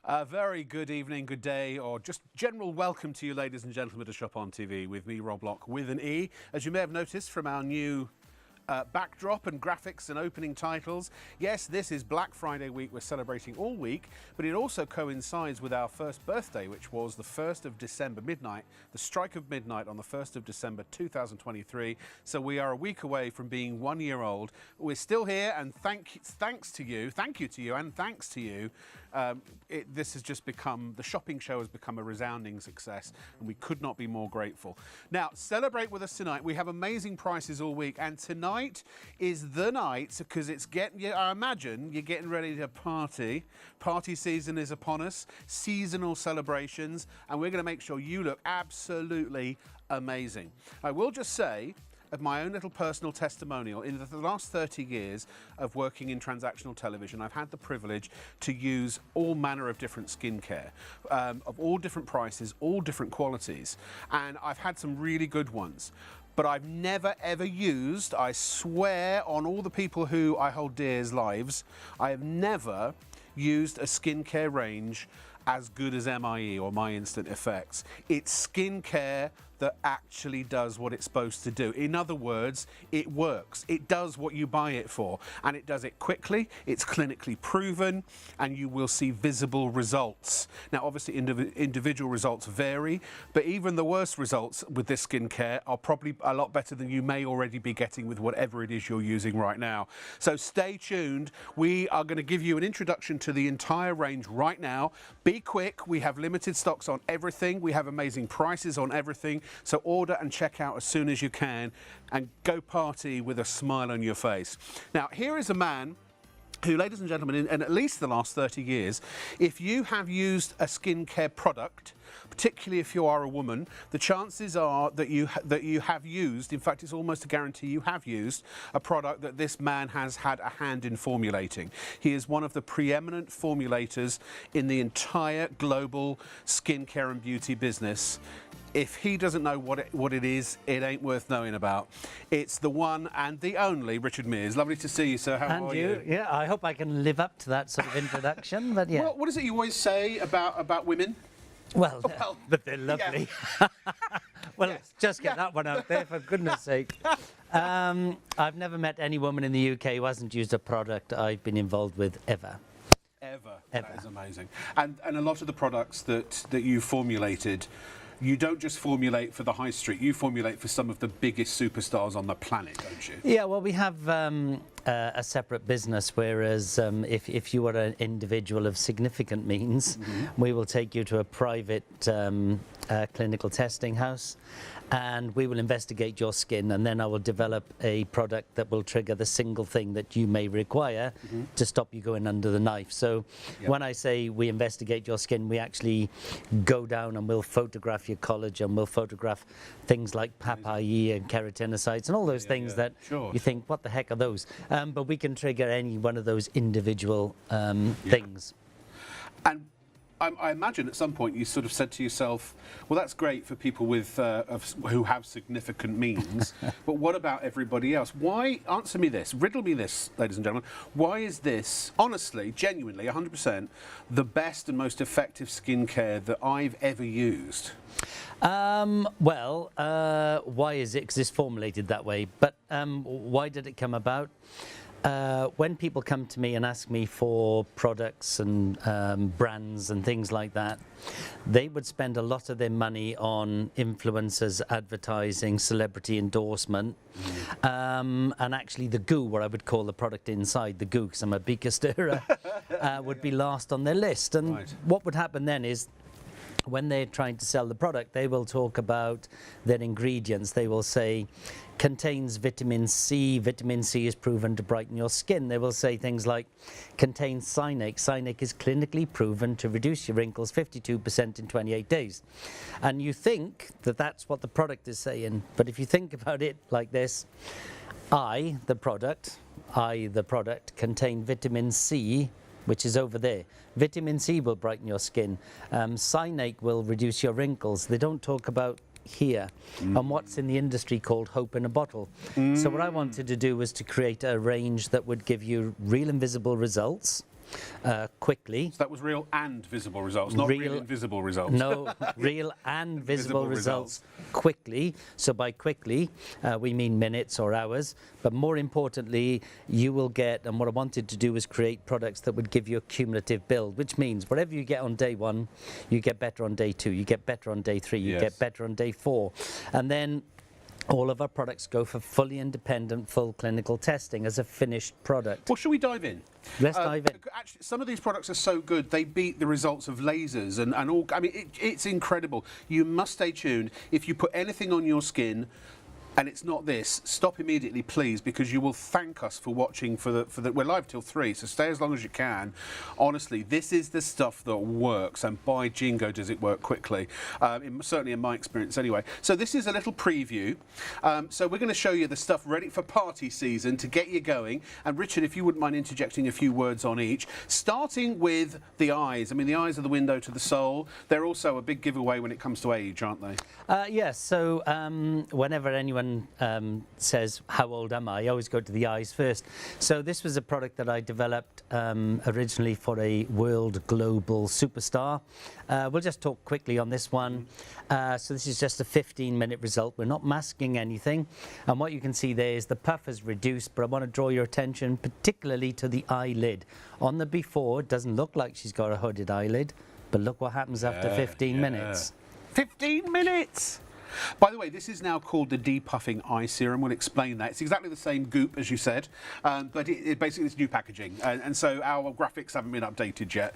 A very good evening, good day, or just general welcome to you, ladies and gentlemen, to Shop on TV with me, Rob Lock, with an E. As you may have noticed from our new backdrop and graphics and opening titles, yes, this is Black Friday week. We're celebrating all week, but it also coincides with our first birthday, which was the 1st of December, midnight, the strike of midnight on the 1st of December 2023. So we are a week away from being 1 year old. We're still here, and thank you to you, and thanks to you. This has just become, the shopping show has become a resounding success, and we could not be more grateful. Now, celebrate with us tonight. We have amazing prices all week, and tonight is the night, because it's I imagine you're getting ready to party. Party season is upon us, seasonal celebrations, and we're going to make sure you look absolutely amazing. I will just say, of my own little personal testimonial, in the last 30 years of working in transactional television, I've had the privilege to use all manner of different skincare, of all different prices, all different qualities, and I've had some really good ones. But I've never ever used, I swear on all the people who I hold dear's lives, I have never used a skincare range as good as MIE or My Instant Effects. It's skincare that actually does what it's supposed to do. In other words, it works. It does what you buy it for, and it does it quickly, it's clinically proven, and you will see visible results. Now, obviously, individual results vary, but even the worst results with this skincare are probably a lot better than you may already be getting with whatever it is you're using right now. So stay tuned. We are going to give you an introduction to the entire range right now. Be quick. We have limited stocks on everything. We have amazing prices on everything. So order and check out as soon as you can, and go party with a smile on your face. Now, here is a man who, ladies and gentlemen, in at least the last 30 years, if you have used a skincare product, particularly if you are a woman, the chances are that you have used, in fact, it's almost a guarantee you have used, a product that this man has had a hand in formulating. He is one of the preeminent formulators in the entire global skincare and beauty business. If he doesn't know what it is, it ain't worth knowing about. It's the one and the only Richard Mears. Lovely to see you, sir. How are you? Yeah, I hope I can live up to that sort of introduction. But yeah. Well, what is it you always say about women? Well, that they're lovely. Yeah. Well, yes. Just get that one out there, for goodness sake. I've never met any woman in the UK who hasn't used a product I've been involved with ever. Ever. That is amazing. And a lot of the products that you formulated, you don't just formulate for the high street, you formulate for some of the biggest superstars on the planet, don't you? Yeah, well, we have a separate business, whereas if you are an individual of significant means, we will take you to a private clinical testing house, and we will investigate your skin, and then I will develop a product that will trigger the single thing that you may require to stop you going under the knife. So when I say we investigate your skin, we actually go down and we'll photograph your collagen, we'll photograph things like papain and keratinocytes and all those things that you think, what the heck are those? But we can trigger any one of those individual things. And I imagine at some point you sort of said to yourself, well, that's great for people with who have significant means, but what about everybody else? Why, answer me this, riddle me this, ladies and gentlemen, why is this, honestly, genuinely, 100%, the best and most effective skincare that I've ever used? Well, why is it? Because it's formulated that way. But why did it come about? When people come to me and ask me for products and brands and things like that, they would spend a lot of their money on influencers, advertising, celebrity endorsement, and actually the goo, what I would call the product inside, the goo, because I'm a beaker stirrer, would be last on their list. And what would happen then is, when they're trying to sell the product, they will talk about their ingredients. They will say, contains vitamin C. Vitamin C is proven to brighten your skin. They will say things like, contains cyanide. Cyanide is clinically proven to reduce your wrinkles 52% in 28 days. And you think that that's what the product is saying. But if you think about it like this, the product, contain vitamin C, which is over there. Vitamin C will brighten your skin. Cyanide will reduce your wrinkles. They don't talk about here and what's in the industry called hope in a bottle. So what I wanted to do was to create a range that would give you real and visible results quickly. So that was real and visible results, not real invisible results. No, real and visible results quickly. So by quickly, we mean minutes or hours. But more importantly, you will get, and what I wanted to do was create products that would give you a cumulative build, which means whatever you get on day 1, you get better on day 2, you get better on day 3, you get better on day 4. And then all of our products go for fully independent, full clinical testing as a finished product. Well, shall we dive in? Let's dive in. Actually, some of these products are so good, they beat the results of lasers and all. I mean, it's incredible. You must stay tuned. If you put anything on your skin, and it's not this, stop immediately, please, because you will thank us for watching. We're live till 3, so stay as long as you can. Honestly, this is the stuff that works, and by jingo does it work quickly. Certainly in my experience, anyway. So this is a little preview. So we're going to show you the stuff ready for party season to get you going. And Richard, if you wouldn't mind interjecting a few words on each, starting with the eyes. I mean, the eyes are the window to the soul. They're also a big giveaway when it comes to age, aren't they? Yes. So whenever anyone says, how old am I always go to the eyes first. So this was a product that I developed originally for a world global superstar. We'll just talk quickly on this one. So this is just a 15-minute result. We're not masking anything. And what you can see there is the puff is reduced, but I want to draw your attention particularly to the eyelid. On the before, it doesn't look like she's got a hooded eyelid, but look what happens after 15 minutes. 15 minutes! By the way, this is now called the depuffing eye serum. We'll explain that. It's exactly the same goop as you said, but it basically it's new packaging, and so our graphics haven't been updated yet.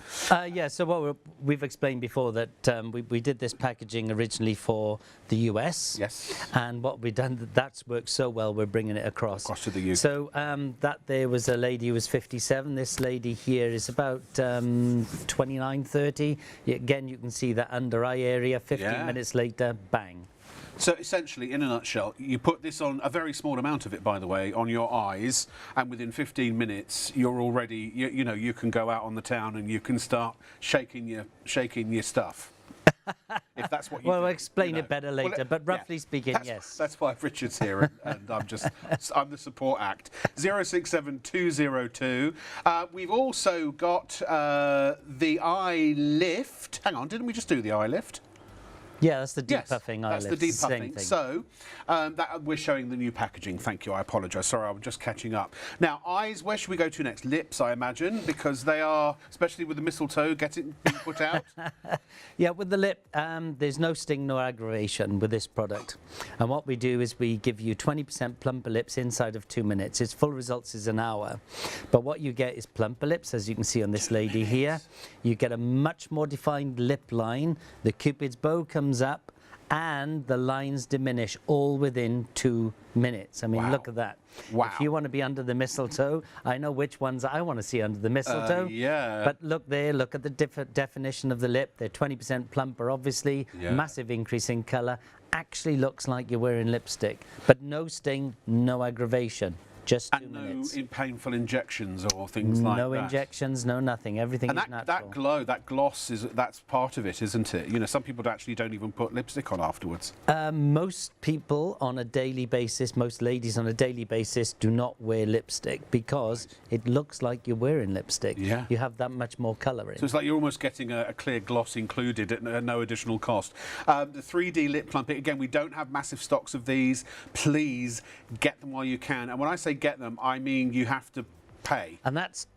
Yeah, so what we've explained before that we did this packaging originally for the US. Yes. And what we've done, that's worked so well, we're bringing it across to the UK. So that there was a lady who was 57. This lady here is about 29, 30. Again, you can see that under eye area. 15 minutes later, bang. So essentially, in a nutshell, you put this on, a very small amount of it, by the way, on your eyes, and within 15 minutes, you're already, you know, you can go out on the town and you can start shaking your stuff. If that's what you Well, do, we'll explain it better later, well, but roughly speaking, yes. That's why Richard's here, and I'm the support act. 067202. We've also got the eye lift. Hang on, didn't we just do the eye lift? Yeah, that's the depuffing eyelids. That's the depuffing. So we're showing the new packaging. Thank you. I apologise. Sorry, I'm just catching up. Now, eyes. Where should we go to next? Lips, I imagine, because they are, especially with the mistletoe, being put out. Yeah, with the lip, there's no sting nor aggravation with this product. And what we do is we give you 20% plumper lips inside of 2 minutes. Its full results is an hour. But what you get is plumper lips, as you can see on this lady here. You get a much more defined lip line. The Cupid's bow comes up and the lines diminish all within 2 minutes. I mean, look at that. Wow. If you want to be under the mistletoe, I know which ones I want to see under the mistletoe. Yeah. But look there, look at the definition of the lip. They're 20% plumper, obviously. Yeah. Massive increase in colour. Actually looks like you're wearing lipstick. But no sting, no aggravation. Just 2 minutes. No painful injections or things like that. No injections, no nothing. Everything is natural. That glow, that gloss, that's part of it, isn't it? You know, some people actually don't even put lipstick on afterwards. Most people on a daily basis, most ladies on a daily basis, do not wear lipstick because it looks like you're wearing lipstick. Yeah. You have that much more colour in. So it's like you're almost getting a clear gloss included at no additional cost. The 3D lip plumping, again, we don't have massive stocks of these. Please get them while you can. And when I say get them, I mean you have to pay. And that's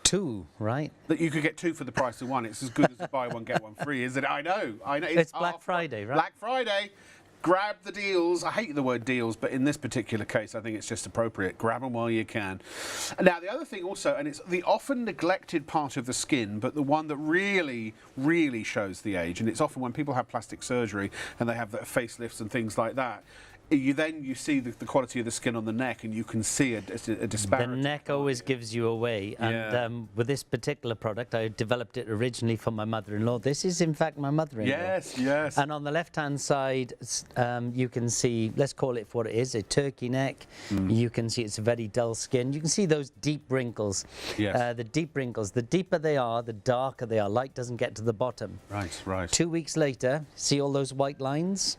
2, right? That you could get 2 for the price of 1. It's as good as a buy one get one free, isn't it? I know. It's Black Friday, right? Black Friday. Grab the deals. I hate the word deals, but in this particular case, I think it's just appropriate. Grab them while you can. Now, the other thing also, and it's the often neglected part of the skin, but the one that really, really shows the age, and it's often when people have plastic surgery and they have the facelifts and things like that, you see the quality of the skin on the neck, and you can see a disparity. The neck always gives you away. And with this particular product, I developed it originally for my mother-in-law. This is, in fact, my mother-in-law. Yes, yes. And on the left-hand side, you can see, let's call it for what it is, a turkey neck. You can see it's a very dull skin. You can see those deep wrinkles. Yes. The deep wrinkles. The deeper they are, the darker they are. Light doesn't get to the bottom. Right, right. 2 weeks later, see all those white lines?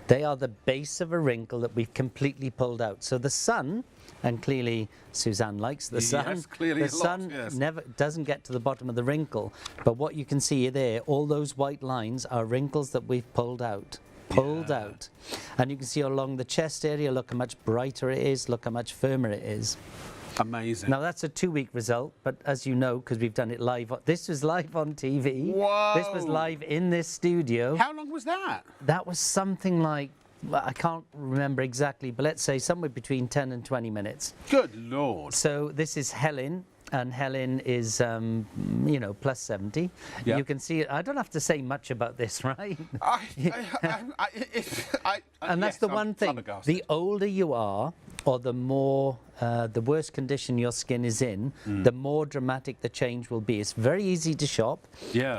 They are the base of a wrinkle that we've completely pulled out. So the sun, and clearly Suzanne likes the sun. Yes, clearly the sun never doesn't get to the bottom of the wrinkle. But what you can see there, all those white lines are wrinkles that we've pulled out. Out. And you can see along the chest area, look how much brighter it is, look how much firmer it is. Amazing. Now that's a 2-week result, but as you know, because we've done it live, this was live on TV. Whoa. This was live in this studio. How long was that? That was something like, well, I can't remember exactly, but let's say somewhere between 10 and 20 minutes. Good Lord. So this is Helen. And Helen is, you know, plus 70. Yeah. You can see, I don't have to say much about this, right? And that's the one thing. The older you are, or the more, the worse condition your skin is in, the more dramatic the change will be. It's very easy to shop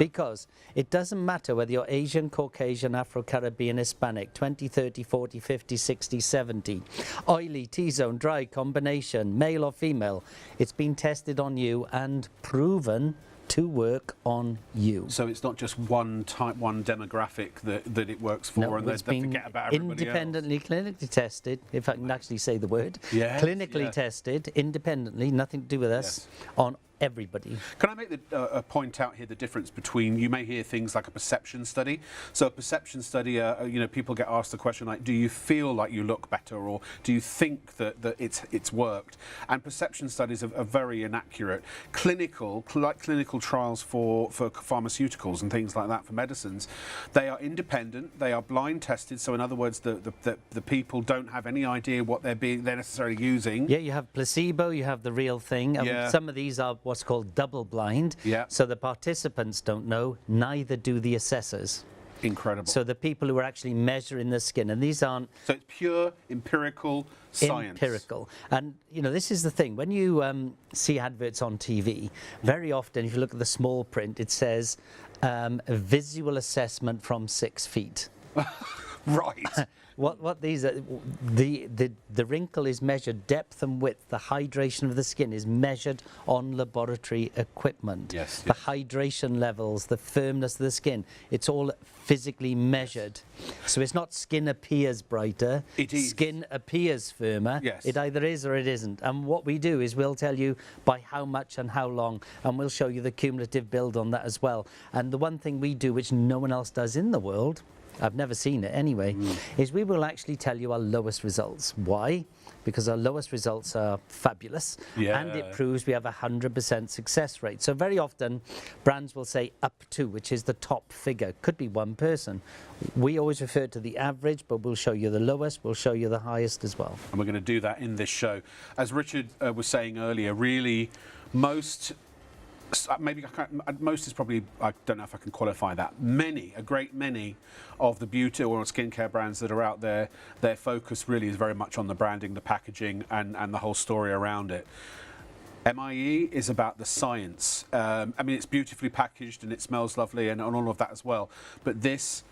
because it doesn't matter whether you're Asian, Caucasian, Afro-Caribbean, Hispanic, 20, 30, 40, 50, 60, 70, oily, T-zone, dry, combination, male or female. It's been tested on you and proven to work on you. So it's not just one type, one demographic that it works for, no, and they forget about everybody independently, clinically tested, if I can actually say the word. Yes, clinically tested, independently, nothing to do with us, on everybody. Can I make a point out here the difference between, you may hear things like a perception study. So a perception study, you know, people get asked the question like, do you feel like you look better, or do you think that it's worked? And perception studies are very inaccurate. Clinical trials for pharmaceuticals and things like that, for medicines, they are independent, they are blind tested. So in other words, the people don't have any idea what they're necessarily using. Yeah, you have placebo, you have the real thing. Some of these are what's called double blind. So the participants don't know, neither do the assessors. Incredible. So the people who are actually measuring the skin, and these aren't... So it's pure empirical science. Empirical. And, you know, this is the thing. When you see adverts on TV, very often, if you look at the small print, it says a visual assessment from 6 feet. Right. What these are, the wrinkle is measured, depth and width, the hydration of the skin is measured on laboratory equipment. Yes. The hydration levels, the firmness of the skin, it's all physically measured. So it's not skin appears brighter, skin appears firmer. Yes. It either is or it isn't. And what we do is we'll tell you by how much and how long, and we'll show you the cumulative build on that as well. And the one thing we do, which no one else does in the world, I've never seen it anyway, is we will actually tell you our lowest results. Why? Because our lowest results are fabulous, and it proves we have a 100% success rate. So very often brands will say up to, which is the top figure. Could be one person. We always refer to the average, but we'll show you the lowest, we'll show you the highest as well. And we're going to do that in this show. As Richard was saying earlier, really most is probably, I don't know if I can qualify that. A great many of the beauty or skincare brands that are out there, their focus really is very much on the branding, the packaging, and the whole story around it. MIE is about the science. I mean, it's beautifully packaged and it smells lovely and all of that as well. But this,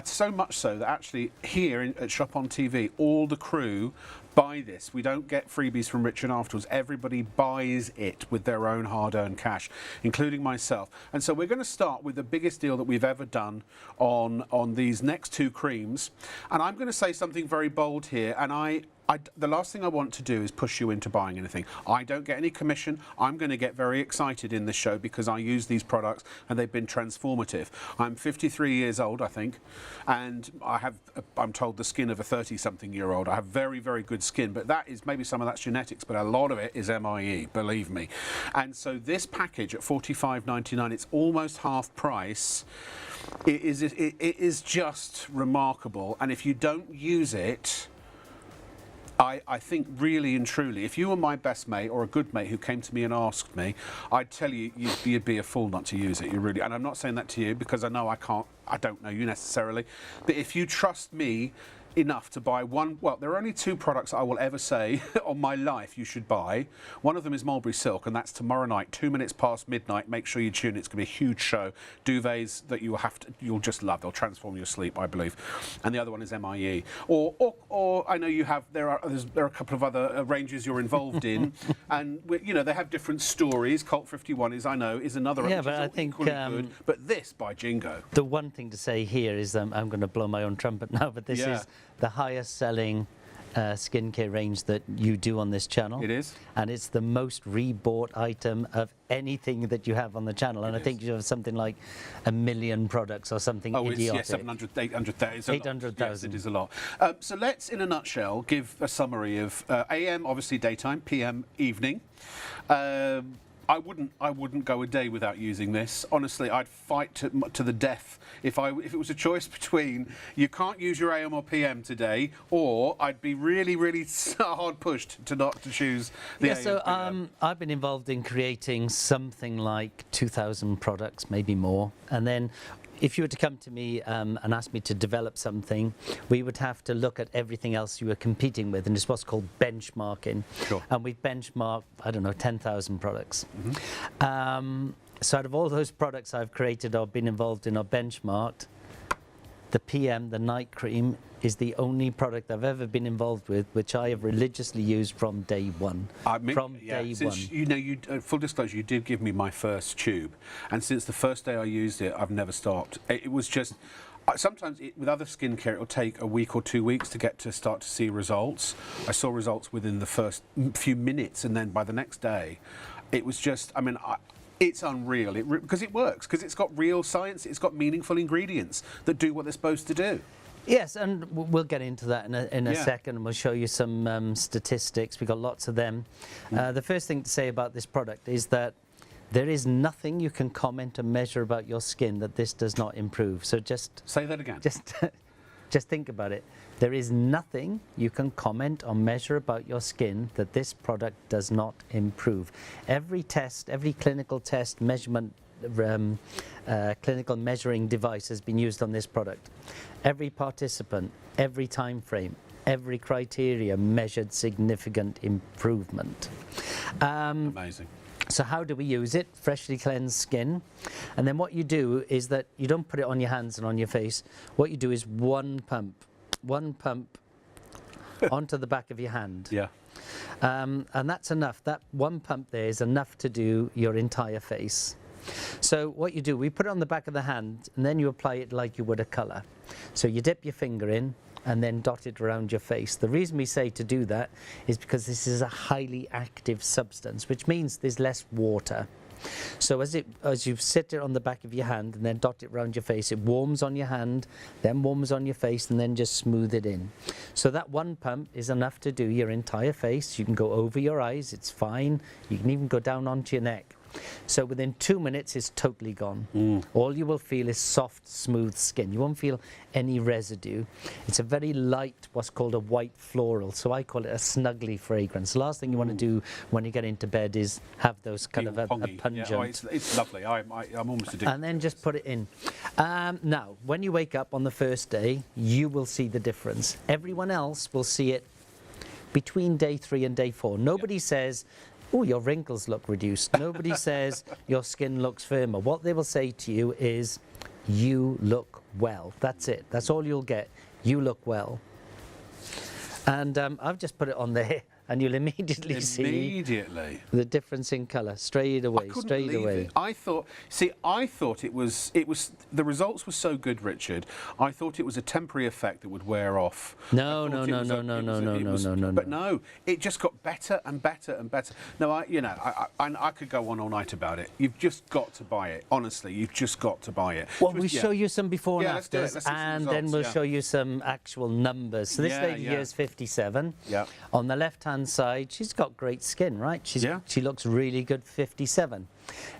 so much so that actually here at Shop on TV, all the crew buy this. We don't get freebies from Richard afterwards. Everybody buys it with their own hard-earned cash, including myself. And so we're going to start with the biggest deal that we've ever done on these next 2 creams. And I'm going to say something very bold here, and the last thing I want to do is push you into buying anything. I don't get any commission. I'm going to get very excited in this show because I use these products and they've been transformative. I'm 53 years old, I think, and I'm told, the skin of a 30-something-year-old. I have very, very good skin, but that is, maybe some of that's genetics, but a lot of it is MIE, believe me. And so this package at $45.99, it's almost half price. It is just remarkable. And if you don't use it, I think really and truly, if you were my best mate or a good mate who came to me and asked me, I'd tell you you'd be a fool not to use it. You really, and I'm not saying that to you because I know I don't know you necessarily, but if you trust me, enough to buy one. Well, there are only two products I will ever say on my life you should buy. One of them is Mulberry Silk, and that's tomorrow night, 2 minutes past midnight. Make sure you tune. It's going to be a huge show. Duvets that you'll just love. They'll transform your sleep, I believe. And the other one is MIE. Or I know you have. There are a couple of other ranges you're involved in, and they have different stories. Colt 51 is another. Yeah, but I think good. But this by Jingo. The one thing to say here is I'm going to blow my own trumpet now, but this is the highest selling skincare range that you do on this channel. It is. And it's the most rebought item of anything that you have on the channel. And I think you have something like 1 million products or something idiotic. It's 700, 800,000. 800,000. Yes, it is a lot. So let's, in a nutshell, give a summary of AM, obviously daytime, PM, evening. I wouldn't go a day without using this. Honestly, I'd fight to the death if it was a choice between you can't use your AM or PM today, or I'd be really, really hard pushed to choose the AM. So PM. I've been involved in creating something like 2,000 products, maybe more, and then if you were to come to me and ask me to develop something, we would have to look at everything else you were competing with, and it's what's called benchmarking. Sure. And we've benchmarked, 10,000 products. Mm-hmm. So out of all those products I've created or been involved in or benchmarked, the PM, the night cream, is the only product I've ever been involved with which I have religiously used from day one. Day one. Full disclosure, you did give me my first tube, and since the first day I used it, I've never stopped. It was just. Sometimes with other skincare, it'll take a week or 2 weeks to start to see results. I saw results within the first few minutes, and then by the next day, it was just. It's unreal because it works, because it's got real science, it's got meaningful ingredients that do what they're supposed to do. Yes, and we'll get into that in a second, and we'll show you some statistics. We've got lots of them. The first thing to say about this product is that there is nothing you can comment and measure about your skin that this does not improve. So just... Say that again. Just think about it. There is nothing you can comment or measure about your skin that this product does not improve. Every test, every clinical test, measurement, clinical measuring device has been used on this product. Every participant, every time frame, every criteria measured significant improvement. Amazing. So how do we use it? Freshly cleansed skin. And then what you do is that you don't put it on your hands and on your face. What you do is one pump onto the back of your hand. Yeah. And that's enough. That one pump there is enough to do your entire face. So what you do, we put it on the back of the hand, and then you apply it like you would a colour. So you dip your finger in and then dot it around your face. The reason we say to do that is because this is a highly active substance, which means there's less water. So as you sit it on the back of your hand and then dot it around your face, it warms on your hand, then warms on your face, and then just smooth it in. So that one pump is enough to do your entire face. You can go over your eyes, it's fine. You can even go down onto your neck. So within 2 minutes, it's totally gone. All you will feel is soft, smooth skin. You won't feel any residue. It's a very light, what's called a white floral. So I call it a snuggly fragrance. The last thing you want to do when you get into bed is have those kind of a pungent. Yeah, it's lovely. I'm almost addicted. And then just put it in. Now, when you wake up on the first day, you will see the difference. Everyone else will see it between day 3 and day 4. Nobody says, oh, your wrinkles look reduced. Nobody says your skin looks firmer. What they will say to you is, you look well. That's it. That's all you'll get. You look well. And I've just put it on there, and you'll immediately see the difference in colour straight away. I thought it was the results were so good, Richard. I thought it was a temporary effect that would wear off. No. But no, it just got better and better and better. No, I could go on all night about it. You've just got to buy it. Honestly, you've just got to buy it. Well, we'll show you some before and afters, and then we'll show you some actual numbers. So this lady here is 57. Yeah. On the left-hand side, she's got great skin, right? She looks really good, 57.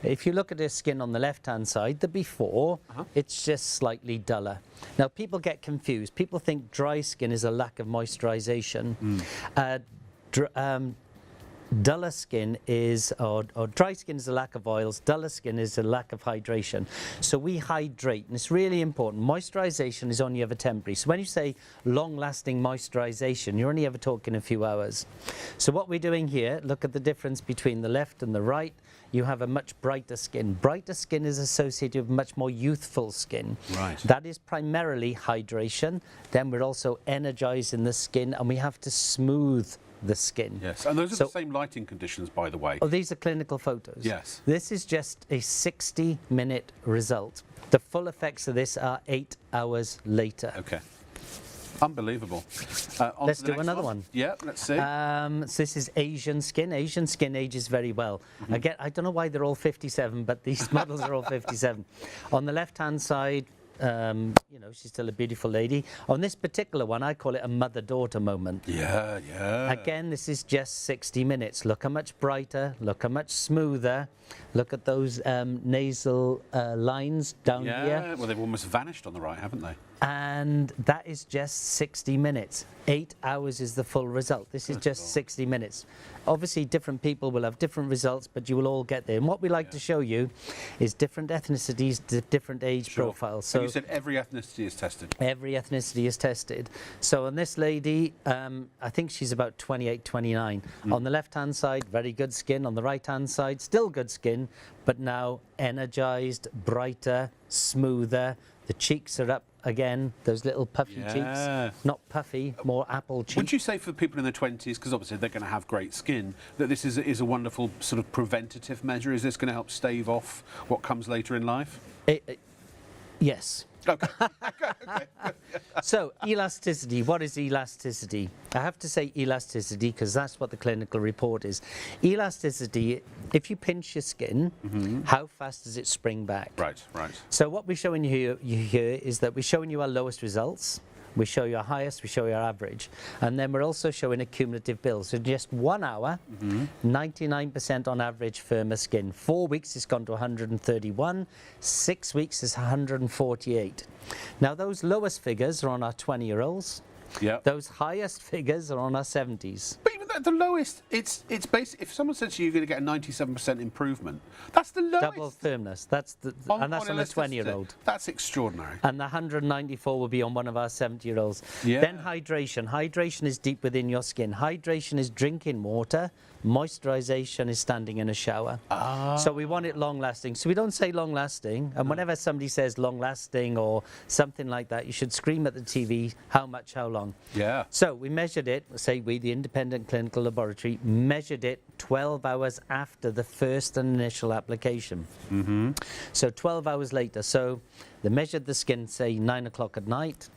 If you look at her skin on the left-hand side, the before, it's just slightly duller. Now, people get confused. People think dry skin is a lack of moisturization. duller skin is, or dry skin is a lack of oils, duller skin is a lack of hydration. So we hydrate, and it's really important. Moisturization is only ever temporary. So when you say long-lasting moisturization, you're only ever talking a few hours. So what we're doing here, look at the difference between the left and the right. You have a much brighter skin. Brighter skin is associated with much more youthful skin. Right. That is primarily hydration. Then we're also energizing the skin, and we have to smooth the skin. Yes, and those are the same lighting conditions, by the way. Oh, these are clinical photos. Yes. This is just a 60-minute result. The full effects of this are 8 hours later. Okay. Unbelievable. Let's do another one. Yeah, let's see. So this is Asian skin. Asian skin ages very well. Again, I don't know why they're all 57, but these models are all 57. On the left-hand side, you know, she's still a beautiful lady. On this particular one, I call it a mother-daughter moment. Yeah, yeah. Again, this is just 60 minutes. Look how much brighter, look how much smoother. Look at those nasal lines down here. Yeah, well, they've almost vanished on the right, haven't they? And that is just 60 minutes. 8 hours is the full result. This is just 60 minutes. Obviously, different people will have different results, but you will all get there. And what we like to show you is different ethnicities, different age profiles. So and you said every ethnicity is tested. every ethnicity is tested. So on this lady, I think she's about 28, 29. On the left-hand side, very good skin. On the right-hand side, still good skin, but now energized, brighter, smoother. The cheeks are up again, those little puffy cheeks. Not puffy, more apple cheeks. Would you say for people in their 20s, because obviously they're going to have great skin, that this is a wonderful sort of preventative measure? Is this going to help stave off what comes later in life? Yes. Okay. So, elasticity. What is elasticity? I have to say elasticity because that's what the clinical report is. Elasticity, if you pinch your skin, how fast does it spring back? Right, right. So what we're showing you here is that we're showing you our lowest results. We show you our highest, we show you our average. And then we're also showing a cumulative bill. So just 1 hour, 99% on average firmer skin. 4 weeks it's gone to 131, 6 weeks is 148. Now those lowest figures are on our 20-year-olds. Yeah. Those highest figures are on our 70s. But even the lowest, it's basic. If someone says to you you're going to get a 97% improvement, that's the lowest. Double firmness. That's the and that's on a 20-year-old. That's extraordinary. And the 194 will be on one of our 70-year-olds. Yeah. Then hydration. Hydration is deep within your skin. Hydration is drinking water. Moisturization is standing in a shower. So we want it long-lasting. So we don't say long-lasting. And whenever somebody says long-lasting or something like that, you should scream at the TV, how much, how long. Yeah. So we measured it, say we, the independent clinical laboratory, measured it 12 hours after the first initial application. So 12 hours later. So they measured the skin, say 9 o'clock at night.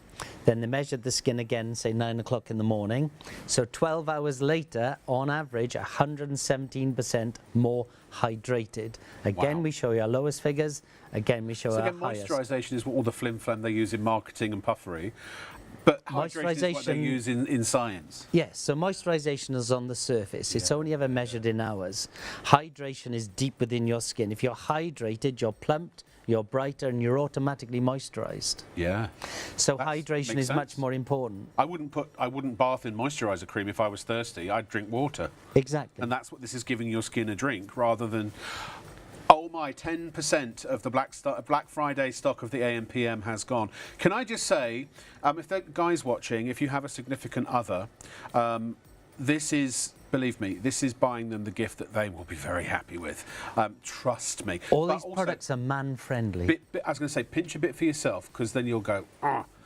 Then they measured the skin again, say 9 o'clock in the morning. So 12 hours later, on average, 117% more hydrated. Again, we show you our lowest figures. Again, we show our highest. Moisturisation is what all the flim-flam they use in marketing and puffery. But hydration is what they use in science. Yes, so moisturization is on the surface. It's only ever measured in hours. Hydration is deep within your skin. If you're hydrated, you're plumped, you're brighter, and you're automatically moisturized. Yeah. So hydration is much more important. I wouldn't bath in moisturiser cream if I was thirsty. I'd drink water. Exactly. And that's what this is giving your skin a drink, rather than, oh my, 10% of the Black Friday stock of the AM/PM has gone. Can I just say, if there are guys watching, if you have a significant other, this is, believe me, this is buying them the gift that they will be very happy with. Trust me. All these products are man-friendly. I was going to say, pinch a bit for yourself, because then you'll go,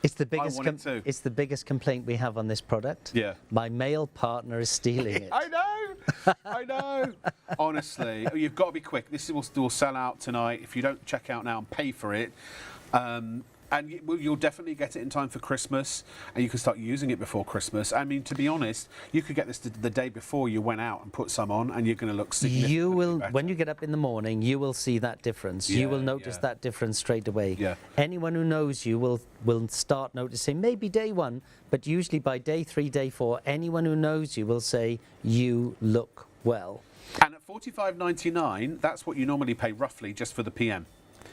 It's the biggest. I want it too. It's the biggest complaint we have on this product. Yeah. My male partner is stealing it. I know. I know. Honestly, you've got to be quick. This will sell out tonight. If you don't check out now and pay for it, and you'll definitely get it in time for Christmas, and you can start using it before Christmas. I mean, to be honest, you could get this the day before you went out and put some on, and you're going to look significantly You will, better. when you get up in the morning, you will see that difference. You will notice that difference straight away. Yeah. Anyone who knows you will start noticing, maybe day 1, but usually by day 3, day 4, anyone who knows you will say, you look well. And at $45.99, that's what you normally pay roughly just for the PM.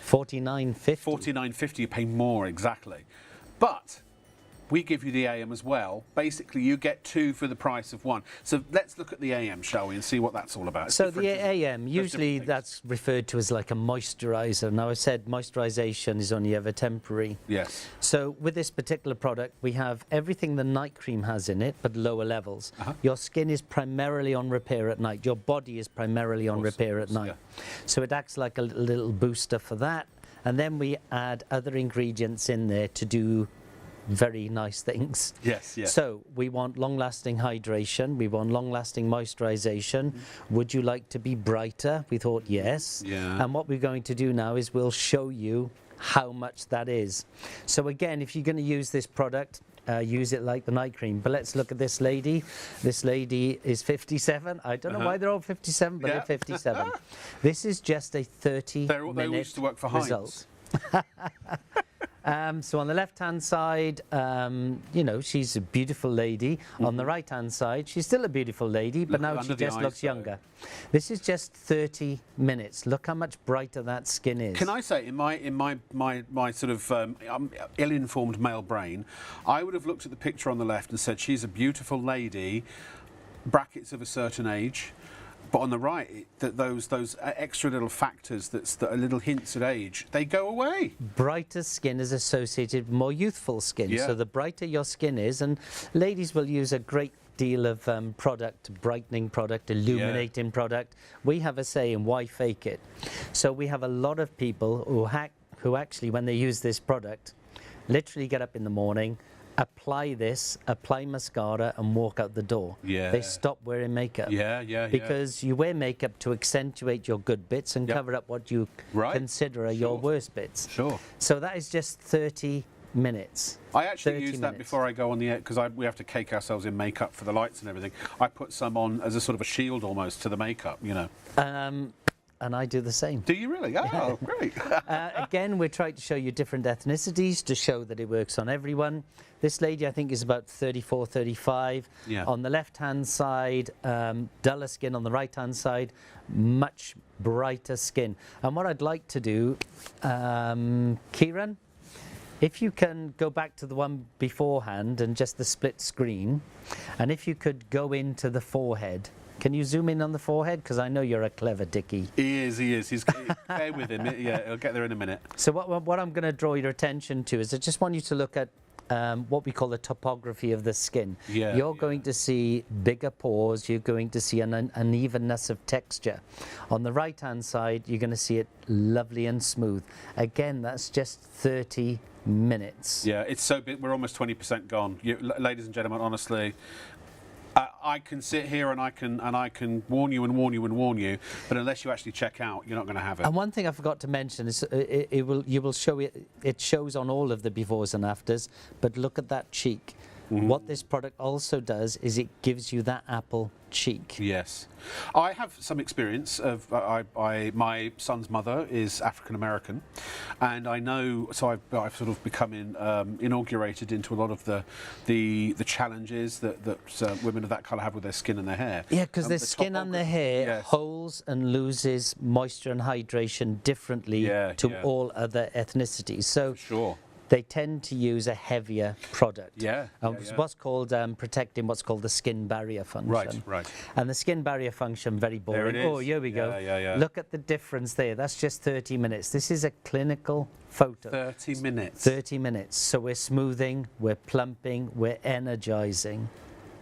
$49.50. $49.50, you pay more, exactly. But we give you the AM as well. Basically, you get 2 for the price of 1. So let's look at the AM, shall we, and see what that's all about. It's So the different, isn't it? AM, usually that's referred to as like a moisturiser. Now, I said moisturisation is only ever temporary. Yes. So with this particular product, we have everything the night cream has in it, but lower levels. Your skin is primarily on repair at night. Your body is primarily on repair at night. So it acts like a little booster for that. And then we add other ingredients in there to do very nice things. Yes, yes. So we want long-lasting hydration. We want long-lasting moisturization. Would you like to be brighter? We thought yes. Yeah. And what we're going to do now is we'll show you how much that is. So again, if you're going to use this product, use it like the night cream. But let's look at this lady. This lady is 57. I don't know why they're all 57, but they're 57. This is just a 30-minute They all used to work for Heinz. result. So on the left-hand side, you know, she's a beautiful lady. On the right-hand side, she's still a beautiful lady, but now she just looks younger. This is just 30 minutes. Look how much brighter that skin is. Can I say, in my sort of ill-informed male brain, I would have looked at the picture on the left and said, she's a beautiful lady, brackets of a certain age. But on the right, those extra little factors that are little hints at age, they go away. Brighter skin is associated with more youthful skin. Yeah. So the brighter your skin is, and ladies will use a great deal of product, brightening product, illuminating product. We have a saying, why fake it? So we have a lot of people who actually, when they use this product, literally get up in the morning, apply mascara and walk out the door. Yeah. They stop wearing makeup. Yeah. Because you wear makeup to accentuate your good bits and cover up what you consider are your worst bits. Sure. So that is just 30 minutes. I actually use 30 that minutes. before I go on the air, because we have to cake ourselves in makeup for the lights and everything. I put some on as a sort of a shield almost to the makeup, you know. And I do the same. Do you really? Oh, great. Again, we're trying to show you different ethnicities to show that it works on everyone. This lady, I think, is about 34, 35. Yeah. On the left-hand side, duller skin. On the right-hand side, much brighter skin. And what I'd like to do, Kieran, if you can go back to the one beforehand and just the split screen, and if you could go into the forehead. Can you zoom in on the forehead? Because I know you're a clever dickie. He is. Bear with him. Yeah, he'll get there in a minute. So what I'm going to draw your attention to is I just want you to look at what we call the topography of the skin. You're going to see bigger pores. You're going to see an unevenness of texture. On the right-hand side, you're going to see it lovely and smooth. Again, that's just 30 minutes. Yeah, it's so big. We're almost 20% gone. Ladies and gentlemen, honestly, I can sit here and I can warn you and warn you and warn you, but unless you actually check out, you're not going to have it. And one thing I forgot to mention is you will show it. It shows on all of the befores and afters. But look at that cheek. What this product also does is it gives you that apple cheek. Yes. I have some experience of my son's mother is African American, and I know, so I've sort of become inaugurated into a lot of the challenges that women of that colour have with their skin and their hair. Yeah, because their skin and their hair holds and loses moisture and hydration differently to all other ethnicities. So sure. They tend to use a heavier product. What's called protecting what's called the skin barrier function. Right. And the skin barrier function, very boring. There it is. Oh, here we go. Yeah. Look at the difference there. That's just 30 minutes. This is a clinical photo. 30 minutes. 30 minutes. So we're smoothing, we're plumping, we're energizing.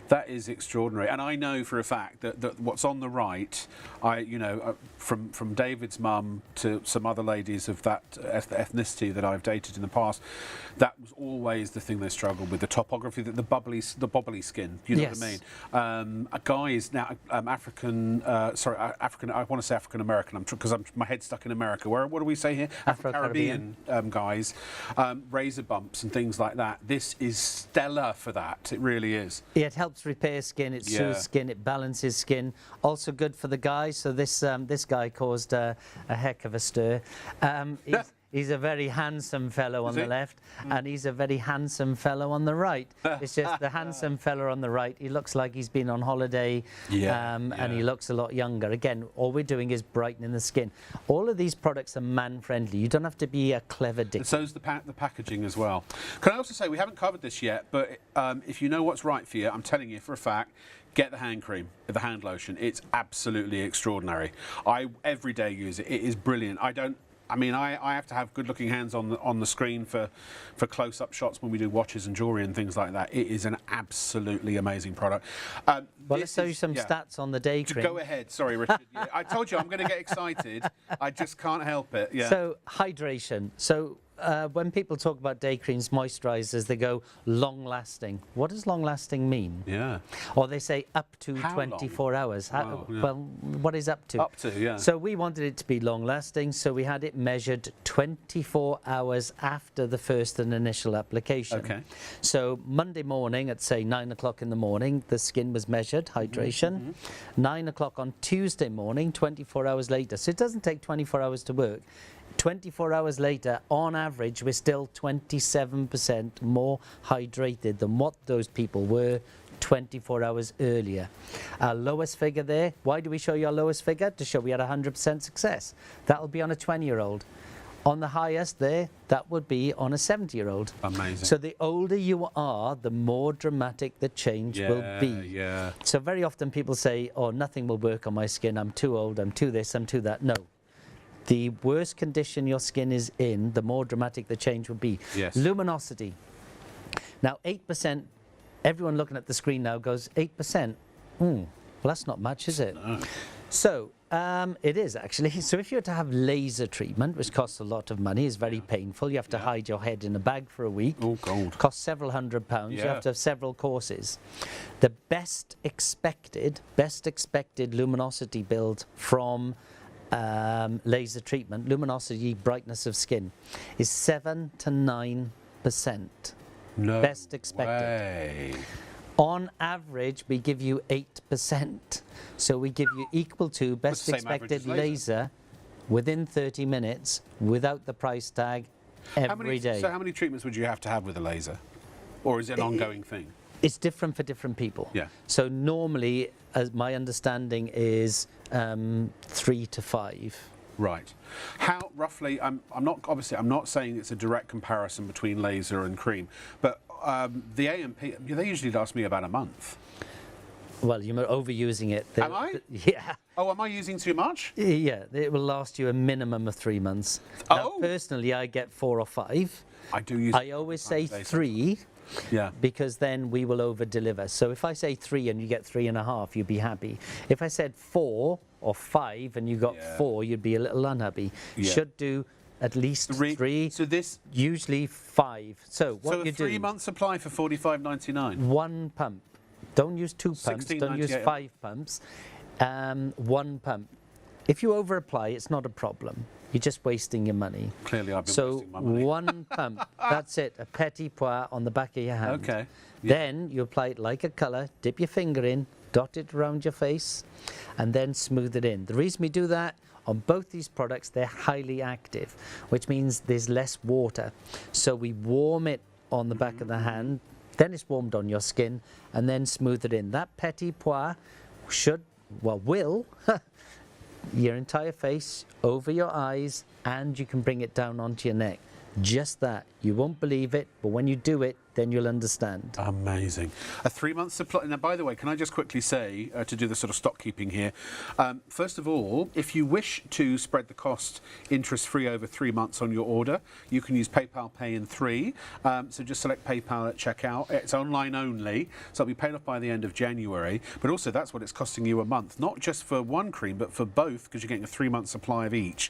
That is extraordinary, and I know for a fact that what's on the right, from David's mum to some other ladies of that ethnicity that I've dated in the past, that was always the thing they struggled with, the topography, the bubbly skin. You know what I mean? A guy is now African. African. I want to say African American. Because my head's stuck in America. What do we say here? Afro-Caribbean guys, razor bumps and things like that. This is stellar for that. It really is. It helps repair skin, it soothes skin, it balances skin. Also good for the guys. So this guy caused a heck of a stir. He's a very handsome fellow on the left, and he's a very handsome fellow on the right. It's just the handsome fellow on the right, he looks like he's been on holiday, and he looks a lot younger. Again, all we're doing is brightening the skin. All of these products are man-friendly. You don't have to be a clever dick. And so's the packaging as well. Can I also say, we haven't covered this yet, but if you know what's right for you, I'm telling you for a fact, get the hand cream, the hand lotion. It's absolutely extraordinary. I every day use it. It is brilliant. I have to have good-looking hands on the screen for close-up shots when we do watches and jewellery and things like that. It is an absolutely amazing product. Well, let's show you some stats on the day cream. Go ahead. Sorry, Richard. Yeah, I told you I'm going to get excited. I just can't help it. Yeah. So, hydration. So, when people talk about day creams, moisturisers, they go long-lasting. What does long-lasting mean? Yeah. Or they say up to How 24 long? hours. Wow, yeah. Well, what is up to? Up to, yeah. So we wanted it to be long-lasting, so we had it measured 24 hours after the first and initial application. Okay. So Monday morning at, say, 9 o'clock in the morning, the skin was measured, hydration. 9 o'clock on Tuesday morning, 24 hours later. So it doesn't take 24 hours to work. 24 hours later, on average, we're still 27% more hydrated than what those people were 24 hours earlier. Our lowest figure there, why do we show you our lowest figure? To show we had 100% success. That'll be on a 20-year-old. On the highest there, that would be on a 70-year-old. Amazing. So the older you are, the more dramatic the change will be. Yeah. So very often people say, oh, nothing will work on my skin. I'm too old, I'm too this, I'm too that. No. The worse condition your skin is in, the more dramatic the change will be. Yes. Luminosity. Now, 8%, everyone looking at the screen now goes, 8%? Well, that's not much, is it? No. So, it is actually. So if you were to have laser treatment, which costs a lot of money, is very painful. You have to hide your head in a bag for a week. Oh, God. Costs several £100s. You have to have several courses. The best expected luminosity build from laser treatment, luminosity, brightness of skin, is 7 to 9%. No best expected. way. On average, we give you 8%. So we give you equal to best the same average expected as laser within 30 minutes without the price tag every day. So how many treatments would you have to have with a laser? Or is it an ongoing thing? It's different for different people. Yeah. So normally, as my understanding is 3 to 5. Right. How roughly? I'm not saying it's a direct comparison between laser and cream, but the AMP, they usually last me about a month. Well, you're overusing it. Am I? Yeah. Oh, am I using too much? Yeah, it will last you a minimum of 3 months. Now, Oh. personally, I get 4 or 5. I do use. I always say 3. Yeah. Because then we will over deliver. So if I say 3 and you get 3.5, you'd be happy. If I said 4 or 5 and you got 4, you'd be a little unhappy. Yeah. Should do at least 3. So this. Usually 5. So what So you a do? 3-month supply for £45.99. 1 pump. Don't use 2 pumps. Don't use $16.98. 5 pumps. 1 pump. If you over apply, it's not a problem. You're just wasting your money. Clearly, I've been So wasting my money. 1 pump, that's it, a petit pois on the back of your hand. Okay. Then you apply it like a colour, dip your finger in, dot it around your face, and then smooth it in. The reason we do that, on both these products, they're highly active, which means there's less water. So we warm it on the back of the hand, then it's warmed on your skin, and then smooth it in. That petit pois will your entire face, over your eyes, and you can bring it down onto your neck. Just that. You won't believe it, but when you do it, then you'll understand. Amazing. A 3-month supply. Now, by the way, can I just quickly say, to do the sort of stock keeping here, first of all, if you wish to spread the cost interest-free over 3 months on your order, you can use PayPal Pay in 3. So just select PayPal at checkout. It's online only, so it'll be paid off by the end of January. But also, that's what it's costing you a month, not just for one cream, but for both, because you're getting a 3-month supply of each.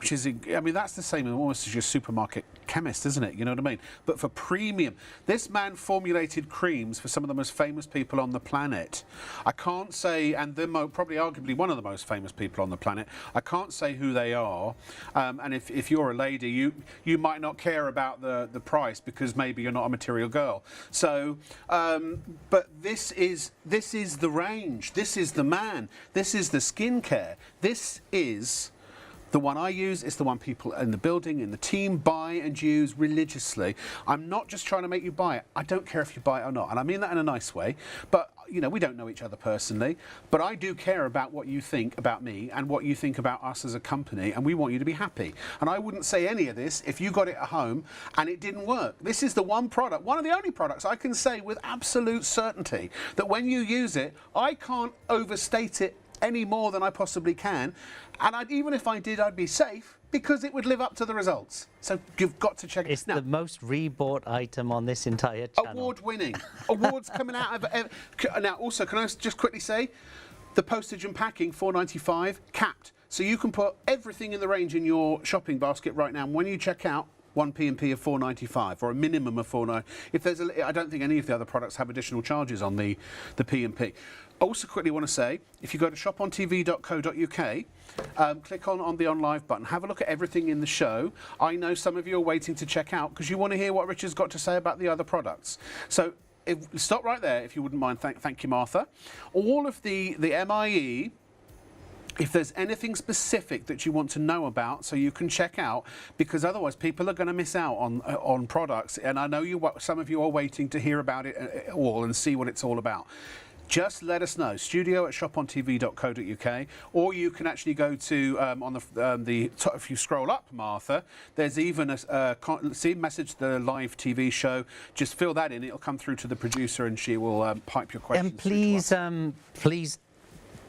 Which is, I mean, that's the same almost as your supermarket chemist, isn't it? You know what I mean? But for premium, this man formulated creams for some of the most famous people on the planet. I can't say, and they're probably arguably one of the most famous people on the planet. I can't say who they are. And if you're a lady, you might not care about the price because maybe you're not a material girl. So, but this is the range. This is the man. This is the skincare. This is The one I use is the one people in the building, in the team, buy and use religiously. I'm not just trying to make you buy it. I don't care if you buy it or not, and I mean that in a nice way. But you know, we don't know each other personally, but I do care about what you think about me and what you think about us as a company, and we want you to be happy. And I wouldn't say any of this if you got it at home and it didn't work. This is the one product, one of the only products I can say with absolute certainty that when you use it, I can't overstate it any more than I possibly can. And even if I did, I'd be safe, because it would live up to the results. So you've got to check it out. It's the most rebought item on this entire channel. Award-winning. Awards coming out of... Now, also, can I just quickly say, the postage and packing, $4.95, capped. So you can put everything in the range in your shopping basket right now. And when you check out, 1 P&P of $4.95, or a minimum of $4.95. If there's I don't think any of the other products have additional charges on the P&P. Also quickly want to say, if you go to shopontv.co.uk, click on the On Live button, have a look at everything in the show. I know some of you are waiting to check out because you want to hear what Richard's got to say about the other products. So stop right there if you wouldn't mind. Thank you, Martha. All of the MIE, if there's anything specific that you want to know about, so you can check out, because otherwise people are going to miss out on products. And I know some of you are waiting to hear about it all and see what it's all about. Just let us know, studio@shopontv.co.uk, or you can actually go to on the top, if you scroll up, Martha, there's even message the live TV show. Just fill that in; it'll come through to the producer, and she will pipe your questions. And please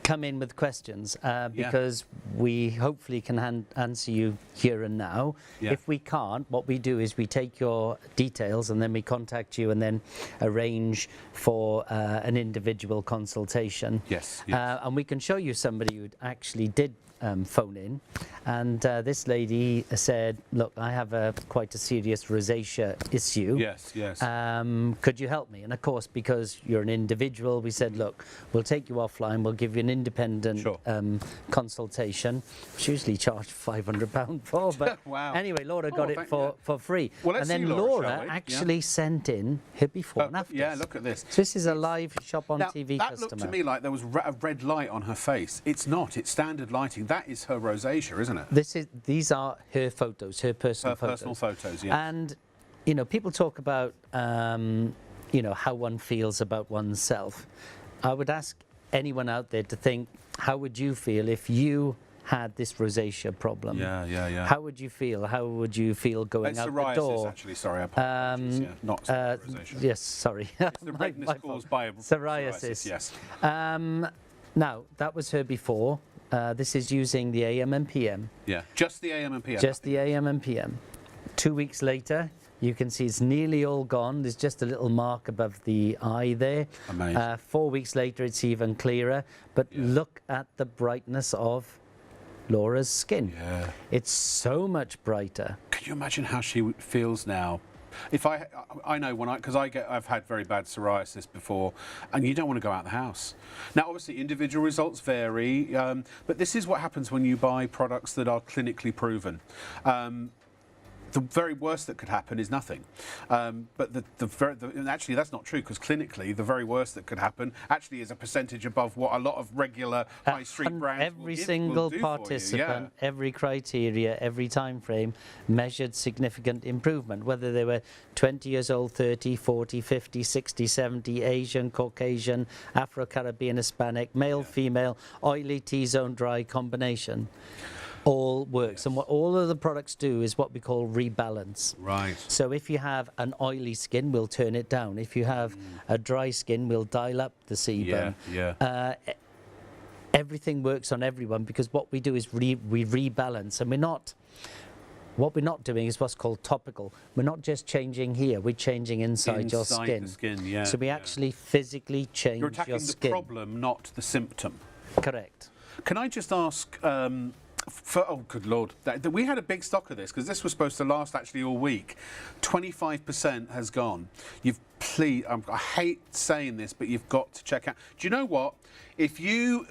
come in with questions because we hopefully can answer you here and now. Yeah. If we can't, what we do is we take your details and then we contact you and then arrange for an individual consultation. Yes. And we can show you somebody who actually did phone in, and this lady said, look, I have quite a serious rosacea issue. Yes. Could you help me? And of course, because you're an individual, we said, look, we'll take you offline, we'll give you an independent consultation, which usually charged £500 for, but wow. Anyway, Laura got it for free. Well, and then Laura actually sent in her before and after. Yeah, look at this. So this is a live Shop on TV that customer. looked to me like there was a red light on her face. It's not, it's standard lighting. That is her rosacea, isn't it? These are her photos, her personal photos. Personal photos, yeah. And, you know, people talk about, you know, how one feels about oneself. I would ask anyone out there to think, how would you feel if you had this rosacea problem? Yeah. How would you feel? How would you feel going out the door? Actually, sorry, I apologize. Not rosacea. Yes, sorry. It's the redness caused by psoriasis. Yes. Now, that was her before. This is using the AM and PM. Yeah, just the AM and PM. Just the AM and PM. 2 weeks later, you can see it's nearly all gone. There's just a little mark above the eye there. Amazing. 4 weeks later, it's even clearer. But look at the brightness of Laura's skin. Yeah. It's so much brighter. Can you imagine how she feels now? If I know because I've had very bad psoriasis before, and you don't want to go out the house. Now, obviously, individual results vary, but this is what happens when you buy products that are clinically proven. The very worst that could happen is nothing. But and actually, that's not true, because clinically, the very worst that could happen actually is a percentage above what a lot of regular high street brands every single participant, every criteria, every time frame measured significant improvement, whether they were 20 years old, 30, 40, 50, 60, 70, Asian, Caucasian, Afro-Caribbean, Hispanic, male, female, oily, T-zone, dry combination. All works. And what all of the products do is what we call rebalance. Right. So if you have an oily skin, we'll turn it down. If you have a dry skin, we'll dial up the sebum. Yeah. Everything works on everyone, because what we do is we rebalance, and what we're not doing is what's called topical. We're not just changing here, we're changing inside your skin. The skin, yeah. So we actually physically change your skin. You're attacking the problem, not the symptom. Correct. Can I just ask, oh, good Lord. We had a big stock of this, because this was supposed to last actually all week. 25% has gone. I hate saying this, but you've got to check out. Do you know what? If you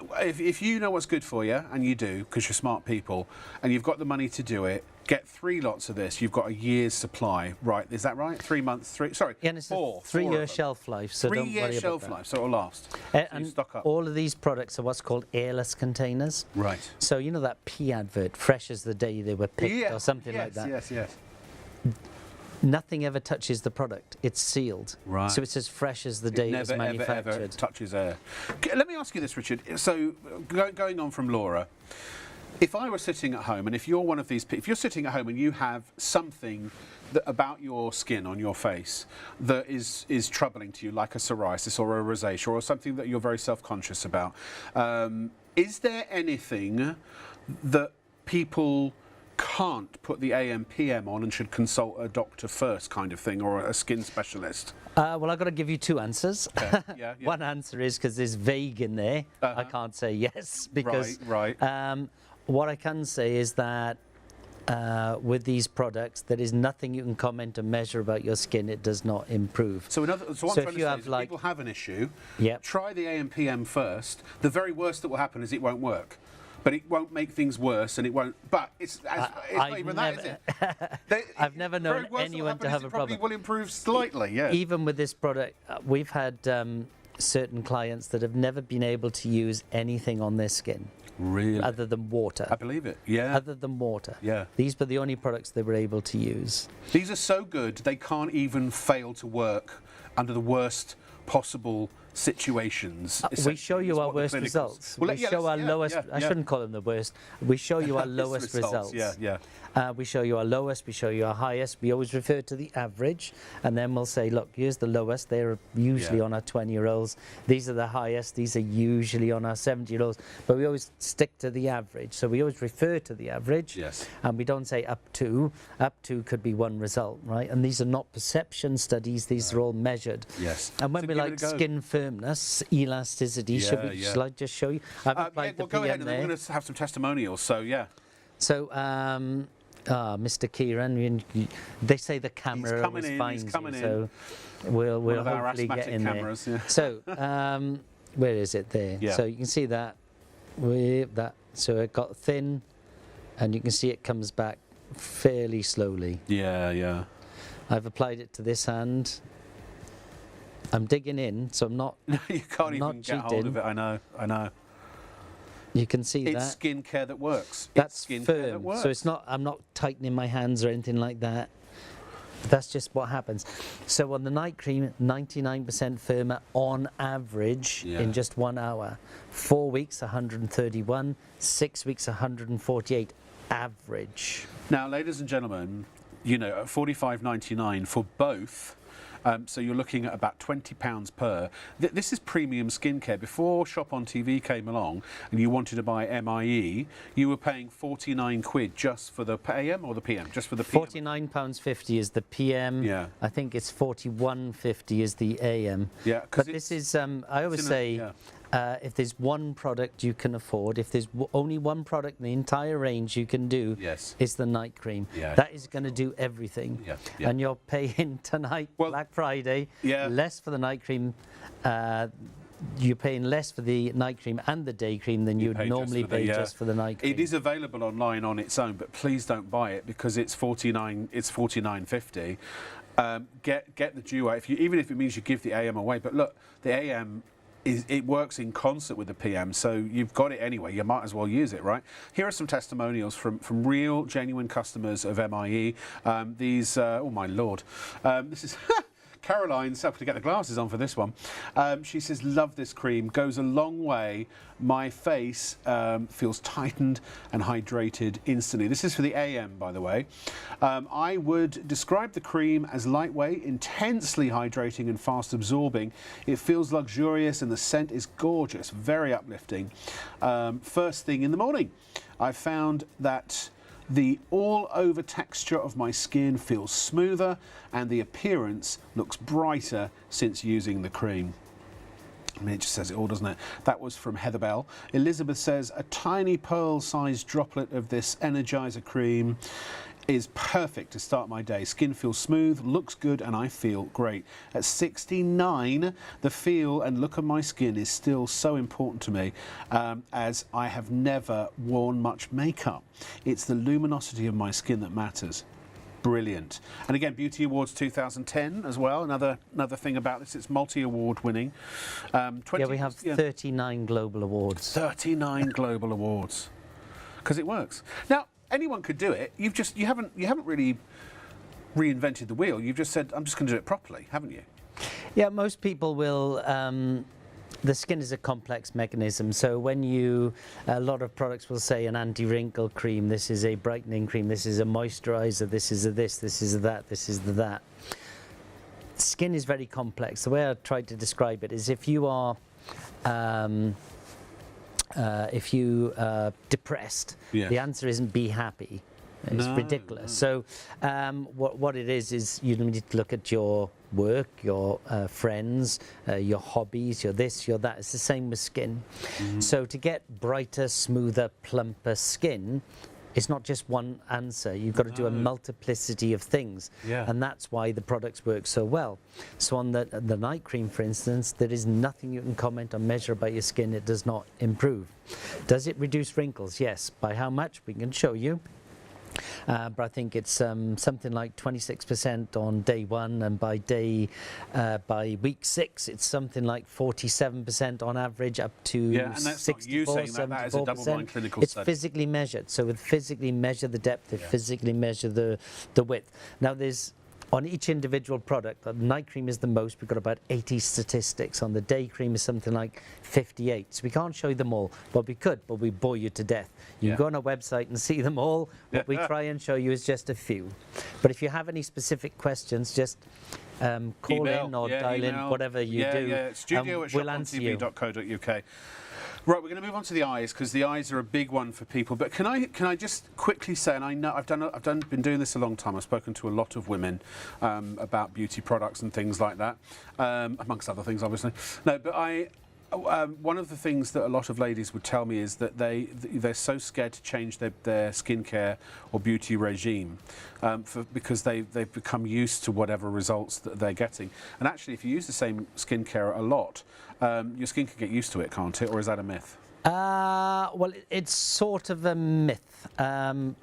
know what's good for you, and you do, because you're smart people, and you've got the money to do it, get 3 lots of this, you've got a year's supply, right? Is that right? 3 months, Yeah, and it's four. a 3-year shelf life, so don't worry about that. 3-year shelf life, so it'll last. So you And stock up. all of these products are what's called airless containers. Right. So you know that pea advert, fresh as the day they were picked, or something like that. Yes. Nothing ever touches the product. It's sealed. Right. So it's as fresh as the day it was manufactured. Ever touches air. Let me ask you this, Richard. So going on from Laura, if I were sitting at home, and if you're one of these people, if you're sitting at home and you have something about your skin on your face that is troubling to you, like a psoriasis or a rosacea or something that you're very self-conscious about, is there anything that people can't put the AM PM on and should consult a doctor first, kind of thing, or a skin specialist? Well, I've got to give you 2 answers. Okay. Yeah. One answer is because there's vague in there. I can't say yes because Right. What I can say is that with these products, there is nothing you can comment and measure about your skin. It does not improve. So what I'm trying to say is if people have an issue, try the AM PM first. The very worst that will happen is it won't work. But it won't make things worse, and it won't. But it's not even that, is it? I've never known anyone to have a problem. It probably will improve slightly, yeah. Even with this product, we've had certain clients that have never been able to use anything on their skin. Really? Other than water. I believe it, yeah. Other than water. Yeah. These were the only products they were able to use. These are so good, they can't even fail to work under the worst possible situations. We show you our worst results. We show our lowest. I shouldn't call them the worst. We show you our lowest results. Yeah. We show you our lowest. We show you our highest. We always refer to the average, and then we'll say, look, here's the lowest. They're usually on our 20-year-olds. These are the highest. These are usually on our 70-year-olds. But we always stick to the average. So we always refer to the average. Yes. And we don't say up to. Up to could be one result, right? And these are not perception studies. These are all measured. Yes. And when we like skin firmness, elasticity, shall I just show you? I've applied the go PM ahead, and there. then we're going to have some testimonials. So yeah. So, Mr. Kieran, they say the camera always finds you, so we'll hopefully get in cameras, there. So, where is it there? Yeah. So you can see that So it got thin, and you can see it comes back fairly slowly. Yeah. I've applied it to this hand. I'm digging in, so I'm not. You can't even get hold of it. I know. You can see it's that. It's skincare that works. That's skincare firm. that works. So it's not. I'm not tightening my hands or anything like that. That's just what happens. So on the night cream, 99% firmer on average in just 1 hour. 4 weeks, 131. 6 weeks, 148 average. Now, ladies and gentlemen, you know, at $45.99 for both. So you're looking at about £20 per. This is premium skincare. Before ShopOnTV came along and you wanted to buy MIE, you were paying 49 quid just for the AM or the PM? Just for the PM? £49.50 is the PM. Yeah. I think it's £41.50 is the AM. Yeah. But this is, I always say, if there's one product you can afford, if there's only one product in the entire range you can do, it's the night cream. Yeah. That is going to do everything. Yeah. And you're paying tonight, Black Friday, less for the night cream. You're paying less for the night cream and the day cream than you'd normally pay just for the night cream. It is available online on its own, but please don't buy it because it's $49.50. Get the duo, even if it means you give the AM away. But look, the AM it works in concert with the PM, so you've got it anyway. You might as well use it, right? Here are some testimonials from real, genuine customers of MIE. These, oh my lord, this is. Caroline's having to get the glasses on for this one. She says, love this cream, goes a long way. My face feels tightened and hydrated instantly. This is for the AM, by the way. I would describe the cream as lightweight, intensely hydrating and fast absorbing. It feels luxurious and the scent is gorgeous, very uplifting. First thing in the morning, I found that the all-over texture of my skin feels smoother and the appearance looks brighter since using the cream. I mean, it just says it all, doesn't it? That was from Heather Bell. Elizabeth says, a tiny pearl-sized droplet of this energizer cream is perfect to start my day. Skin feels smooth, looks good, and I feel great. At 69, the feel and look of my skin is still so important to me, as I have never worn much makeup. It's the luminosity of my skin that matters. Brilliant. And again, Beauty Awards 2010 as well. Another thing about this, it's multi-award winning. We have 39 global awards. 39 global awards. Because it works. Now, anyone could do it. You haven't really reinvented the wheel. You've just said, I'm just going to do it properly, haven't you? Yeah, most people will. The skin is a complex mechanism, so when a lot of products will say an anti-wrinkle cream, this is a brightening cream, this is a moisturizer, this is a this is a that, this is the that. Skin is very complex. The way I tried to describe it is if you are depressed, the answer isn't be happy. It's ridiculous. So what it is you need to look at your work, your friends, your hobbies, your this, your that. It's the same with skin. So to get brighter, smoother, plumper skin, it's not just one answer. You've got to do a multiplicity of things. And that's why the products work so well. So on the night cream, for instance, there is nothing you can comment or measure about your skin it does not improve. Does it reduce wrinkles? Yes. By how much? We can show you. But I think it's something like 26% on day 1, and by week 6 it's something like 47% on average, up to 64, 74%. That is a double-blind clinical study. It's physically measured, so we physically measure the depth, we physically measure the width. Now there's on each individual product, the night cream is the most. We've got about 80 statistics. On the day cream is something like 58. So we can't show you them all. Well, we could, but we bore you to death. You can go on our website and see them all. What we try and show you is just a few. But if you have any specific questions, just call in or dial in, whatever you do. Studio at ShopOnTV.co.uk. Right, we're going to move on to the eyes, because the eyes are a big one for people. But can I just quickly say, and I know I've been doing this a long time. I've spoken to a lot of women about beauty products and things like that, amongst other things, obviously. No, but one of the things that a lot of ladies would tell me is that they're so scared to change their skincare or beauty regime because they've become used to whatever results that they're getting. And actually, if you use the same skincare a lot, your skin can get used to it, can't it? Or is that a myth? Well, it's sort of a myth.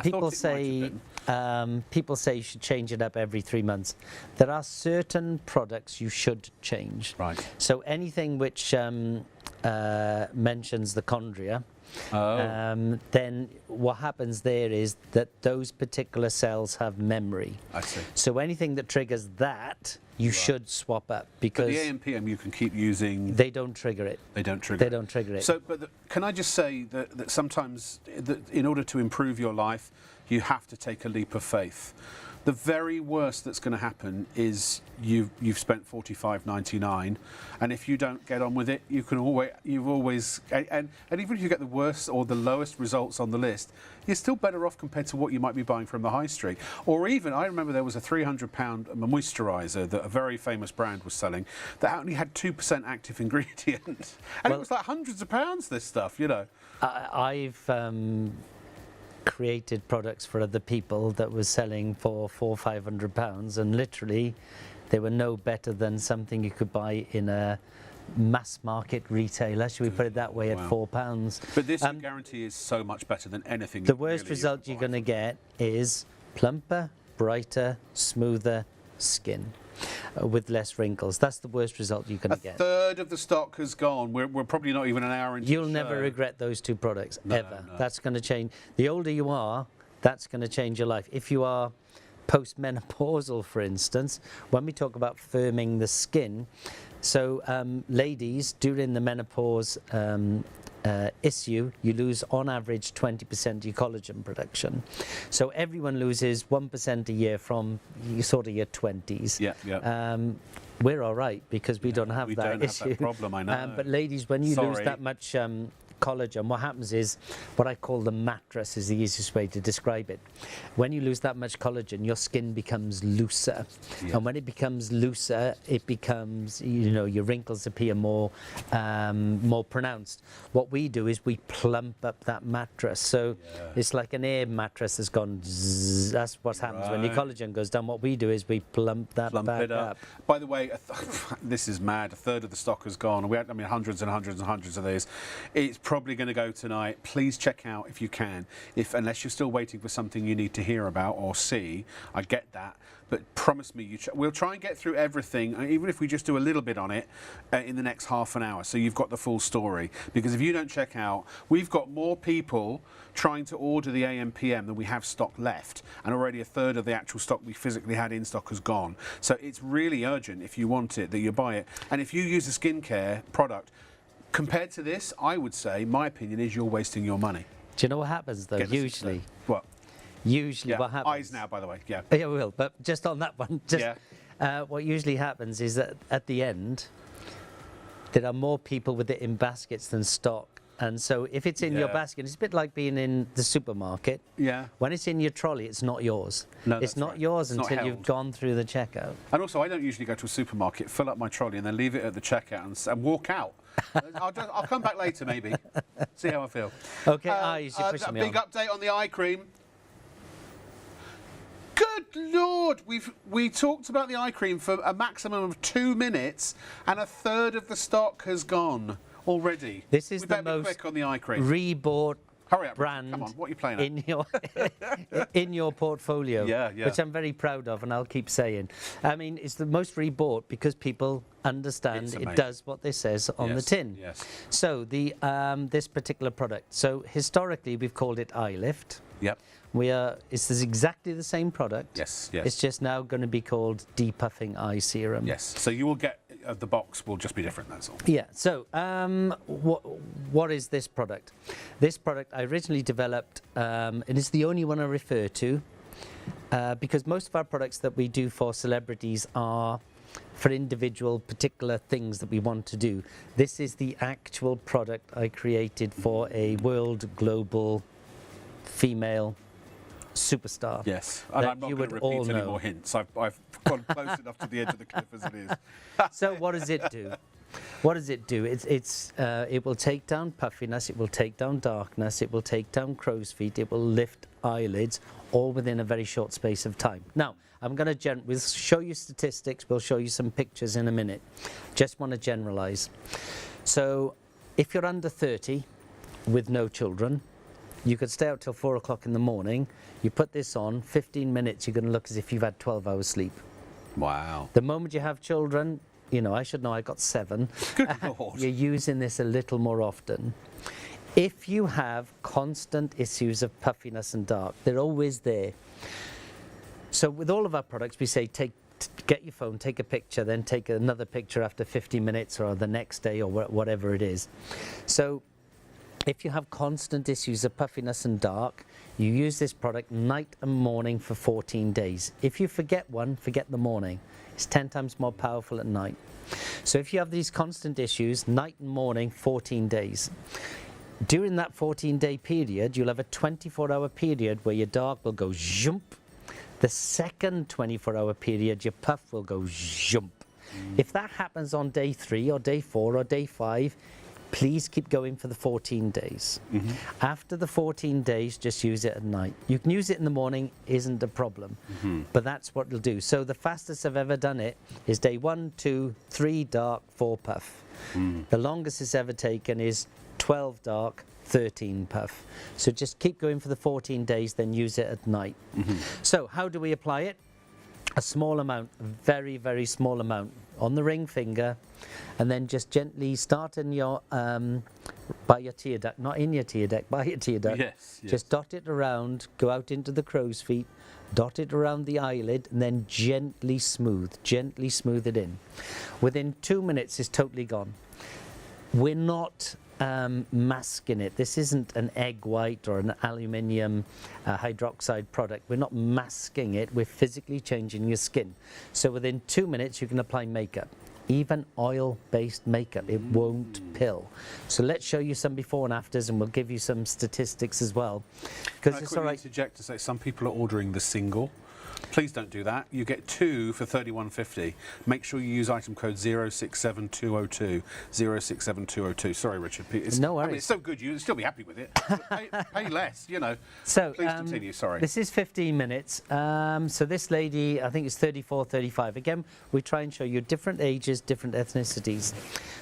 People say you should change it up every 3 months. There are certain products you should change. Right. So anything which mentions the chondria, then what happens there is that those particular cells have memory. I see. So anything that triggers that, you should swap up, because but the AM/PM you can keep using. They don't trigger it. They don't trigger. They don't trigger it. So, but can I just say that sometimes, in order to improve your life, you have to take a leap of faith. The very worst that's going to happen is you've spent $45.99, and if you don't get on with it, you've always and even if you get the worst or the lowest results on the list, you're still better off compared to what you might be buying from the high street. Or even, I remember there was a £300 moisturiser that a very famous brand was selling that only had 2% active ingredient, and it was like hundreds of pounds. This stuff, you know. I've created products for other people that was selling for £400 or £500, and literally they were no better than something you could buy in a mass market retailer, should we put it that way, at £4. But this I guarantee is so much better than anything. The worst result you're going to get is plumper, brighter, smoother skin with less wrinkles. That's the worst result you're going to get. A third of the stock has gone. We're probably not even an hour into You'll never regret those 2 products, ever. No. That's going to change. The older you are, that's going to change your life. If you are postmenopausal, for instance, when we talk about firming the skin, so ladies, during the menopause issue, you lose on average 20% your collagen production. So everyone loses 1% a year from sort of your 20s. We're all right because we don't have that issue. That problem, I know. But ladies, when you lose that much collagen, what happens is, what I call the mattress is the easiest way to describe it. When you lose that much collagen, your skin becomes looser. Yeah. And when it becomes looser, it becomes, your wrinkles appear more pronounced. What we do is we plump up that mattress. So it's like an air mattress has gone zzz. That's what happens when your collagen goes down. What we do is we plump that back up. By the way, this is mad. A third of the stock has gone. We had, hundreds and hundreds and hundreds of these. It's probably going to go tonight. Please check out if you can. Unless you're still waiting for something you need to hear about or see, I get that. But promise me, we'll try and get through everything, even if we just do a little bit on it, in the next half an hour, so you've got the full story. Because if you don't check out, we've got more people trying to order the AM/PM than we have stock left, and already a third of the actual stock we physically had in stock has gone. So it's really urgent, if you want it, that you buy it. And if you use a skincare product, compared to this, I would say, my opinion is you're wasting your money. Do you know what happens, though, usually? What? Usually what happens... Eyes now, by the way, yeah. Yeah, we will, but just on that one, what usually happens is that at the end, there are more people with it in baskets than stock. And so if it's in your basket, it's a bit like being in the supermarket. Yeah. When it's in your trolley, it's not yours. No, it's not yours until you've gone through the checkout. And also, I don't usually go to a supermarket, fill up my trolley, and then leave it at the checkout and walk out. I'll come back later, maybe. See how I feel. Okay, eyes, you're pushing me on. Big update on the eye cream. Good Lord! We talked about the eye cream for a maximum of 2 minutes, and a third of the stock has gone already. This is the most quick on the eye cream. Rebought Hurry up, brand. Come on, what are you playing at? in your portfolio, yeah. which I'm very proud of, and I'll keep saying. I mean, it's the most rebought because people understand it does what this says on the tin. Yes. So the this particular product. So historically, we've called it Eye Lift. Yep. It's exactly the same product. Yes. It's just now going to be called Depuffing Eye Serum. Yes. So you will get the box will just be different. That's all. Yeah. So what is this product? This product I originally developed, and it's the only one I refer to, because most of our products that we do for celebrities are for individual particular things that we want to do. This is the actual product I created for a world global female superstar. Yes, and I'm not going to repeat any more hints. I've gone close enough to the edge of the cliff as it is. So what does it do? What does it do? It will take down puffiness, it will take down darkness, it will take down crow's feet, it will lift eyelids, all within a very short space of time. Now, we'll show you statistics, we'll show you some pictures in a minute. Just want to generalize. So, if you're under 30 with no children, you could stay out till 4 o'clock in the morning. You put this on, 15 minutes, you're going to look as if you've had 12 hours sleep. Wow. The moment you have children, I should know, I got 7. Good Lord. You're using this a little more often. If you have constant issues of puffiness and dark, they're always there. So with all of our products, we say get your phone, take a picture, then take another picture after 50 minutes or the next day or whatever it is. So if you have constant issues of puffiness and dark, you use this product night and morning for 14 days. If you forget one, forget the morning. It's 10 times more powerful at night. So if you have these constant issues, night and morning, 14 days. During that 14-day period, you'll have a 24-hour period where your dark will go jump. The second 24-hour period, your puff will go jump. If that happens on day 3 or day 4 or day 5, please keep going for the 14 days. After the 14 days, just use it at night. You can use it in the morning, isn't a problem, but that's what it'll do. So the fastest I've ever done it is day 1, 2, 3 dark, 4 puff. The longest it's ever taken is 12 dark, 13 puff. So just keep going for the 14 days, then use it at night. So how do we apply it? A small amount, a very, very small amount on the ring finger, and then just gently start in your by your tear duct, not in your tear duct, by your tear duct. Yes. Just dot it around, go out into the crow's feet, dot it around the eyelid, and then gently smooth it in. Within 2 minutes, it's totally gone. We're not masking it. This isn't an egg white or an aluminium hydroxide product. We're not masking it. We're physically changing your skin. So within 2 minutes, you can apply makeup. even oil-based makeup. It won't pill. So let's show you some before and afters, and we'll give you some statistics as well. Because it's all right. Interject to say some people are ordering the single. Please don't do that. You get 2 for £31.50. Make sure you use item code 067202. 067202. Sorry, Richard. No worries. I mean, it's so good, you'd still be happy with it. Pay less, you know. So, please continue. Sorry. This is 15 minutes. So this lady, I think it's 34, 35. Again, we try and show you different ages, different ethnicities.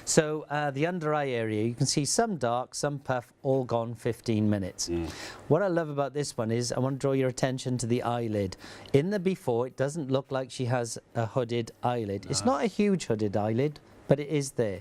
So the under eye area, you can see some dark, some puff, all gone 15 minutes. What I love about this one is I want to draw your attention to the eyelid. In the before, it doesn't look like she has a hooded eyelid. It's not a huge hooded eyelid, but it is there.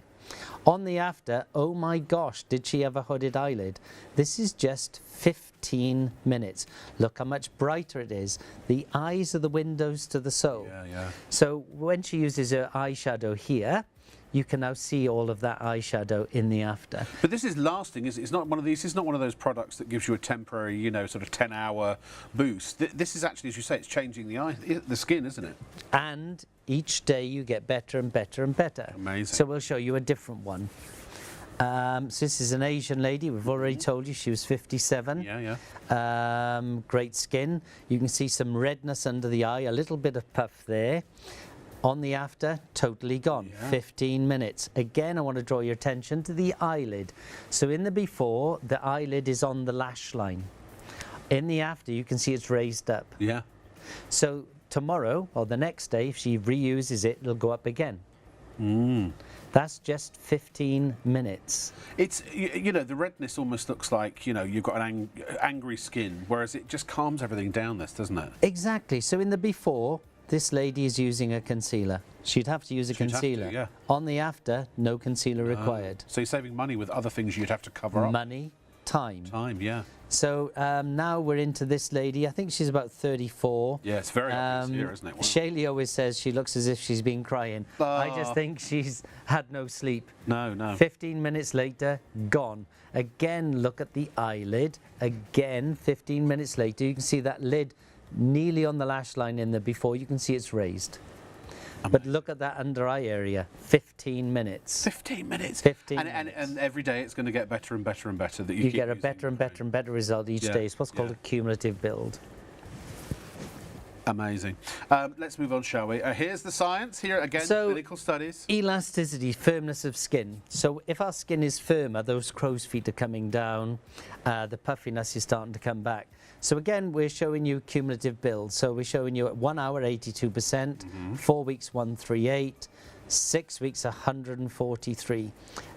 On the after, oh my gosh, did she have a hooded eyelid? This is just 15 minutes. Look how much brighter it is. The eyes are the windows to the soul. Yeah. So when she uses her eyeshadow here, you can now see all of that eyeshadow in the after. But this is lasting, is it? It's not one of these. It's not one of those products that gives you a temporary, you know, sort of 10-hour boost. This is actually, as you say, it's changing the skin, isn't it? And each day you get better and better and better. Amazing. So we'll show you a different one. So this is an Asian lady. We've already told you she was 57. Yeah. Great skin. You can see some redness under the eye, a little bit of puff there. On the after, totally gone. 15 minutes. Again, I want to draw your attention to the eyelid. So in the before, the eyelid is on the lash line. In the after, you can see it's raised up. Yeah. So tomorrow, or the next day, if she reuses it, it'll go up again. That's just 15 minutes. It's, you know, the redness almost looks like, you know, you've got an angry skin, whereas it just calms everything down, doesn't it? Exactly. So in the before, this lady is using a concealer. She'd have to use a concealer. Have to, yeah. On the after, no concealer required. So you're saving money with other things you'd have to cover up. Money, time. Time, yeah. So now we're into this lady. I think she's about 34. Yeah, it's very obvious here, isn't it? Wow. Shaylee always says she looks as if she's been crying. I just think she's had no sleep. No. 15 minutes later, gone. Again, look at the eyelid. Again, 15 minutes later, you can see that lid nearly on the lash line in the before. You can see it's raised. But look at that under eye area, 15 minutes. 15 minutes? 15 minutes. And every day it's going to get better and better and better. That you get a better and better and better result each day. It's what's called a cumulative build. Amazing. Let's move on, shall we? Here's the science. Here again, clinical studies. Elasticity, firmness of skin. So if our skin is firmer, those crow's feet are coming down, the puffiness is starting to come back. So again, we're showing you cumulative build. So we're showing you at 1 hour 82%, 4 weeks 138, 6 weeks 143.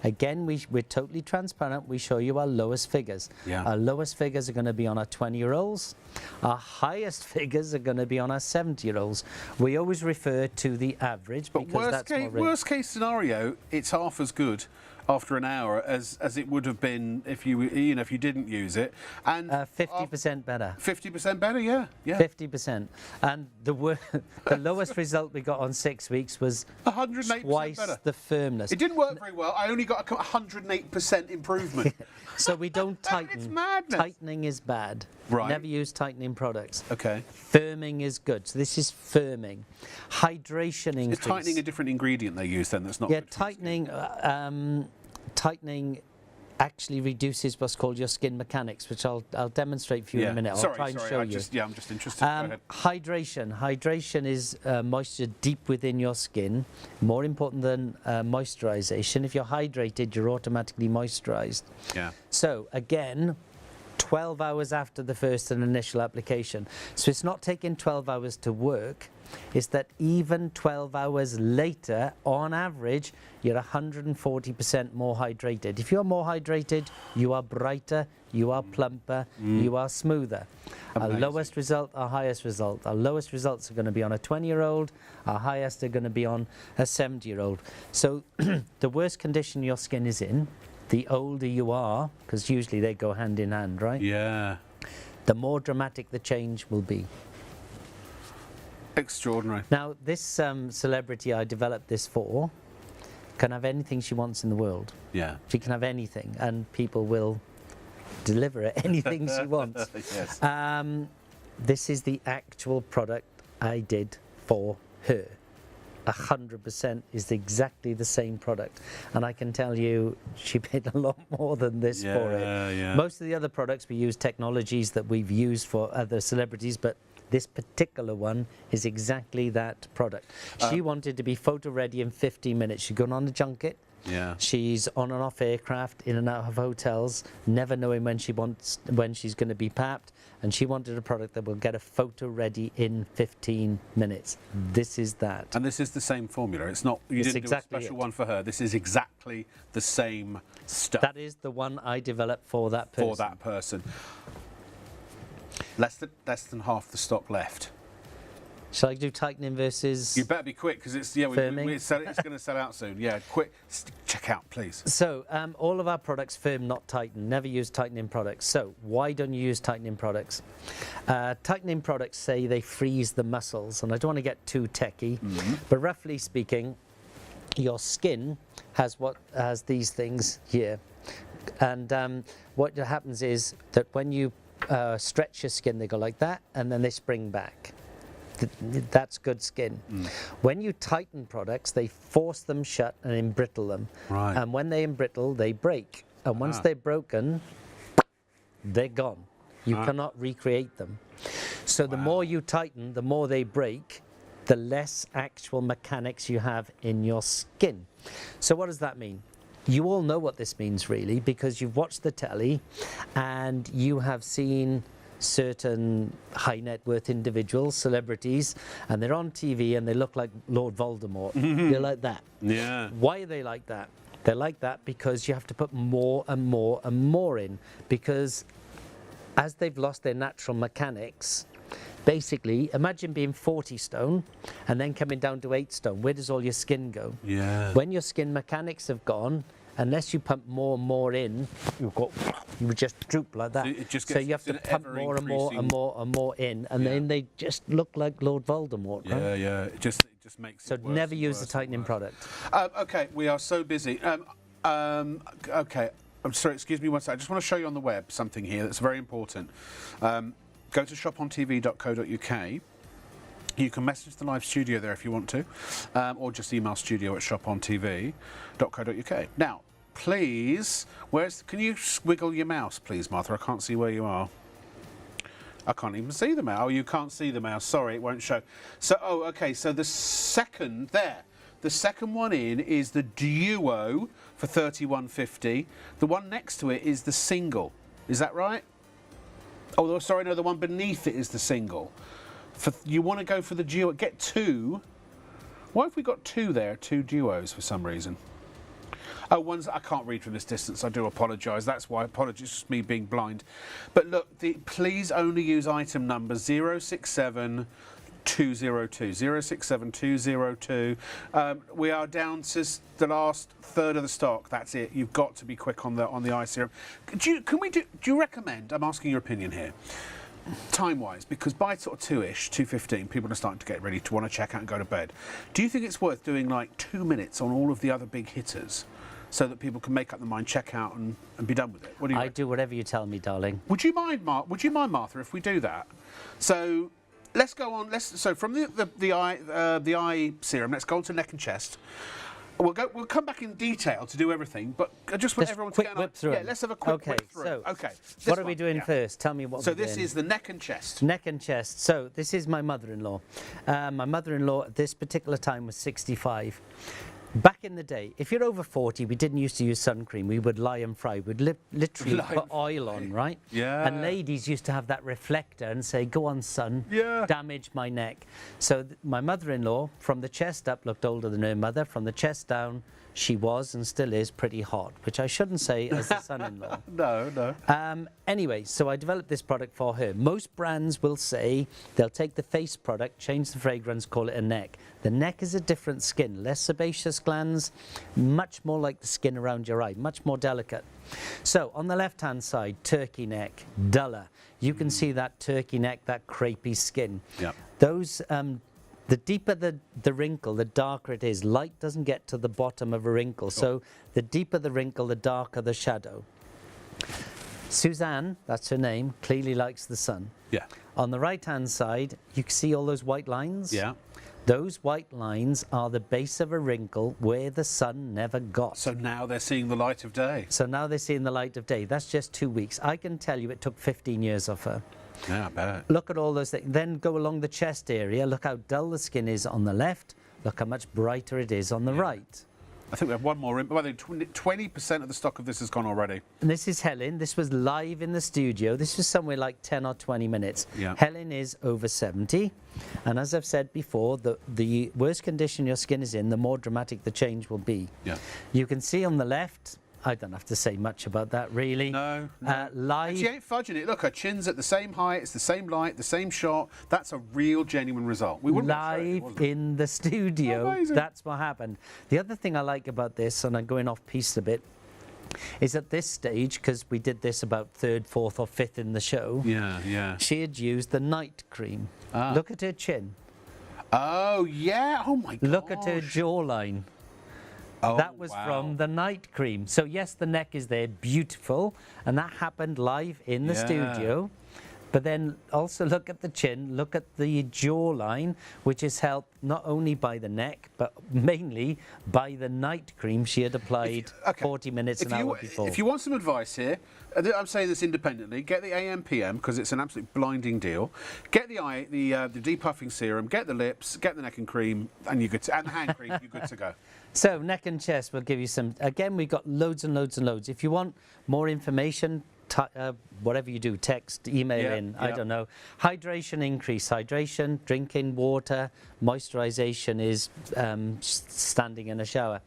Again, we're totally transparent. We show you our lowest figures. Yeah. Our lowest figures are going to be on our 20-year-olds. Our highest figures are going to be on our 70-year-olds. We always refer to the average, but because worst case scenario, it's half as good after an hour as it would have been if you didn't use it, and 50% better. 50% better, yeah. 50%, and the lowest result we got on 6 weeks was 108% twice better. the firmness. It didn't work very well. I only got a 108% improvement. So we don't tighten. It's madness. Tightening is bad. Right. Never use tightening products. Okay. Firming is good. So this is firming. Hydration increase. Is tightening a different ingredient they use then? That's not. Yeah, good tightening actually reduces what's called your skin mechanics, which I'll demonstrate for you in a minute. I'll try and show you. I'm just interested. Go ahead. Hydration is moisture deep within your skin, more important than moisturization. If you're hydrated, you're automatically moisturized. Yeah. So again, 12 hours after the first and initial application. So it's not taking 12 hours to work. It's that even 12 hours later, on average, you're 140% more hydrated. If you're more hydrated, you are brighter, you are plumper, you are smoother. Amazing. Our lowest result, our highest result. Our lowest results are going to be on a 20-year-old, our highest are going to be on a 70-year-old. So the worse condition your skin is in, the older you are, because usually they go hand in hand, right? Yeah. The more dramatic the change will be. Extraordinary. Now, this celebrity I developed this for can have anything she wants in the world. Yeah. She can have anything, and people will deliver it, anything she wants. Yes. This is the actual product I did for her. 100% is exactly the same product, and I can tell you she paid a lot more than this for it. Yeah. Most of the other products we use technologies that we've used for other celebrities, but this particular one is exactly that product. She wanted to be photo ready in 15 minutes. She's gone on a junket. Yeah. She's on and off aircraft, in and out of hotels, never knowing when she's going to be papped, and she wanted a product that will get a photo ready in 15 minutes. This is that. And this is the same formula. It's not, you didn't do a special one for her. This is exactly the same stuff. That is the one I developed for that person. For that person. Less than half the stock left. Shall I do tightening versus You better be quick because it's firming? it's going to sell out soon. Yeah, quick. Check out, please. So all of our products firm, not tighten. Never use tightening products. So why don't you use tightening products? Tightening products say they freeze the muscles, and I don't want to get too techie, but roughly speaking, your skin has these things here, and what happens is that when you stretch your skin, they go like that, and then they spring back. That's good skin. When you tighten products, they force them shut and embrittle them. Right. And when they embrittle, they break. And once they're broken, they're gone. You cannot recreate them. So the more you tighten, the more they break, the less actual mechanics you have in your skin. So what does that mean? You all know what this means, really, because you've watched the telly and you have seen certain high net worth individuals, celebrities, and they're on TV and they look like Lord Voldemort. They're like that. Yeah. Why are they like that? They're like that because you have to put more and more and more in, because as they've lost their natural mechanics, basically, imagine being 40 stone and then coming down to 8 stone. Where does all your skin go? Yeah. When your skin mechanics have gone, unless you pump more and more in, you would just droop like that. So it just So gets you have to pump more and more and more and more in, and then they just look like Lord Voldemort. Right? Yeah, yeah. It just makes So it worse never and use worse a tightening and product. worse. Okay, we are so busy. Okay, I'm sorry, excuse me one second. I just want to show you on the web something here that's very important. Go to ShopOnTV.co.uk. You can message the live studio there if you want to, or just email studio@ShopOnTV.co.uk. Now, please, can you wiggle your mouse, please, Martha? I can't see where you are. I can't even see the mouse. Oh, you can't see the mouse. Sorry, it won't show. So, okay. So the second one in is the Duo for £31.50. The one next to it is the single. Is that right? Oh, sorry, no. The one beneath it is the single. You want to go for the Duo? Get two. Why have we got two there? Two Duos for some reason. Oh, I can't read from this distance. I do apologise. That's why. Apologies, just me being blind. But look, please only use item number 067202. 067202. We are down to the last third of the stock. That's it. You've got to be quick on the eye serum. Do you recommend? I'm asking your opinion here. Time-wise, because by sort of 2ish, 2:15, people are starting to get ready to want to check out and go to bed. Do you think it's worth doing like 2 minutes on all of the other big hitters, so that people can make up their mind, check out, and be done with it? What do you? I do whatever you tell me, darling. Would you mind, Martha, if we do that? So let's go on. So from the eye serum, let's go on to neck and chest. We'll come back in detail to do everything, but I just want everyone to get whip through. Yeah, let's have a quick whip through. So okay. What are we doing first? Tell me what. So this is the neck and chest. Neck and chest. So this is my mother-in-law. My mother-in-law at this particular time was 65. Back in the day, if you're over 40, we didn't used to use sun cream. We would lie and fry. We'd literally put oil on, right? Yeah. And ladies used to have that reflector and say, "Go on, sun, damage my neck." So my mother-in-law, from the chest up, looked older than her mother. From the chest down, she was and still is pretty hot, which I shouldn't say as a son-in-law. No. Anyway, so I developed this product for her. Most brands will say they'll take the face product, change the fragrance, call it a neck. The neck is a different skin, less sebaceous glands, much more like the skin around your eye, much more delicate. So on the left-hand side, turkey neck, duller. You can see that turkey neck, that crepey skin. Yep. Those, the deeper the wrinkle, the darker it is. Light doesn't get to the bottom of a wrinkle, so the deeper the wrinkle, the darker the shadow. Suzanne, that's her name, clearly likes the sun. Yeah. On the right-hand side, you can see all those white lines? Yeah. Those white lines are the base of a wrinkle where the sun never got. So now they're seeing the light of day. So now they're seeing the light of day. That's just 2 weeks. I can tell you it took 15 years of her. Yeah, I bet. Look at all those things. Then go along the chest area. Look how dull the skin is on the left. Look how much brighter it is on the right. I think we have one more in. By the way, 20% of the stock of this has gone already. And this is Helen. This was live in the studio. This was somewhere like 10 or 20 minutes. Yeah. Helen is over 70. And as I've said before, the worse condition your skin is in, the more dramatic the change will be. Yeah. You can see on the left, I don't have to say much about that really. No. Live. And she ain't fudging it. Look, her chin's at the same height, it's the same light, the same shot. That's a real, genuine result. We wouldn't have shown it, Live in the studio. Amazing. That's what happened. The other thing I like about this, and I'm going off piece a bit, is at this stage, because we did this about third, fourth or fifth in the show, Yeah. she had used the night cream. Look at her chin. Oh, yeah. Oh, my God. Look at her jawline. Oh, That was wow. from the night cream. So yes, the neck is there, beautiful, and that happened live in the Yeah. studio. But then also look at the chin, look at the jawline, which is helped not only by the neck, but mainly by the night cream she had applied 40 minutes an hour before. If you want some advice here, I'm saying this independently, get the AM/PM because it's an absolute blinding deal. Get the depuffing serum, get the lips, get the neck and cream, and you're good to, and the hand cream, you're good to go. So neck and chest, we'll give you some. Again, we've got loads and loads and loads. If you want more information, whatever you do, text, email in, I don't know. Hydration increase, hydration, drinking water, moisturization is standing in a shower.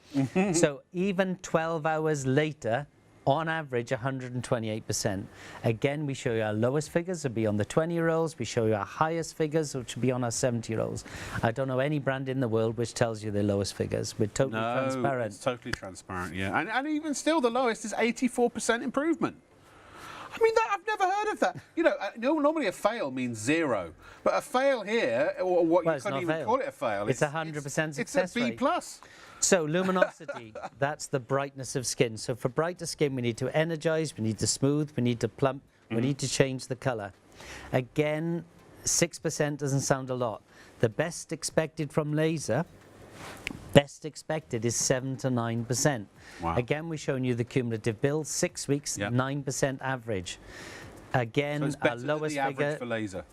So even 12 hours later, on average 128%. Again, we show you our lowest figures will be on the 20-year-olds, we show you our highest figures, which will be on our 70-year-olds. I don't know any brand in the world which tells you their lowest figures. We're totally transparent. It's totally transparent, yeah. And even still, the lowest is 84% improvement. I mean, I've never heard of that. You know, normally a fail means 0, but a fail here, or what you couldn't even call it a fail. It's 100% success rate. It's a B+. So luminosity, that's the brightness of skin. So for brighter skin, we need to energize, we need to smooth, we need to plump, we need to change the color. Again, 6% doesn't sound a lot. The best expected from laser, best expected is 7 to 9%. Wow. Again, we're showing you the cumulative bill, 6 weeks, 9% average. Again, So it's better our lowest than the average figure, for laser.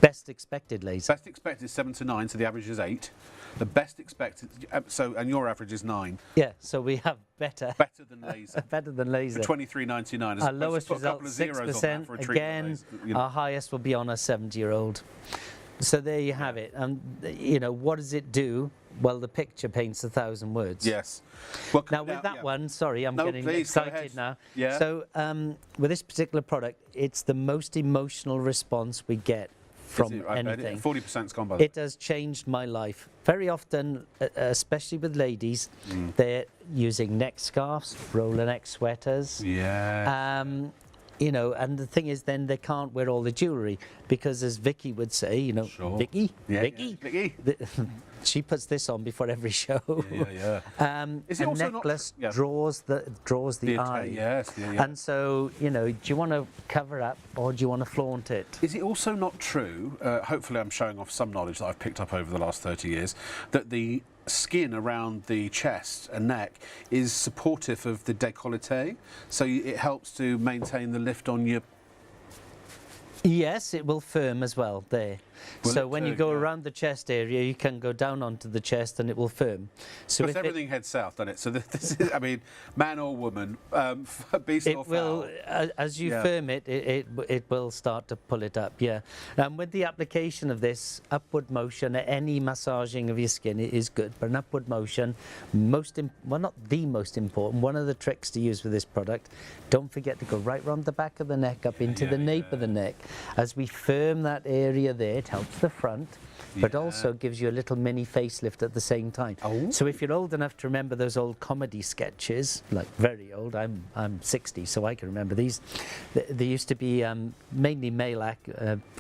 best expected laser. Best expected is 7 to 9, so the average is 8. The best expected, and your average is 9. Yeah, so we have better than laser. better than laser. For $23.99. Our lowest result, 6%. Again, our highest will be on a 70-year-old. So there you have it. And, you know, what does it do? Well, the picture paints 1,000 words. Yes. Well, now, with that one, sorry, I'm getting please, excited now. Yeah. So, with this particular product, it's the most emotional response we get from anything. 40%'s gone by. It has changed my life. Very often, especially with ladies, they're using neck scarves, roller neck sweaters. Yeah. You know, and the thing is, then they can't wear all the jewellery because, as Vicky would say, you know, Vicky, she puts this on before every show. Is it a also necklace draws the eye. Yes. And so, you know, do you want to cover up or do you want to flaunt it? Is it also not true, hopefully I'm showing off some knowledge that I've picked up over the last 30 years, that the skin around the chest and neck is supportive of the décolleté, so it helps to maintain the lift on your... Yes, it will firm as well there. So when you go around the chest area, you can go down onto the chest and it will firm. So if everything heads south, doesn't it? So this is, I mean, man or woman, beast or fowl. As you firm it, it will start to pull it up, And with the application of this upward motion, any massaging of your skin is good, but an upward motion, well, not the most important, one of the tricks to use with this product, don't forget to go right round the back of the neck, up into the nape of the neck. As we firm that area there, it helps the front, but also gives you a little mini facelift at the same time. So if you're old enough to remember those old comedy sketches, like very old, I'm 60, so I can remember these. There used to be mainly male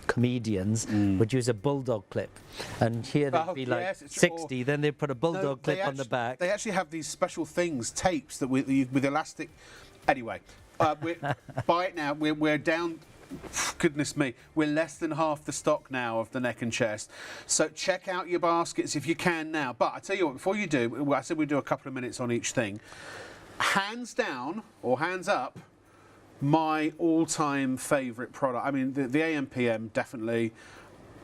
comedians would use a bulldog clip, and here they'd be like 60, then they'd put a bulldog clip on the back. They actually have these special things, tapes that with elastic. Anyway, buy it now. We're down Goodness me, we're less than half the stock now of the neck and chest. So check out your baskets if you can now. But I tell you what, before you do, well, I said we'd do a couple of minutes on each thing. Hands down, or hands up, my all-time favourite product. I mean, the AMPM, definitely.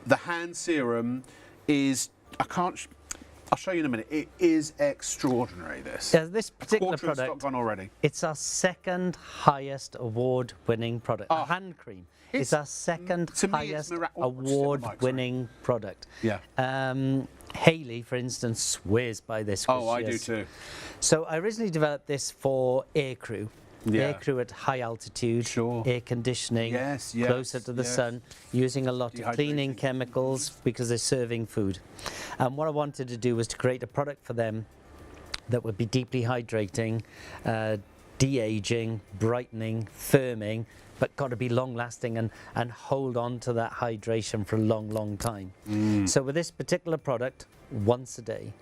The hand serum is, I'll show you in a minute. It is extraordinary, this. Yeah, this particular Quarter of product, stock gone already. it's our second highest award-winning product. Oh, hand cream. It's our second to me, highest it's award-winning product. Yeah. Hayley, for instance, swears by this. Oh, I do too. So I originally developed this for aircrew. Yeah. Aircrew at high altitude, Sure. air conditioning, Yes, closer to the sun, using a lot of cleaning Dehydrating. chemicals because they're serving food. And what I wanted to do was to create a product for them that would be deeply hydrating, de-aging, brightening, firming, but got to be long-lasting and hold on to that hydration for a long, long time. So with this particular product, once a day.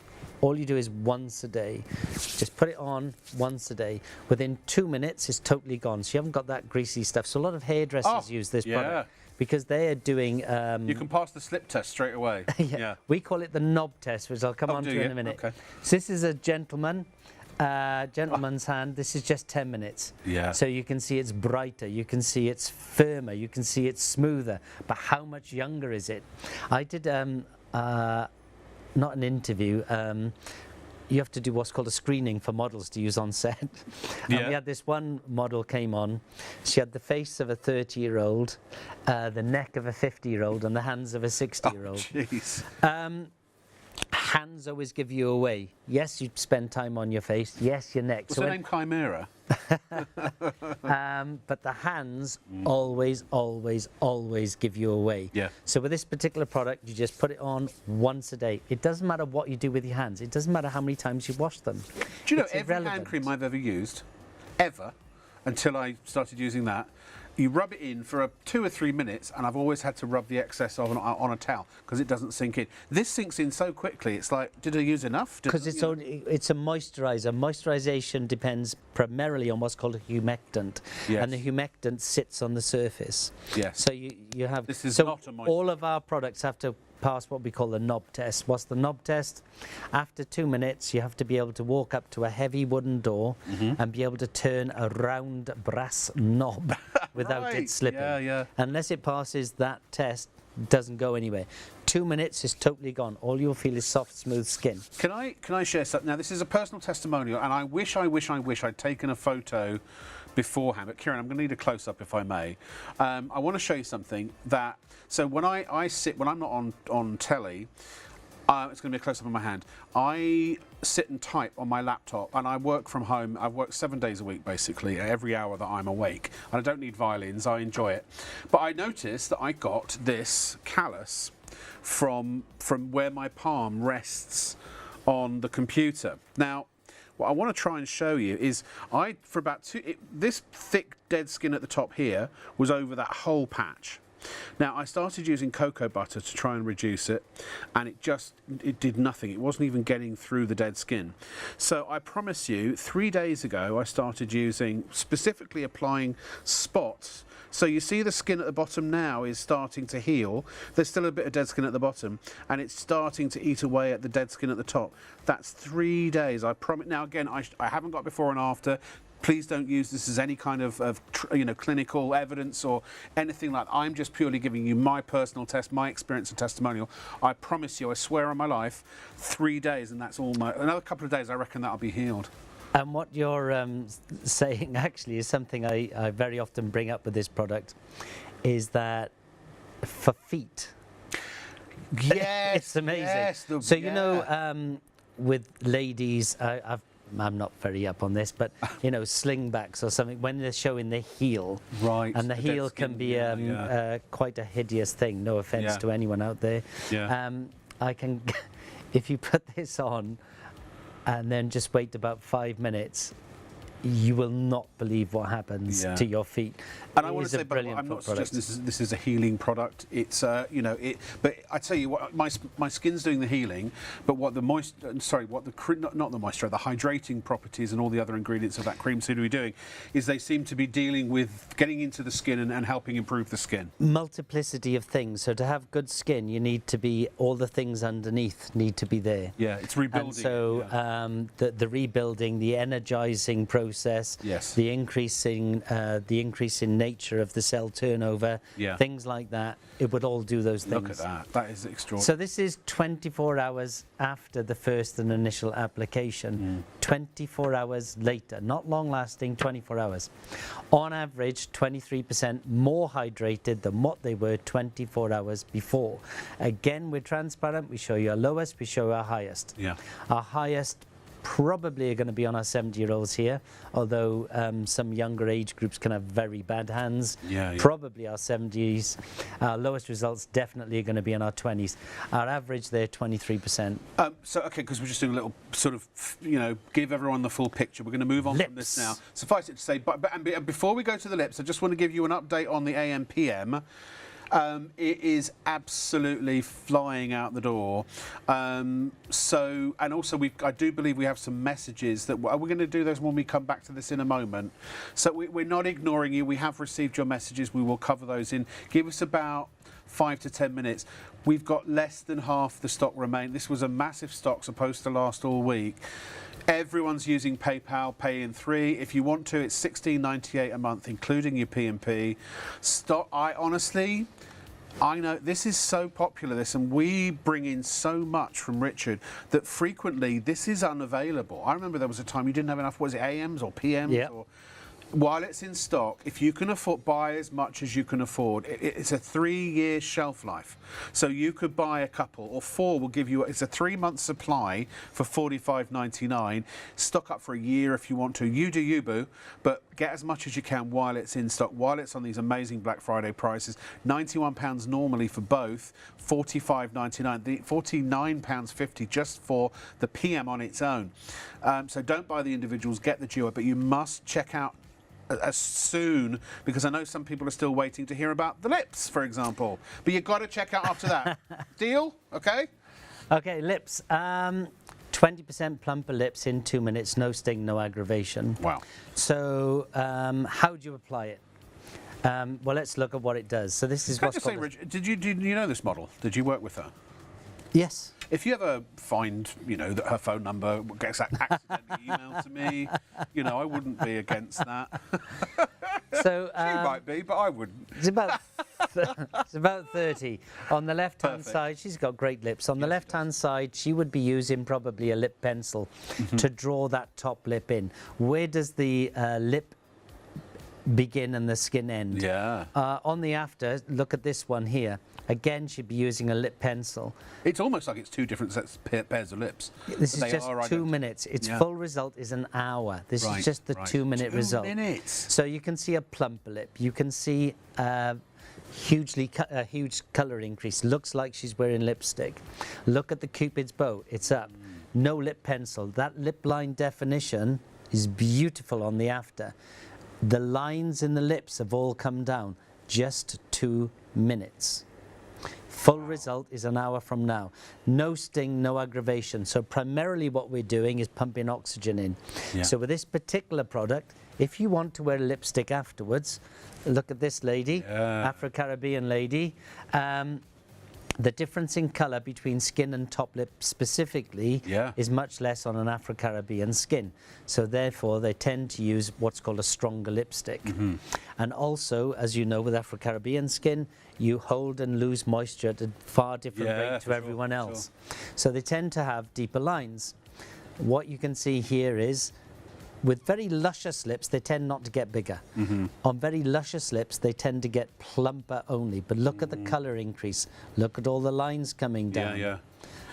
All you do is once a day. Just put it on once a day. Within 2 minutes, it's totally gone. So you haven't got that greasy stuff. So a lot of hairdressers use this product because they are doing... you can pass the slip test straight away. yeah. We call it the knob test, which I'll come on to in a minute. Okay. So this is a gentleman's hand. This is just 10 minutes. Yeah. So you can see it's brighter, you can see it's firmer, you can see it's smoother. But how much younger is it? I did not an interview. You have to do what's called a screening for models to use on set. And we had this one model came on. She had the face of a 30-year-old, the neck of a 50-year-old, and the hands of a 60-year-old. Oh, jeez. Hands always give you away. Yes, you spend time on your face. Yes, your neck. What's her name? Chimera. But the hands always, always, always give you away. Yeah. So with this particular product, you just put it on once a day. It doesn't matter what you do with your hands. It doesn't matter how many times you wash them. Do you know, It's every hand irrelevant. cream I've ever used, ever, until I started using that, you rub it in for 2 or 3 minutes, and I've always had to rub the excess on a towel because it doesn't sink in. This sinks in so quickly. It's like, did I use enough? Because it's a moisturiser. Moisturisation depends primarily on what's called a humectant, Yes. and the humectant sits on the surface. Yes. So you have. This is so not a moisturiser. all of our products have to pass what we call the knob test. What's the knob test? After 2 minutes, you have to be able to walk up to a heavy wooden door and be able to turn a round brass knob without Right. it slipping. Yeah. Unless it passes that test, it doesn't go anywhere. 2 minutes is totally gone. All you'll feel is soft, smooth skin. Can I share something? Now, this is a personal testimonial, and I wish I'd taken a photo beforehand. But Kieran, I'm going to need a close-up if I may. I want to show you something that. So when I sit, when I'm not on telly, it's going to be a close-up of my hand. I sit and type on my laptop, and I work from home. I work 7 days a week, basically, every hour that I'm awake. And I don't need violins. I enjoy it. But I noticed that I got this callus from where my palm rests on the computer. Now, what I want to try and show you is this thick dead skin at the top here was over that whole patch. Now, I started using cocoa butter to try and reduce it, and it did nothing. It wasn't even getting through the dead skin. So I promise you, 3 days ago, I started specifically applying spots. So you see the skin at the bottom now is starting to heal. There's still a bit of dead skin at the bottom, and it's starting to eat away at the dead skin at the top. That's 3 days, I promise. Now, again, I haven't got before and after. Please don't use this as any kind of clinical evidence or anything like that. I'm just purely giving you my personal test, my experience and testimonial. I promise you, I swear on my life, 3 days, and that's all another couple of days, I reckon that'll be healed. And what you're saying actually is something I very often bring up with this product, is that for feet, Yes, it's amazing. Yes, You know, with ladies, I'm not very up on this, but you know, slingbacks or something, when they're showing the heel, right? And the heel can be quite a hideous thing. No offence to anyone out there. Yeah. I can, if you put this on, and then just wait about 5 minutes, you will not believe what happens to your feet. And I want to say, but I'm not suggesting this is a healing product. It's but I tell you what, my skin's doing the healing, but what the hydrating properties and all the other ingredients of that cream seem to be doing is they seem to be dealing with getting into the skin and helping improve the skin. Multiplicity of things. So to have good skin, you need to be, all the things underneath need to be there. Yeah, it's rebuilding. And so the rebuilding, the energizing process, the increasing nature of the cell turnover, things like that, it would all do those things. Look at that. That is extraordinary. So this is 24 hours after the first and initial application. 24 hours later, not long lasting, 24 hours. On average, 23% more hydrated than what they were 24 hours before. Again, we're transparent. We show you our lowest, we show you our highest. Our highest probably are going to be on our 70-year-olds here, although some younger age groups can have very bad hands. Probably our 70s. Our lowest results definitely are going to be in our 20s. Our average there, 23%. So, okay, because we're just doing a little sort of, give everyone the full picture. We're going to move on from this now. Suffice it to say, and before we go to the lips, I just want to give you an update on the AM/PM. It is absolutely flying out the door. And also I do believe we have some messages that we're going to do those when we come back to this in a moment. So we're not ignoring you. We have received your messages. We will cover those in. Give us about 5 to 10 minutes. We've got less than half the stock remain. This was a massive stock supposed to last all week. Everyone's using PayPal, Pay in 3. If you want to, it's $16.98 a month, including your P&P. I know this is so popular, and we bring in so much from Richard that frequently this is unavailable. I remember there was a time you didn't have enough, was it AMs or PMs? Or, while it's in stock, if you can afford, buy as much as you can afford. It's a 3-year shelf life. So you could buy a couple, or 4 will give you, it's a 3-month supply for $45.99. Stock up for a year if you want to. You do you, boo. But get as much as you can while it's in stock, while it's on these amazing Black Friday prices. £91 normally for both, $45.99. The £49.50 just for the PM on its own. So don't buy the individuals, get the duo, but you must check out as soon, because I know some people are still waiting to hear about the lips, for example. But you've got to check out after that. Deal? Okay? Okay, lips. 20% plumper lips in 2 minutes, no sting, no aggravation. Wow. So how do you apply it? Well, let's look at what it does. So this is what's called... Rich, did you know this model? Did you work with her? Yes. If you ever find, that her phone number gets accidentally emailed to me, I wouldn't be against that. So she might be, but I wouldn't. It's about 30. On the left-hand side, she's got great lips. On the left-hand side, she would be using probably a lip pencil to draw that top lip in. Where does the lip begin and the skin end? On the after, look at this one here. Again, she'd be using a lip pencil. It's almost like it's 2 different pairs of lips. This is just 2 minutes. Its full result is an hour. This is just the 2-minute result. 2 minutes. So you can see a plumper lip. You can see a huge colour increase. Looks like she's wearing lipstick. Look at the Cupid's bow. It's up. No lip pencil. That lip line definition is beautiful on the after. The lines in the lips have all come down. Just 2 minutes. Full result is an hour from now. No sting, no aggravation. So primarily what we're doing is pumping oxygen in. So with this particular product, if you want to wear a lipstick afterwards, look at this lady, Afro-Caribbean lady. The difference in colour between skin and top lip specifically is much less on an Afro-Caribbean skin. So therefore they tend to use what's called a stronger lipstick. And also, as you know, with Afro-Caribbean skin, you hold and lose moisture at a far different rate to everyone else. So they tend to have deeper lines. What you can see here is, with very luscious lips, they tend not to get bigger. On very luscious lips, they tend to get plumper only. But look at the colour increase. Look at all the lines coming down.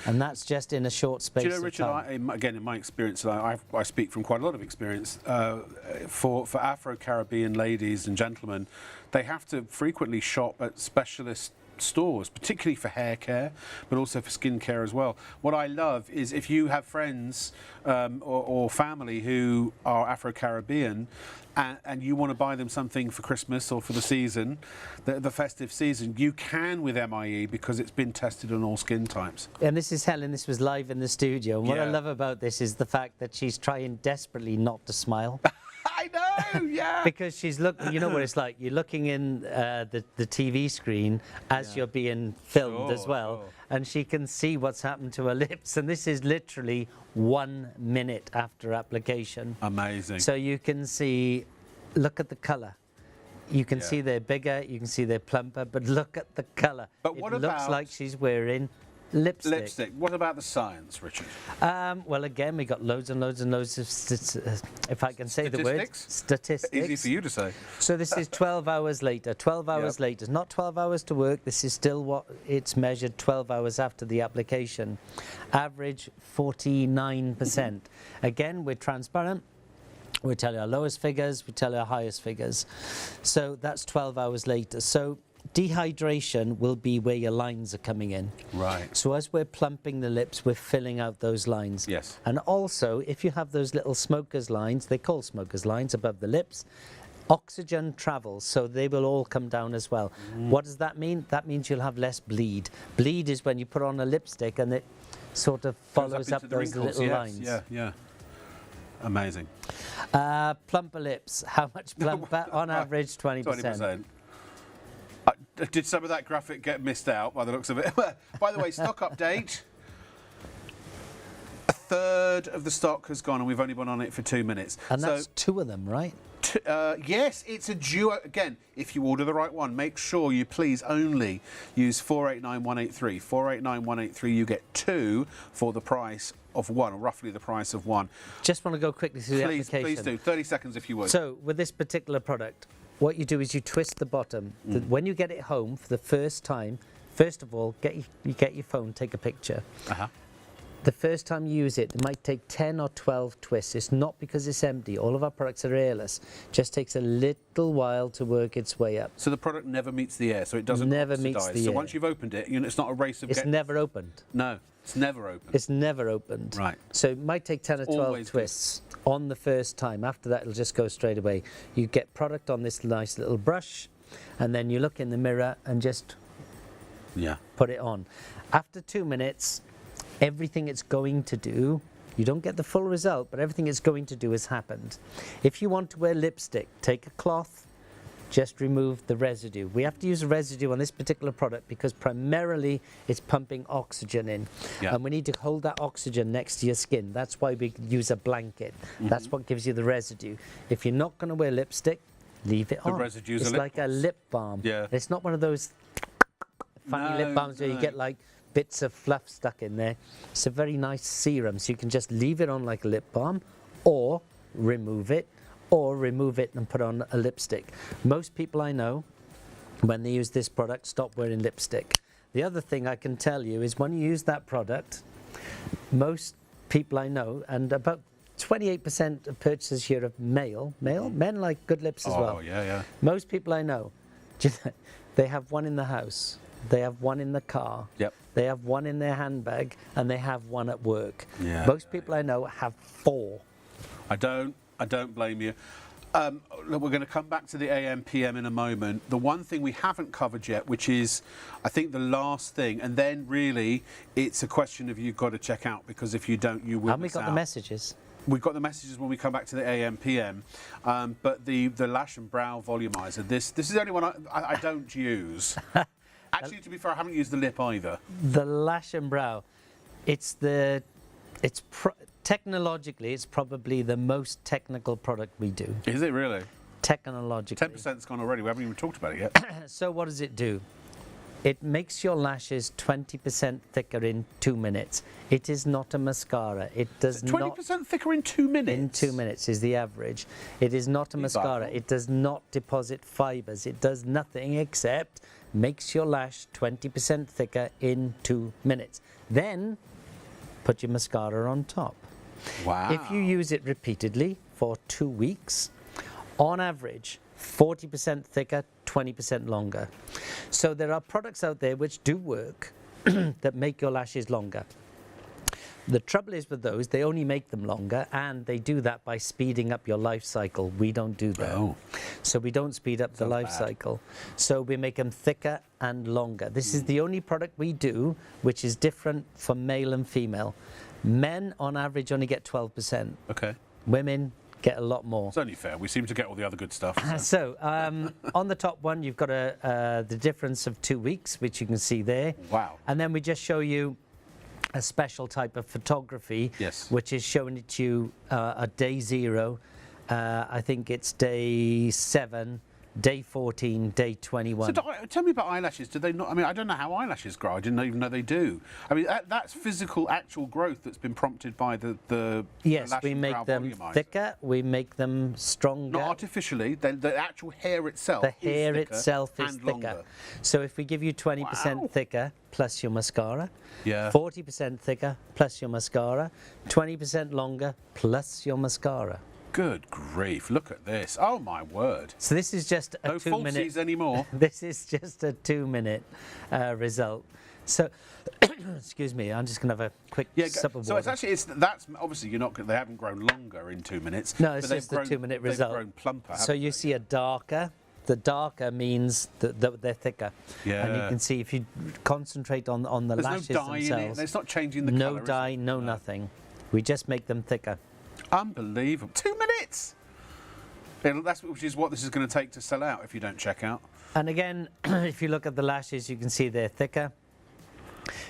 And that's just in a short space of time. Do you know, Richard, again, in my experience, I speak from quite a lot of experience, for Afro-Caribbean ladies and gentlemen, they have to frequently shop at specialist stores, particularly for hair care, but also for skin care as well. What I love is if you have friends or family who are Afro-Caribbean, and you want to buy them something for Christmas or for the season, the festive season, you can with MIE because it's been tested on all skin types. And this is Helen, this was live in the studio. And what I Yeah. love about this is the fact that she's trying desperately not to smile. I know, yeah. Because she's looking, you know what it's like, you're looking in the TV screen as you're being filmed as well, sure. and she can see what's happened to her lips, and this is literally 1 minute after application. Amazing. So you can see, look at the colour. You can Yeah. see they're bigger, you can see they're plumper, but look at the colour. But what it looks about- like she's wearing lipstick. Lipstick. What about the science, Richard? Well, again, we got loads and loads and loads of, if I can say the word, statistics. Easy for you to say. So this is 12 hours later. 12 hours later. Not 12 hours to work. This is still what it's measured 12 hours after the application. Average 49%. Again, we're transparent. We tell you our lowest figures, we tell you our highest figures. So that's 12 hours later. So dehydration will be where your lines are coming in. Right. So as we're plumping the lips, we're filling out those lines. Yes. And also, if you have those little smoker's lines, they're called smoker's lines above the lips, oxygen travels, so they will all come down as well. What does that mean? That means you'll have less bleed. Bleed is when you put on a lipstick and it sort of follows up into the those wrinkles, little yes, lines. Yeah, yeah. Amazing. Plumper lips. How much plumper? On average, 20%. 20%. Did some of that graphic get missed out by the looks of it? By the way, stock update. A third of the stock has gone, and we've only been on it for 2 minutes. And that's two of them, right? Yes, it's a duo. Again, if you order the right one, make sure you please only use 489183. 489183, you get two for the price of one, or roughly the price of one. Just want to go quickly through the Please, application. please do. 30 seconds if you would. So with this particular product, what you do is you twist the bottom. When you get it home for the first time, first of all, you get your phone, take a picture. Uh-huh. The first time you use it, it might take 10 or 12 twists. It's not because it's empty. All of our products are airless. Just takes a little while to work its way up. So the product never meets the air, so it doesn't Never oxidize. meets the so air. once you've opened it, it's not a race of It's never opened. No, it's never opened. It's never opened. Right. So it might take 10 or 12 Always good. twists on the first time. After that, it'll just go straight away. You get product on this nice little brush, and then you look in the mirror and just put it on. After 2 minutes, everything it's going to do, you don't get the full result, but everything it's going to do has happened. If you want to wear lipstick, take a cloth, just remove the residue. We have to use a residue on this particular product because primarily it's pumping oxygen in. Yeah. And we need to hold that oxygen next to your skin. That's why we use a blanket. That's what gives you the residue. If you're not going to wear lipstick, leave it on. residue's a It's lip like a gloss. lip balm. Yeah. It's not one of those funny lip balms where you get like bits of fluff stuck in there. It's a very nice serum, so you can just leave it on like a lip balm, or remove it and put on a lipstick. Most people I know, when they use this product, stop wearing lipstick. The other thing I can tell you is when you use that product, most people I know, and about 28% of purchasers here are male. Men like good lips as well. Oh, yeah, yeah. Most people I know, they have one in the house, they have one in the car, Yep. they have one in their handbag, and they have one at work. Yeah. Most people I know have four. I don't blame you. Look, we're going to come back to the AM PM in a moment. The one thing we haven't covered yet, which is, I think, the last thing, and then really it's a question of you've got to check out, because if you don't, you will And we miss got out. the messages. We've got the messages when we come back to the AM PM, but the lash and brow volumizer. This is the only one I don't use. Actually, to be fair, I haven't used the lip either. The lash and brow, technologically, it's probably the most technical product we do. Is it really? Technologically. 10%'s gone already. We haven't even talked about it yet. So what does it do? It makes your lashes 20% thicker in 2 minutes. It is not a mascara. It does 20% thicker in 2 minutes? In 2 minutes is the average. It is not a mascara. It does not deposit fibres. It does nothing except makes your lash 20% thicker in 2 minutes. Then put your mascara on top. Wow. If you use it repeatedly for 2 weeks, on average, 40% thicker, 20% longer. So there are products out there which do work that make your lashes longer. The trouble is with those, they only make them longer, and they do that by speeding up your life cycle. We don't do that. Oh. So we don't speed up the life cycle. So we make them thicker and longer. This is the only product we do which is different for male and female. Men, on average, only get 12%. Okay. Women get a lot more. It's only fair. We seem to get all the other good stuff. So on the top one, you've got the difference of 2 weeks, which you can see there. Wow. And then we just show you a special type of photography, Yes. which is showing it to you at day 0. I think it's day 7, day 14, day 21. So tell me about eyelashes. Do they not? I mean, I don't know how eyelashes grow. I didn't even know they do. I mean, that's physical, actual growth that's been prompted by the Yes, lash we and make brow them volumizer. thicker, we make them stronger. Not artificially. The actual hair itself. The is hair thicker itself is and thicker. longer. So if we give you 20% Wow. thicker plus your mascara, Yeah. 40% thicker plus your mascara, 20% longer plus your mascara. Good grief! Look at this. Oh my word! So this is just a No 2-minute. falsies anymore. This is just a 2-minute result. So, excuse me, I'm just going to have a quick sip of so water. that's obviously they haven't grown longer in 2 minutes. No, it's but just they've a 2-minute they've result. grown plumper. So you see a darker. The darker means that they're thicker. Yeah. And you can see if you concentrate on the There's lashes no dye in themselves. it. It's not changing the No colour. is dye, it? no nothing. We just make them thicker. Unbelievable. 2 minutes. Which is what this is going to take to sell out if you don't check out. And again, if you look at the lashes, you can see they're thicker.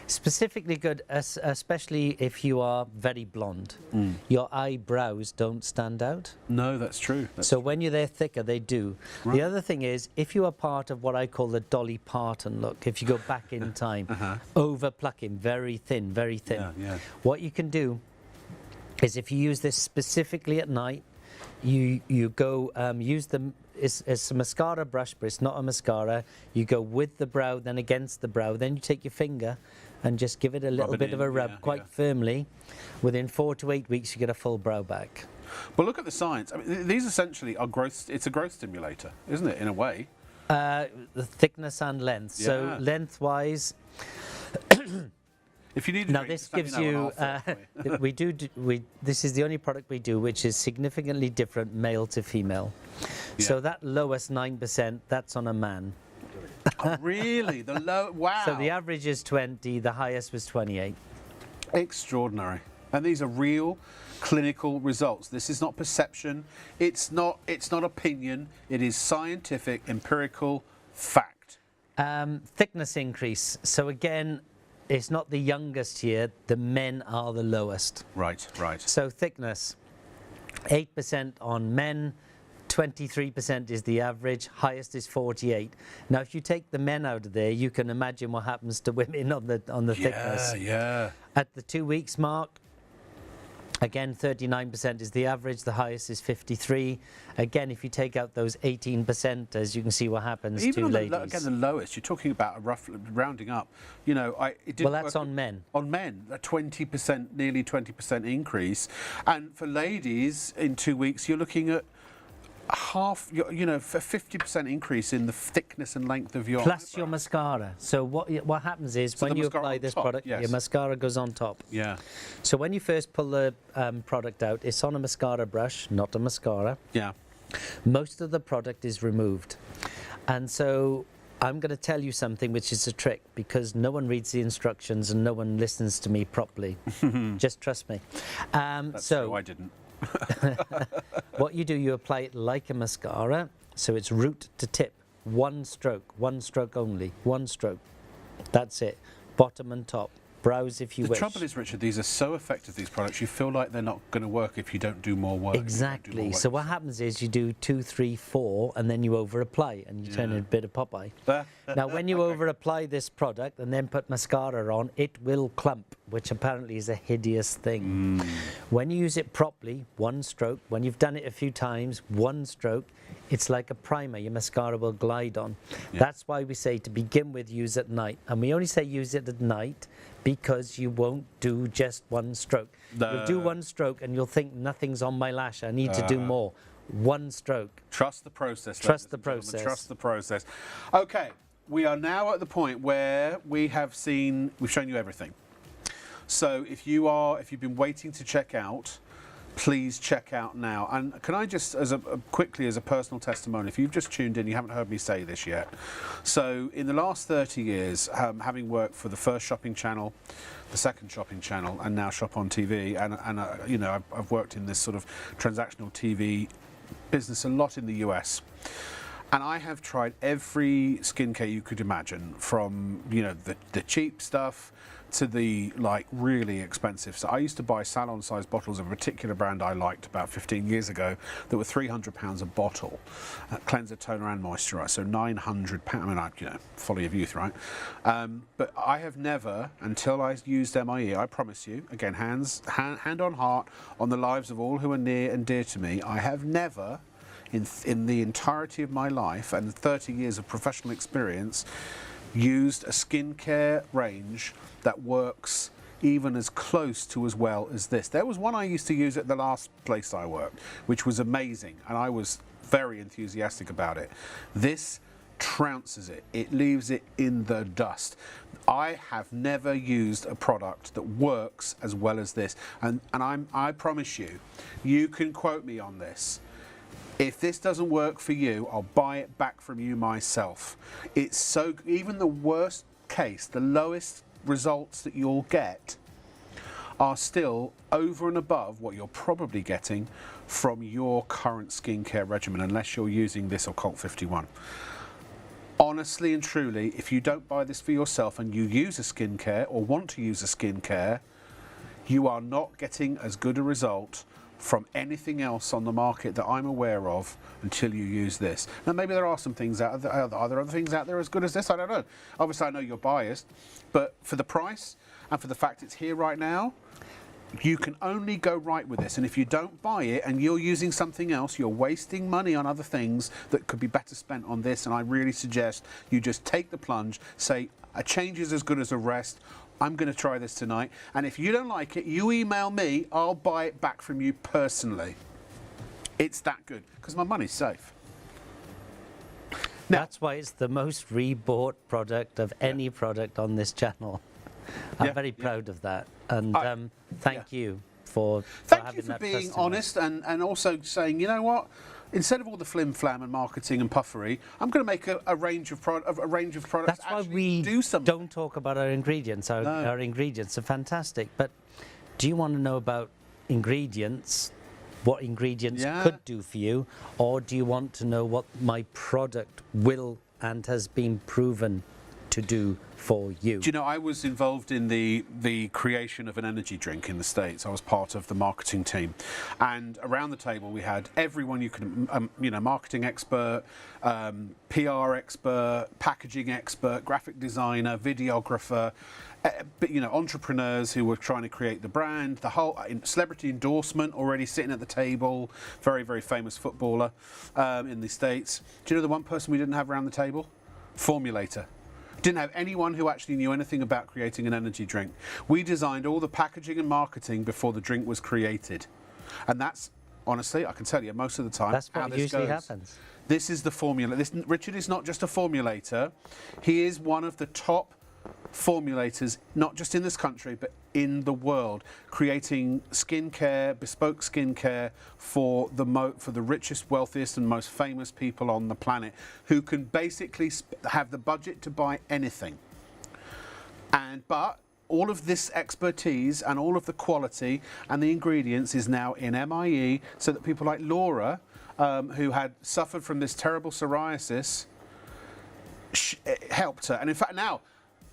Specifically good, especially if you are very blonde. Your eyebrows don't stand out. No, that's true. So when they're thicker, they do. Right. The other thing is, if you are part of what I call the Dolly Parton look, if you go back in time, over plucking, very thin, Yeah. what you can do is if you use this specifically at night, you go use them. It's a mascara brush, but it's not a mascara. You go with the brow, then against the brow, then you take your finger and just give it a little bit of a rub quite firmly. Within 4 to 8 weeks, you get a full brow back. But look at the science. I mean, these essentially are growth. It's a growth stimulator, isn't it? In a way. The thickness and length. Yeah. So lengthwise. If you need a Now drink, this just let me gives know you. and I'll fill it for you. This is the only product we do which is significantly different male to female. So that lowest 9%, that's on a man. Oh, really? The low. Wow. So the average is 20. The highest was 28. Extraordinary. And these are real clinical results. This is not perception. It's not opinion. It is scientific, empirical fact. Thickness increase. So again, it's not the youngest here. The men are the lowest. Right. So thickness, 8% on men, 23% is the average, highest is 48. Now, if you take the men out of there, you can imagine what happens to women on the thickness. Yeah. At the 2 weeks mark, again, 39% is the average, the highest is 53. Again, if you take out those 18%, as you can see what happens Even to on ladies. again, the lowest, you're talking about a rough rounding up. You know, it didn't Well, that's work on men. On men, a 20%, nearly 20% increase. And for ladies, in 2 weeks, you're looking at half, a 50% increase in the thickness and length of your Plus eyebrow. your mascara. So what happens is So when the you mascara apply on this top, product, yes. your mascara goes on top. Yeah. So when you first pull the product out, it's on a mascara brush, not a mascara. Yeah. Most of the product is removed. And so I'm going to tell you something which is a trick, because no one reads the instructions and no one listens to me properly. Just trust me. That's true, I didn't. What you do, you apply it like a mascara, so it's root to tip, one stroke only, one stroke. That's it, bottom and top. Brows if you The wish. trouble is, Richard, these are so effective, these products, you feel like they're not going to work if you don't do more work. Exactly. So what happens is you do 2, 3, 4, and then you over apply, and you turn in a bit of Popeye. Now, when you over apply this product and then put mascara on, it will clump, which apparently is a hideous thing. When you use it properly, one stroke, when you've done it a few times, one stroke, it's like a primer. Your mascara will glide on. That's why we say to begin with, use at night. And we only say use it at night because you won't do just one stroke. You'll do one stroke and you'll think nothing's on my lash, I need to do more. one stroke. Trust the process. Trust the ladies and gentlemen. process. Trust the process. Okay, we are now at the point where we've shown you everything. So if you've been waiting to check out, please check out now. And can I just, quickly as a personal testimony, if you've just tuned in, you haven't heard me say this yet. So in the last 30 years, having worked for the first shopping channel, the second shopping channel, and now ShopOnTV, and you know, I've worked in this sort of transactional TV business a lot in the US. And I have tried every skincare you could imagine, from, you know, the cheap stuff to the like really expensive. So I used to buy salon-sized bottles of a particular brand I liked about 15 years ago that were £300 a bottle, cleanser, toner, and moisturiser. So £900. I mean, folly of youth, right? But I have never, until I used MIE, I promise you, again, hand on heart, on the lives of all who are near and dear to me, I have never, in the entirety of my life and 30 years of professional experience, used a skincare range that works even as close to as well as this. There was one I used to use at the last place I worked, which was amazing, and I was very enthusiastic about it. This trounces it. It leaves it in the dust. I have never used a product that works as well as this, and I promise you, you can quote me on this. If this doesn't work for you, I'll buy it back from you myself. It's so, even the worst case, the lowest results that you'll get are still over and above what you're probably getting from your current skincare regimen, unless you're using this or Cult 51. Honestly and truly, if you don't buy this for yourself and you use a skincare or want to use a skincare, you are not getting as good a result from anything else on the market that I'm aware of until you use this. Now, maybe there are some things out there. Are there other things out there as good as this? I don't know. Obviously, I know you're biased, but for the price and for the fact it's here right now, you can only go right with this. And if you don't buy it and you're using something else, you're wasting money on other things that could be better spent on this. And I really suggest you just take the plunge, say, a change is as good as a rest. I'm going to try this tonight, and if you don't like it, you email me, I'll buy it back from you personally. It's that good, because my money's safe. Now, that's why it's the most rebought product of any product on this channel. I'm very proud of that, and thank you for thank you for being honest and also saying, you know what, instead of all the flim flam and marketing and puffery, I'm going to make a range of products. That's why we don't talk about our ingredients. Our ingredients are fantastic. But do you want to know about ingredients? What ingredients could do for you, or do you want to know what my product will and has been proven to do for you? Do you know, I was involved in the creation of an energy drink in the States. I was part of the marketing team, and around the table we had everyone you could, you know, marketing expert, PR expert, packaging expert, graphic designer, videographer, but, you know, entrepreneurs who were trying to create the brand, the whole celebrity endorsement already sitting at the table, very, very famous footballer in the States. Do you know the one person we didn't have around the table? Formulator. Didn't have anyone who actually knew anything about creating an energy drink. We designed all the packaging and marketing before the drink was created. And that's, honestly, I can tell you, most of the time, that's what usually happens. This is the formula. Richard is not just a formulator. He is one of the top formulators, not just in this country, but in the world, creating skincare, bespoke skincare for the richest, wealthiest and most famous people on the planet, who can basically have the budget to buy anything. But all of this expertise and all of the quality and the ingredients is now in MIE, so that people like Laura, who had suffered from this terrible psoriasis, helped her. And in fact now,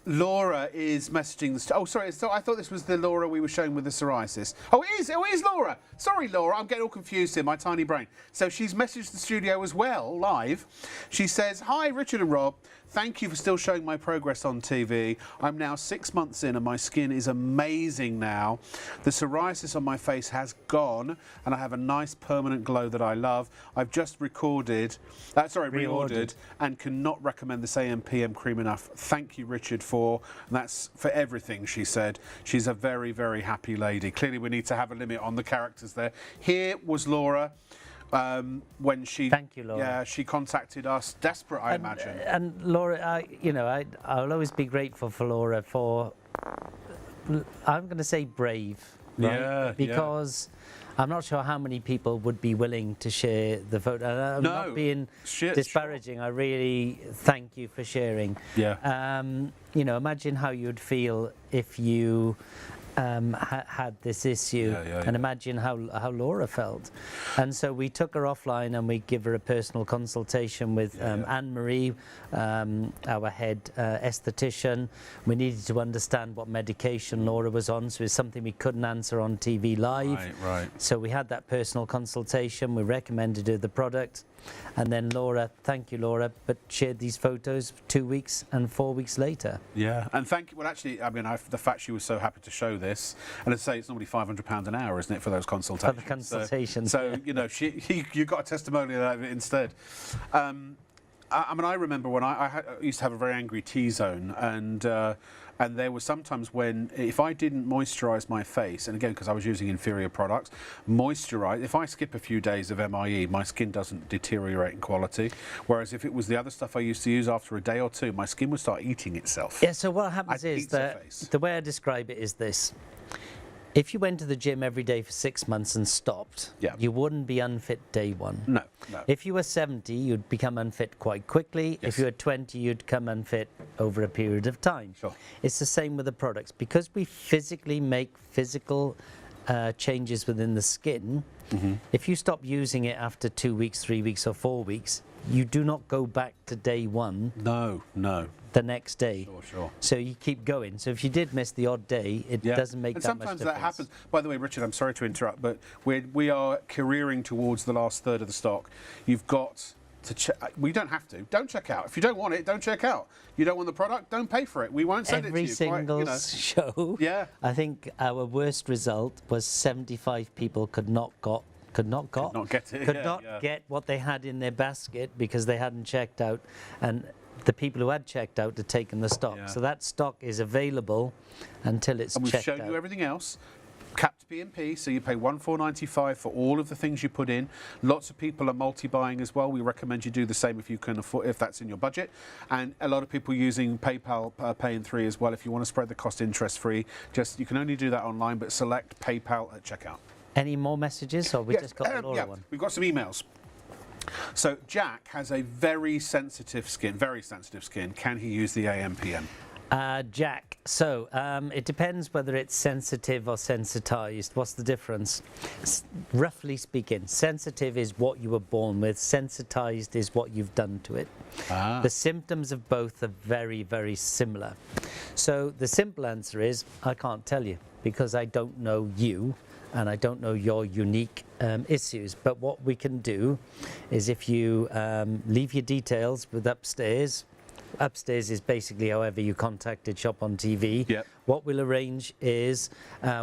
Laura is messaging the... Oh, sorry, so I thought this was the Laura we were showing with the psoriasis. Oh, it is Laura. Sorry, Laura, I'm getting all confused here, my tiny brain. So she's messaged the studio as well, live. She says, "Hi, Richard and Rob. Thank you for still showing my progress on TV. I'm now 6 months in and my skin is amazing now. The psoriasis on my face has gone and I have a nice permanent glow that I love. I've just reordered and cannot recommend this AM PM cream enough. Thank you, Richard, and that's for everything," she said. She's a very, very happy lady. Clearly we need to have a limit on the characters there. Here was Laura. when she... Thank you, Laura. Yeah, she contacted us, desperate, I imagine. And Laura, I'll always be grateful for Laura for, I'm going to say brave, right? Yeah, because I'm not sure how many people would be willing to share the photo. And I'm not being disparaging. Sure. I really thank you for sharing. Yeah. Imagine how you'd feel if you had this issue, and imagine how Laura felt. And so we took her offline and we give her a personal consultation with Anne-Marie, our head esthetician. We needed to understand what medication Laura was on, so it's something we couldn't answer on TV live. Right. So we had that personal consultation, we recommended her the product, and then Laura, thank you Laura, but shared these photos 2 weeks and 4 weeks later. Yeah, and thank you. Well, actually, I mean, the fact she was so happy to show this, and as I say, it's normally £500 an hour, isn't it, for those consultations? For the consultations. So you got a testimonial out of it instead. I mean, I remember when I used to have a very angry T-zone, and there were sometimes when, if I didn't moisturise my face, and again, because I was using inferior products, if I skip a few days of MIE, my skin doesn't deteriorate in quality. Whereas if it was the other stuff I used to use, after a day or two, my skin would start eating itself. Yeah, so what happens is that the way I describe it is this. If you went to the gym every day for 6 months and stopped, you wouldn't be unfit day one. No. If you were 70, you'd become unfit quite quickly. If you were 20, you'd come unfit over a period of time. Sure. It's the same with the products. Because we physically make physical changes within the skin, if you stop using it after 2 weeks, 3 weeks or 4 weeks, you do not go back to day one. No. The next day. Sure. So you keep going. So if you did miss the odd day, it doesn't make that much difference. And sometimes that happens. By the way, Richard, I'm sorry to interrupt, but we are careering towards the last third of the stock. You've got to check. We don't have to. Don't check out. If you don't want it, don't check out. You don't want the product, don't pay for it. We won't send it to you. Every single show. Yeah. I think our worst result was 75 people could not get what they had in their basket because they hadn't checked out, and the people who had checked out had taken the stock. So that stock is available until it's checked out. And we've shown you everything else. Capped P&P, so you pay £1,495 for all of the things you put in. Lots of people are multi-buying as well. We recommend you do the same if you can afford, if that's in your budget. And a lot of people using PayPal Pay in 3 as well. If you want to spread the cost interest-free, you can only do that online, but select PayPal at checkout. Any more messages, or we just got the Laura one? We've got some emails. So Jack has a very sensitive skin. Can he use the AM/PM? Jack, so it depends whether it's sensitive or sensitized. What's the difference? Roughly speaking, sensitive is what you were born with, sensitized is what you've done to it. The symptoms of both are very, very similar. So the simple answer is I can't tell you because I don't know you and I don't know your unique issues. But what we can do is if you leave your details with Upstairs. Upstairs is basically however you contacted ShopOnTV. Yep. What we'll arrange is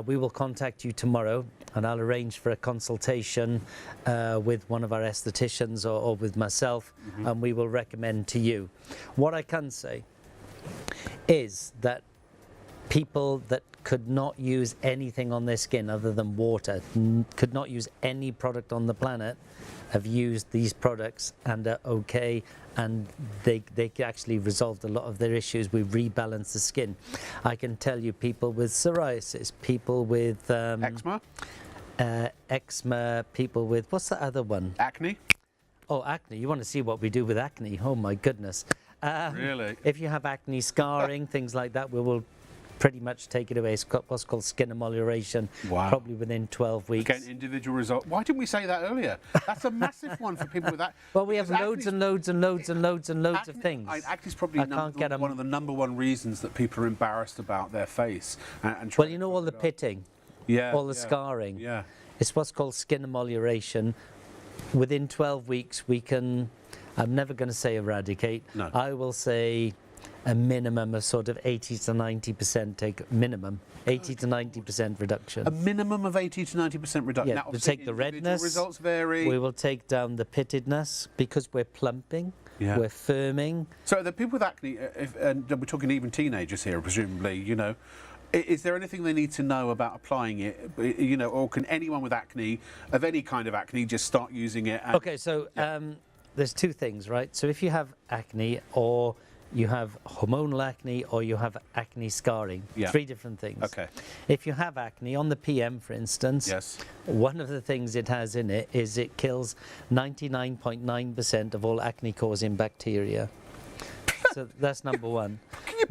we will contact you tomorrow and I'll arrange for a consultation with one of our estheticians or with myself, and we will recommend to you. What I can say is that people that could not use anything on their skin other than water, could not use any product on the planet, have used these products and are okay, and they actually resolved a lot of their issues. We rebalanced the skin. I can tell you people with psoriasis, people with eczema, people with, what's the other one? Acne? Oh, acne. You want to see what we do with acne? Oh my goodness. Really? If you have acne, scarring, things like that, we will pretty much take it away. It's got what's called skin amelioration, probably within 12 weeks. Again, individual result. Why didn't we say that earlier? That's a massive one for people with that. Well, we have loads and loads and loads and loads and loads of things. Acne is probably one of the number one reasons that people are embarrassed about their face. Well, you know, all the pitting, all the scarring. Yeah. It's what's called skin amelioration. Within 12 weeks, we can, I'm never going to say eradicate. No. I will say a minimum of sort of 80 to 90% 80 to 90% reduction. A minimum of 80 to 90% reduction. Yeah, now, we'll take the redness. Results vary. We will take down the pittedness because we're plumping. Yeah. We're firming. So the people with acne, and we're talking even teenagers here, presumably, you know, Is there anything they need to know about applying it? You know, or can anyone with acne, of any kind of acne, just start using it? Okay, so there's two things, right? So if you have acne, or you have hormonal acne, or you have acne scarring, three different things. Okay. If you have acne, on the PM, for instance, Yes. one of the things it has in it is it kills 99.9% of all acne-causing bacteria. So that's number one. Can you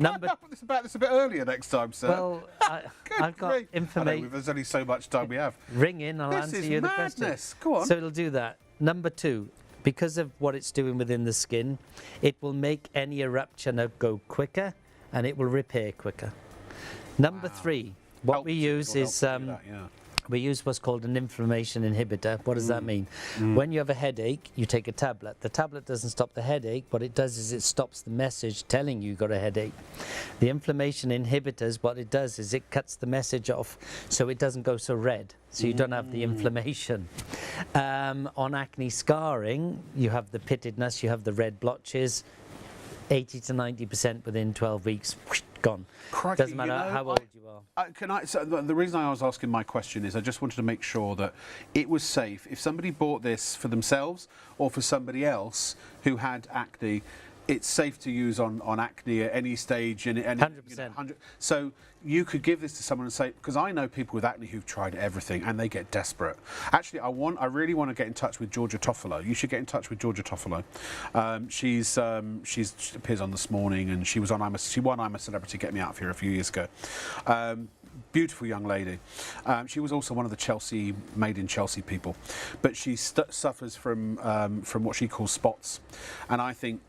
about this a bit earlier next time, sir? Well, I've got information. There's only so much time we have. Ring in, I'll answer you the question. Madness. Go on. So it'll do that. Number two, because of what it's doing within the skin, it will make any eruption go quicker, and it will repair quicker. Number three, what we use is we use what's called an inflammation inhibitor. What does that mean? When you have a headache, you take a tablet. The tablet doesn't stop the headache. What it does is it stops the message telling you got a headache. The inflammation inhibitors, what it does is it cuts the message off so it doesn't go so red, so you don't have the inflammation. On acne scarring, you have the pittedness, you have the red blotches, 80 to 90% within 12 weeks, whoosh, gone. Crikey, Doesn't matter how old you are. So the reason I was asking my question is I just wanted to make sure that it was safe. If somebody bought this for themselves or for somebody else who had acne, it's safe to use on acne at any stage. And 100%. So you could give this to someone and say, because I know people with acne who've tried everything and they get desperate. Actually, I really want to get in touch with Georgia Toffolo. You should get in touch with Georgia Toffolo. She appears on This Morning, and she won I'm a Celebrity, Get Me Out of Here a few years ago. Beautiful young lady. She was also one of the made in Chelsea people, but she suffers from what she calls spots, and I think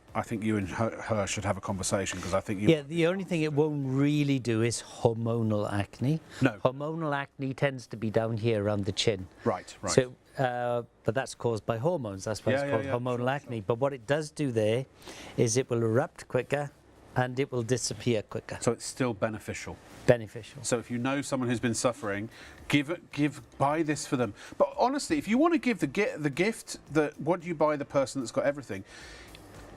you and her should have a conversation, because I think you... Yeah, the only thing it won't really do is hormonal acne. No. Hormonal acne tends to be down here around the chin. Right. So, but that's caused by hormones. That's why it's called hormonal acne. Sure. But what it does do there is it will erupt quicker and it will disappear quicker. So it's still beneficial. Beneficial. So if you know someone who's been suffering, buy this for them. But honestly, if you want to give the gift, what do you buy the person that's got everything?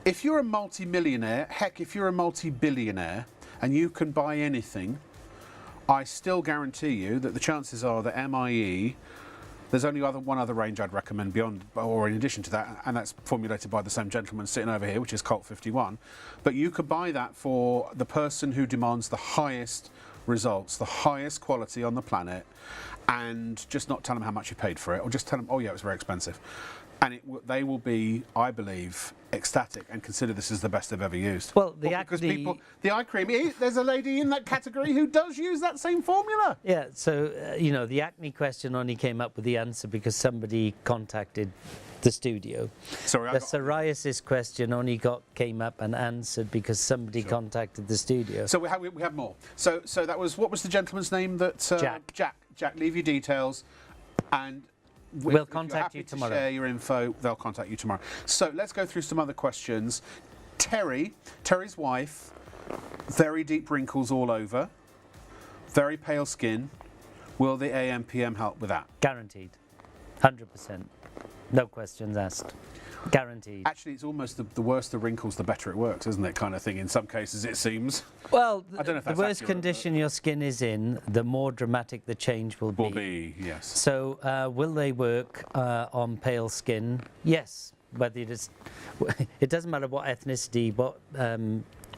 If you're a multi-millionaire, heck, if you're a multi-billionaire and you can buy anything, I still guarantee you that the chances are that MIE, there's only one other range I'd recommend beyond, or in addition to that, and that's formulated by the same gentleman sitting over here, which is Colt 51. But you could buy that for the person who demands the highest results, the highest quality on the planet, and just not tell them how much you paid for it, or just tell them, oh yeah, it was very expensive. And they will be, I believe, ecstatic and consider this as the best they've ever used. Well, the eye cream, there's a lady in that category who does use that same formula. Yeah, so, the acne question only came up with the answer because somebody contacted the studio. Sorry, the psoriasis question only came up and answered because somebody contacted the studio. So we have more. So that was, what was the gentleman's name that... Jack, leave your details, and... We'll contact you tomorrow. To share your info, they'll contact you tomorrow. So let's go through some other questions. Terry's wife, very deep wrinkles all over, very pale skin. Will the AM/PM help with that? Guaranteed. 100%. No questions asked. Guaranteed. Actually, it's almost the worse the wrinkles, the better it works, isn't it? Kind of thing. In some cases, it seems. Well, I don't know if that's the worse condition your skin is in, the more dramatic the change will be. Will be, yes. So, will they work on pale skin? Yes. Whether it doesn't matter what ethnicity, what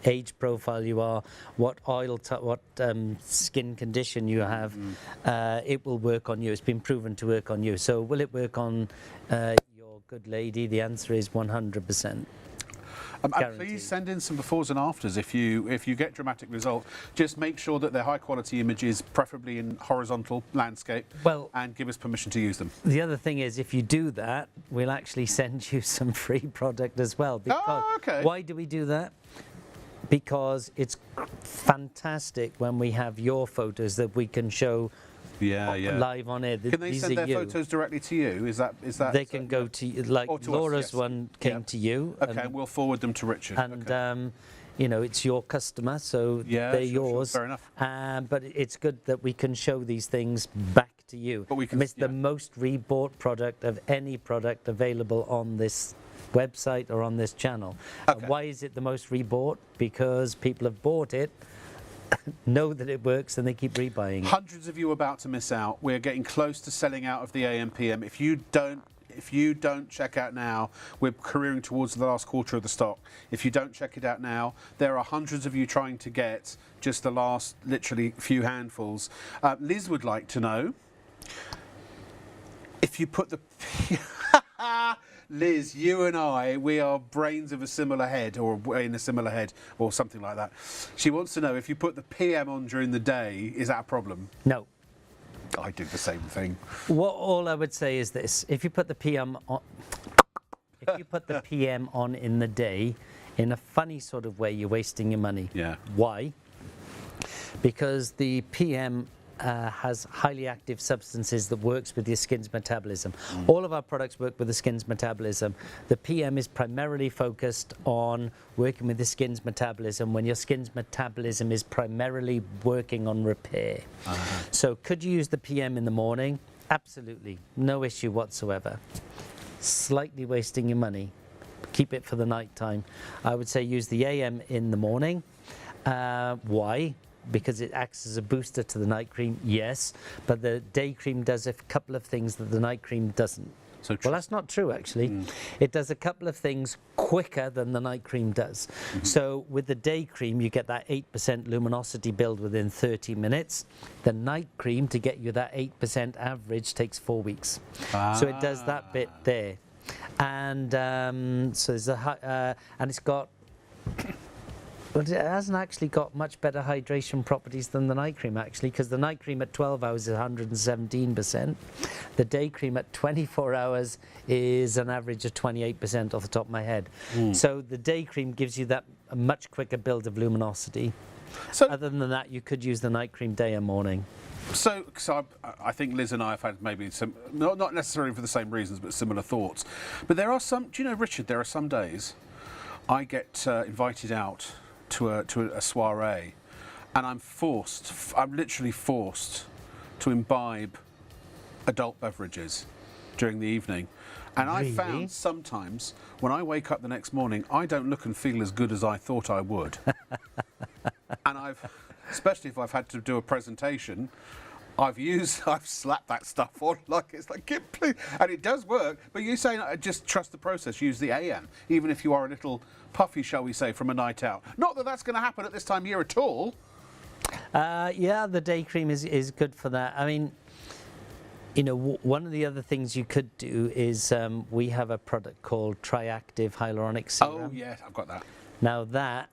age profile you are, what skin condition you have, it will work on you. It's been proven to work on you. So, will it work on good lady? The answer is 100%. Please send in some befores and afters if you get dramatic result. Just make sure that they're high quality images, preferably in horizontal landscape, and give us permission to use them. The other thing is, if you do that, we'll actually send you some free product as well. Okay. Why do we do that? Because it's fantastic when we have your photos that we can show live on air. Can they send their photos directly to you? Is that? They can go to you, like Laura's us, yes. One came to you. Okay, we'll forward them to Richard. And it's your customer, so they're yours. Fair enough. But it's good that we can show these things back to you. But we can. It's the most rebought product of any product available on this website or on this channel. Okay. Why is it the most rebought? Because people have bought it know that it works and they keep rebuying it. Hundreds of you are about to miss out. We're getting close to selling out of the AM/PM. If you don't check out now, we're careering towards the last quarter of the stock. If you don't check it out now, there are hundreds of you trying to get just the last, literally, few handfuls. Liz would like to know if you put the... Liz, you and I, we are brains of a similar head, or in a similar head, or something like that. She wants to know if you put the PM on during the day, is that a problem? No. I do the same thing. All I would say is this: if you put the PM on, in the day, in a funny sort of way, you're wasting your money. Yeah. Why? Because the PM has highly active substances that works with your skin's metabolism. All of our products work with the skin's metabolism. The PM is primarily focused on working with the skin's metabolism when your skin's metabolism is primarily working on repair. So could you use the PM in the morning? Absolutely, no issue whatsoever. Slightly wasting your money. Keep it for the night time. I would say use the AM in the morning. Why? Because it acts as a booster to the night cream, yes, but the day cream does a couple of things that the night cream doesn't. So well, that's not true, actually. It does a couple of things quicker than the night cream does. So with the day cream, you get that 8% luminosity build within 30 minutes. The night cream, to get you that 8% average, takes 4 weeks. So it does that bit there. And so there's and it's got... But it hasn't actually got much better hydration properties than the night cream, actually, because the night cream at 12 hours is 117%. The day cream at 24 hours is an average of 28% off the top of my head. So the day cream gives you that a much quicker build of luminosity. So other than that, you could use the night cream day and morning. So I think Liz and I have had maybe some, not necessarily for the same reasons, but similar thoughts. But there are some, do you know, Richard, there are some days I get invited out to a soiree, and I'm literally forced to imbibe adult beverages during the evening. And Really? I found sometimes when I wake up the next morning, I don't look and feel as good as I thought I would. And especially if I've had to do a presentation, I've slapped that stuff on it's like, please. And it does work, but you're saying just trust the process, use the AM, even if you are a little puffy, shall we say, from a night out. Not that that's going to happen at this time of year at all. Yeah, the day cream is good for that. I mean, you know, one of the other things you could do is we have a product called Triactive Hyaluronic Serum. Oh, yeah, I've got that. Now that,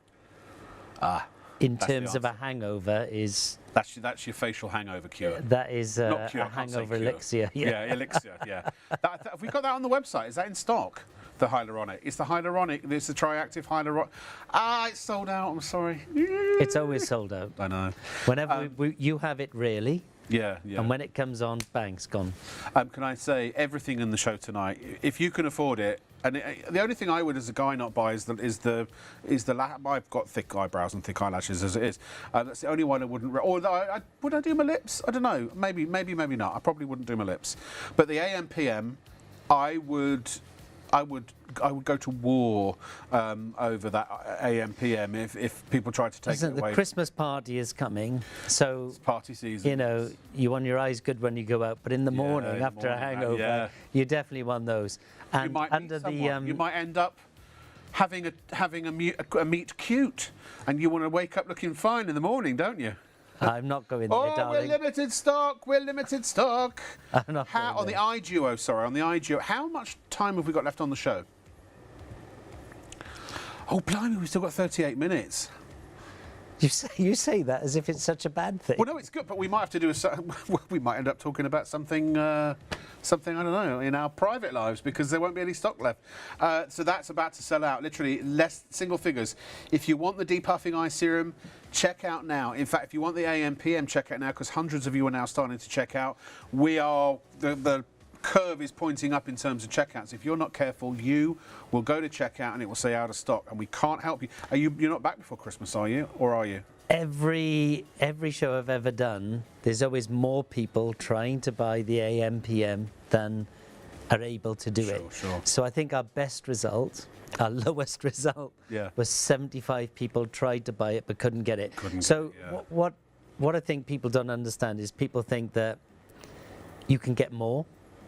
in terms of a hangover, is... That's your facial hangover cure. That is Not cure, a I can't say hangover cure. elixir. Yeah, elixir, yeah. Have we got that on the website? Is that in stock? The hyaluronic. It's the hyaluronic. It's the Triactive Hyaluronic. It's sold out. I'm sorry. It's always sold out. I know. Whenever you have it, really. Yeah. And when it comes on, bang, it's gone. Can I say everything in the show tonight? If you can afford it, and the only thing I would, as a guy, not buy is the I've got thick eyebrows and thick eyelashes as it is. That's the only one I wouldn't. Or would I do my lips? I don't know. Maybe not. I probably wouldn't do my lips. But the AM/PM, I would go to war over that AM/PM if people tried to take it away. The Christmas party is coming, so it's party season. You know, you want your eyes good when you go out, but in the morning after a hangover, you definitely want those. And you might under you might end up having a meet cute, and you want to wake up looking fine in the morning, don't you? I'm not going there, darling. We're limited stock. I'm not on the iDuo, how much time have we got left on the show? Oh, blimey, we've still got 38 minutes. You say that as if it's such a bad thing. Well, no, it's good, but we might have to do we might end up talking about something I don't know, in our private lives, because there won't be any stock left. So that's about to sell out, literally less single figures. If you want the depuffing eye serum, check out now. In fact, if you want the AM/PM, check out now, because hundreds of you are now starting to check out. The curve is pointing up in terms of checkouts. If you're not careful, you will go to checkout and it will say out of stock, and we can't help you. You're not back before Christmas, are you? Or are you? Every show I've ever done, there's always more people trying to buy the AM/PM than are able to do it. Sure. So I think our best result, our lowest result, Yeah. was 75 people tried to buy it but couldn't get it. What I think people don't understand is people think that you can get more,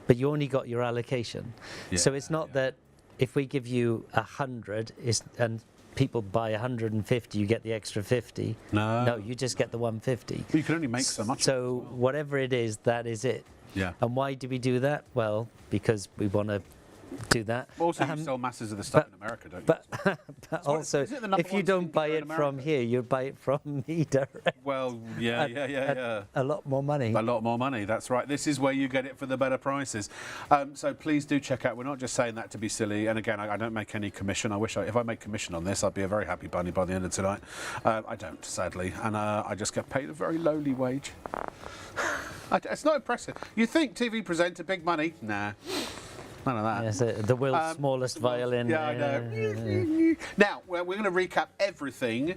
but you only got your allocation. So it's not that if we give you 100 and people buy 150, you get the extra 50. No, you just get the 150. But you can only make so much. So whatever it is, that is it. Yeah. And why do we do that? Well, because we want to do that. Also, you sell masses of the stuff in America, don't you? But also, if you don't buy it from here, you buy it from me direct. Well, yeah. A lot more money. A lot more money, that's right. This is where you get it for the better prices. So please do check out. We're not just saying that to be silly. And again, I don't make any commission. I wish if I made commission on this, I'd be a very happy bunny by the end of tonight. I don't, sadly. And I just get paid a very lowly wage. It's not impressive. You think TV presenter, big money? Nah. None of that. Yes, the world's smallest violin. Yeah, I know. Now, we're going to recap everything,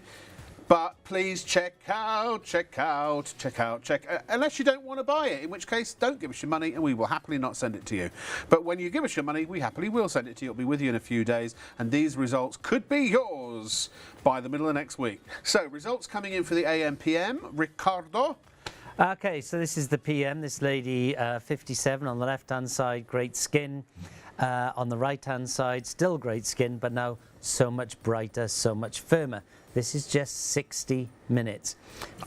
but please check out. Unless you don't want to buy it, in which case, don't give us your money and we will happily not send it to you. But when you give us your money, we happily will send it to you. It'll be with you in a few days, and these results could be yours by the middle of next week. So, results coming in for the AM/PM. Ricardo. Okay, so this is the PM. This lady, 57 on the left-hand side, great skin. On the right-hand side, still great skin, but now so much brighter, so much firmer. This is just 60 minutes.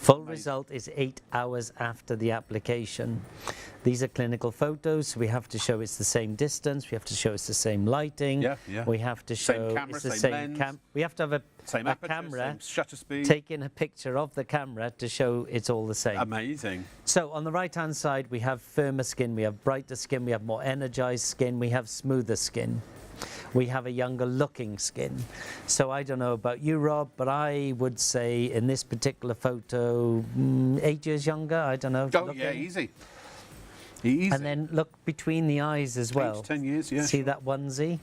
Full result is 8 hours after the application. These are clinical photos, so we have to show it's the same distance, we have to show it's the same lighting, we have to show it's the same camera. We have to have a camera same shutter speed, taking a picture of the camera to show it's all the same. Amazing. So on the right-hand side, we have firmer skin, we have brighter skin, we have more energized skin, we have smoother skin. We have a younger looking skin. So I don't know about you, Rob, but I would say in this particular photo, 8 years younger, I don't know. Oh, yeah, easy. And then look between the eyes as well. 10 years, yeah. See that onesie?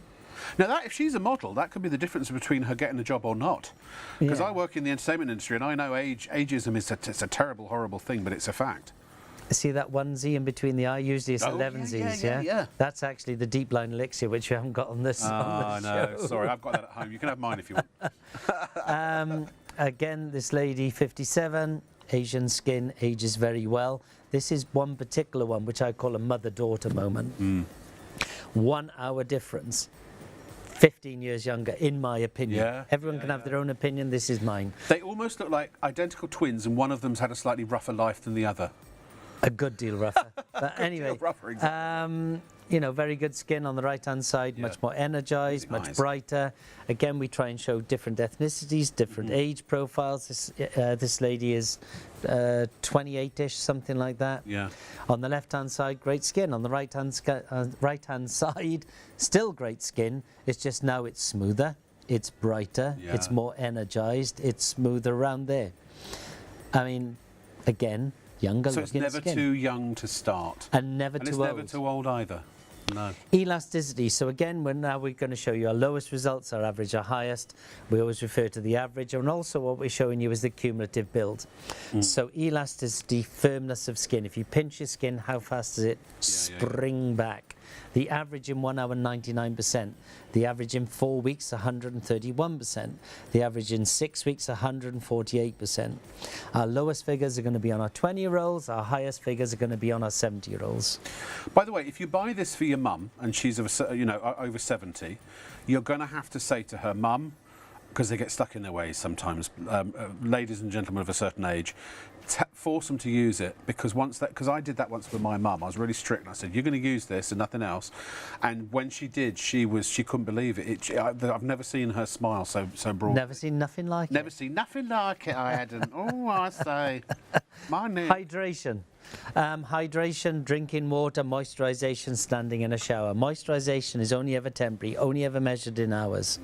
Now, if she's a model, that could be the difference between her getting a job or not. Because I work in the entertainment industry and I know ageism is a terrible, horrible thing, but it's a fact. See that onesie in between the eye? Usually it's 11sies, yeah? That's actually the deep line elixir, which we haven't got on this on the show. No, sorry, I've got that at home. You can have mine if you want. Again, this lady, 57, Asian skin, ages very well. This is one particular one, which I call a mother-daughter moment. 1 hour difference. 15 years younger, in my opinion. Everyone can have their own opinion. This is mine. They almost look like identical twins, and one of them's had a slightly rougher life than the other. A good deal rougher. But anyway, you know, very good skin on the right-hand side, much more energized, much brighter. Again, we try and show different ethnicities, different age profiles. This lady is 28-ish, something like that. On the left-hand side, great skin. On the right-hand side, still great skin. It's just now it's smoother, it's brighter, it's more energized, it's smoother around there. I mean, again, younger looking skin. So it's never too young to start. And never too old. And it's never too old either. No. Elasticity. So again, we're going to show you our lowest results, our average, our highest. We always refer to the average, and also what we're showing you is the cumulative build. So elasticity, firmness of skin. If you pinch your skin, how fast does it spring back? The average in 1 hour, 99%. The average in 4 weeks, 131%. The average in 6 weeks, 148%. Our lowest figures are going to be on our 20-year-olds. Our highest figures are going to be on our 70-year-olds. By the way, if you buy this for your mum and she's over 70, you're going to have to say to her, Mum, because they get stuck in their ways sometimes, ladies and gentlemen of a certain age, force them to use it, because because I did that once with my mum. I was really strict and I said, you're going to use this and nothing else. And when she did, she couldn't believe it. I've never seen her smile so broad. Never seen nothing like it. Never seen nothing like it. I hadn't. Oh, I say, my name. Hydration. Hydration, drinking water, moisturisation, standing in a shower. Moisturisation is only ever temporary, only ever measured in hours.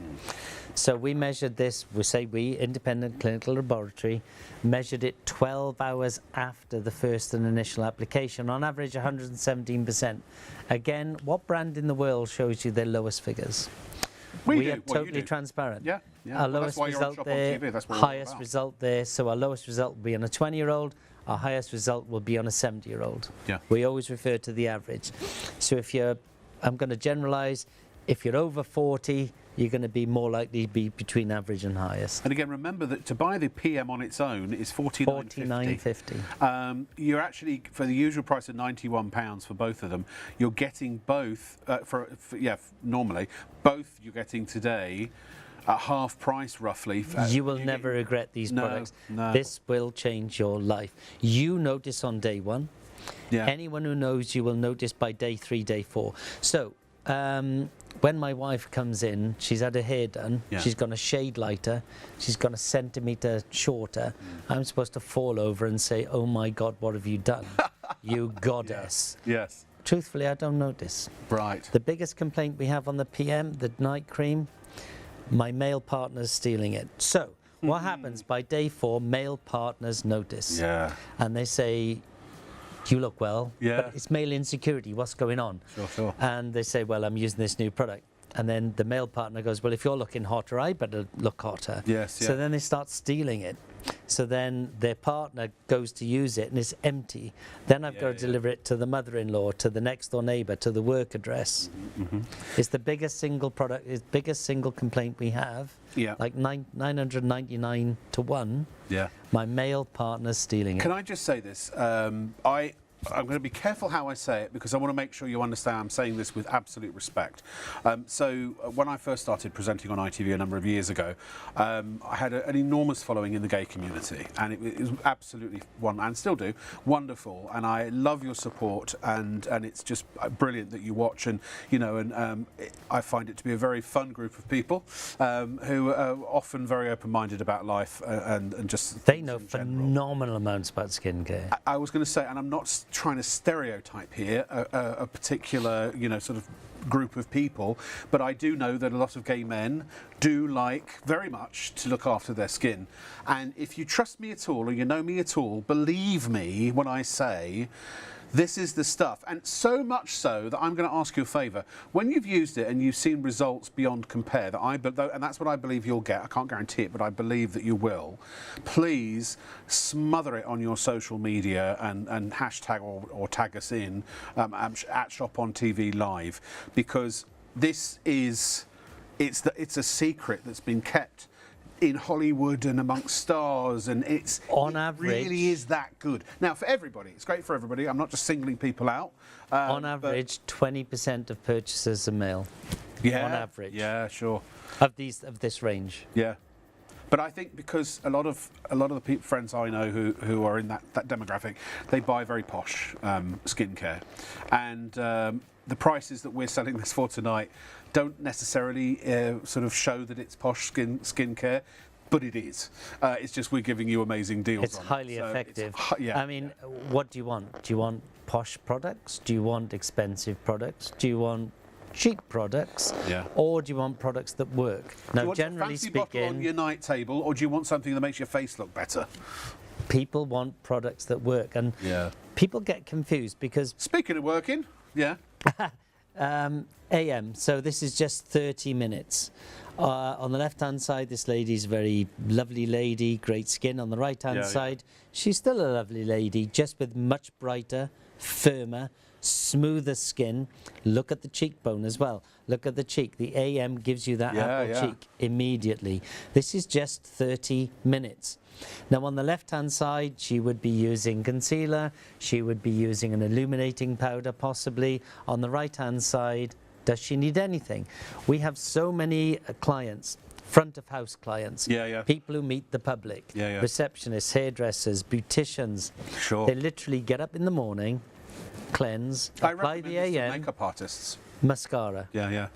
So we measured this, independent clinical laboratory, measured it 12 hours after the first and initial application, on average 117%. Again, what brand in the world shows you their lowest figures? We are totally transparent. Our lowest result there, highest result there. So our lowest result will be on a 20-year-old. Our highest result will be on a 70-year-old. We always refer to the average. So if you're I'm going to generalize. If you're over 40, you're going to be more likely to be between average and highest. And again, remember that to buy the PM on its own is $49.50. You're actually, for the usual price of £91 for both of them, you're getting both, normally, both you're getting today at half price roughly. You will never regret these products. No. This will change your life. You notice on day 1. Yeah. Anyone who knows you will notice by day 3, day 4. So, when my wife comes in, she's had her hair done, she's gone a shade lighter, she's gone a centimetre shorter. I'm supposed to fall over and say, oh my God, what have you done? You goddess. Yes. Truthfully, I don't notice. Right. The biggest complaint we have on the PM, the night cream, my male partner's stealing it. So, what happens by day 4, male partners notice. Yeah. And they say, you look well, yeah. but it's male insecurity, what's going on? Sure. And they say, well, I'm using this new product. And then the male partner goes, well, if you're looking hotter, I better look hotter. Yes, So then they start stealing it. So then their partner goes to use it and it's empty. Then I've got to deliver it to the mother-in-law, to the next door neighbour, to the work address. It's the biggest single product, it's the biggest single complaint we have. Yeah. Like 999 to 1. Yeah. My male partner's stealing it. Can I just say this? I'm going to be careful how I say it because I want to make sure you understand I'm saying this with absolute respect. When I first started presenting on ITV a number of years ago, I had an enormous following in the gay community, and it was absolutely and still do, wonderful. And I love your support, and it's just brilliant that you watch, and I find it to be a very fun group of people who are often very open-minded about life and just they know phenomenal amounts about skincare. I was going to say, and I'm not trying to stereotype here a particular, sort of group of people, but I do know that a lot of gay men do like very much to look after their skin. And if you trust me at all, or you know me at all, believe me when I say this is the stuff. And so much so that I'm going to ask you a favour. When you've used it and you've seen results beyond compare, and that's what I believe you'll get, I can't guarantee it, but I believe that you will, please smother it on your social media and hashtag or tag us in at ShopOnTV Live, because this is, it's a secret that's been kept in Hollywood and amongst stars, and it really is that good. Now, for everybody, it's great for everybody. I'm not just singling people out. On average, 20% of purchasers are male. Yeah, on average. Yeah, sure. Of this range. Yeah, but I think because a lot of the friends I know who are in that demographic, they buy very posh skincare, and the prices that we're selling this for tonight don't necessarily sort of show that it's posh skincare, but it is. It's just we're giving you amazing deals. It's highly effective. I mean, what do you want? Do you want posh products? Do you want expensive products? Do you want cheap products? Yeah. Or do you want products that work? Now, do you want generally a fancy speaking, bottle on your night table, or do you want something that makes your face look better? People want products that work, and people get confused because. Speaking of working, AM, so this is just 30 minutes. On the left-hand side, this lady's a very lovely lady, great skin. On the right-hand side, she's still a lovely lady, just with much brighter, firmer, smoother skin. Look at the cheekbone as well. Look at the cheek. The AM gives you that apple cheek immediately. This is just 30 minutes. Now, on the left-hand side, she would be using concealer. She would be using an illuminating powder, possibly. On the right-hand side, does she need anything? We have so many clients, front-of-house clients, people who meet the public, receptionists, hairdressers, beauticians. Sure. They literally get up in the morning, cleanse, apply the AM, makeup artists, mascara.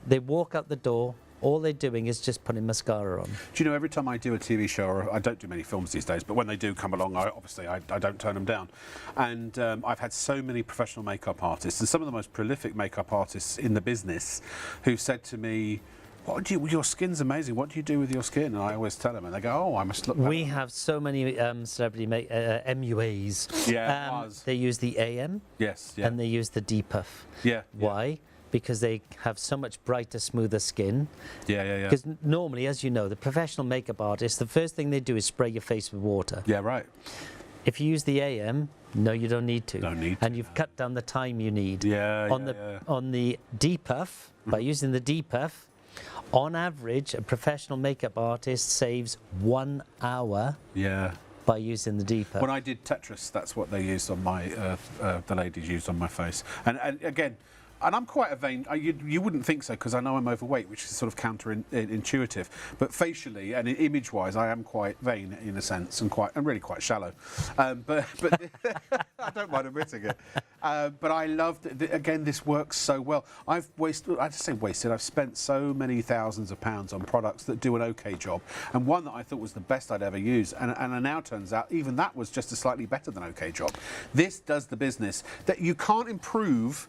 They walk out the door. All they're doing is just putting mascara on. Do you know, every time I do a TV show, or I don't do many films these days, but when they do come along, I don't turn them down. And I've had so many professional makeup artists, and some of the most prolific makeup artists in the business, who said to me, your skin's amazing. What do you do with your skin? And I always tell them, and they go, "Oh, I must look." We have so many celebrity MUAs. Yeah, they use the AM. Yes. And they use the depuff. Why? Because they have so much brighter, smoother skin. Because normally, as you know, the professional makeup artists, the first thing they do is spray your face with water. Yeah, right. If you use the AM, no, you don't need to. Don't need and to, you've cut down the time you need. Yeah, On the depuff, by using the depuff, on average, a professional makeup artist saves 1 hour. Yeah. By using the depuff. When I did Tetris, that's what they used on my, the ladies used on my face. And again, and I'm quite a vain, you wouldn't think so because I know I'm overweight, which is sort of counterintuitive. But facially and image-wise, I am quite vain in a sense and really quite shallow. But I don't mind admitting it. But I loved, again, this works so well. I've spent so many thousands of pounds on products that do an okay job. And one that I thought was the best I'd ever used. And it now turns out even that was just a slightly better than okay job. This does the business that you can't improve.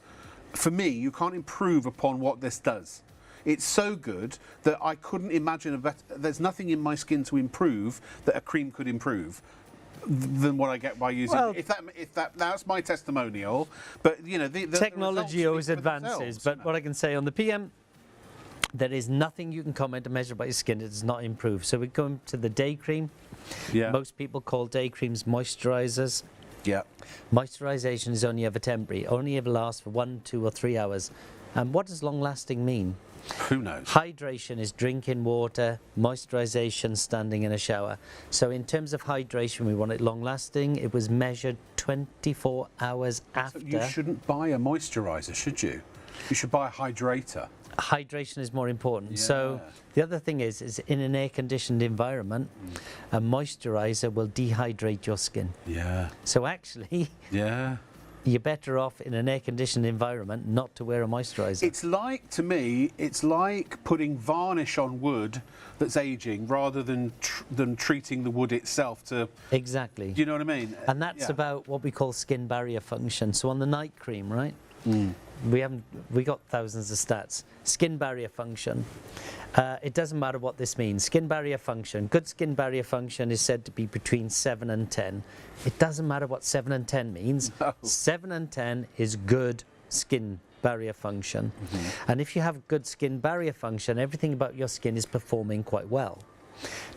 For me, you can't improve upon what this does. It's so good that I couldn't imagine a better. There's nothing in my skin to improve that a cream could improve than what I get by using. Well, if that's my testimonial, but you know, the technology always advances. But you know. what I can say on the PM, there is nothing you can comment and measure by your skin that does not improve. So we come to the day cream. Yeah. Most people call day creams moisturizers. Yeah. Moisturization is only ever temporary, only ever lasts for 1, 2 or 3 hours. And what does long lasting mean? Who knows? Hydration is drinking water, moisturization standing in a shower. So in terms of hydration, we want it long lasting. It was measured 24 hours after. So you shouldn't buy a moisturizer, should you? You should buy a hydrator. Hydration is more important. Yeah. So the other thing is in an air-conditioned environment, a moisturizer will dehydrate your skin. Yeah. So actually, Yeah. you're better off in an air-conditioned environment not to wear a moisturizer. It's like, to me, it's like putting varnish on wood that's aging rather than treating the wood itself to... Exactly. Do you know what I mean? And that's about what we call skin barrier function. So on the night cream, right? We got thousands of stats. Skin barrier function. It doesn't matter what this means. Skin barrier function. Good skin barrier function is said to be between 7 and 10. It doesn't matter what 7 and 10 means. No. 7 and 10 is good skin barrier function. And if you have good skin barrier function, everything about your skin is performing quite well.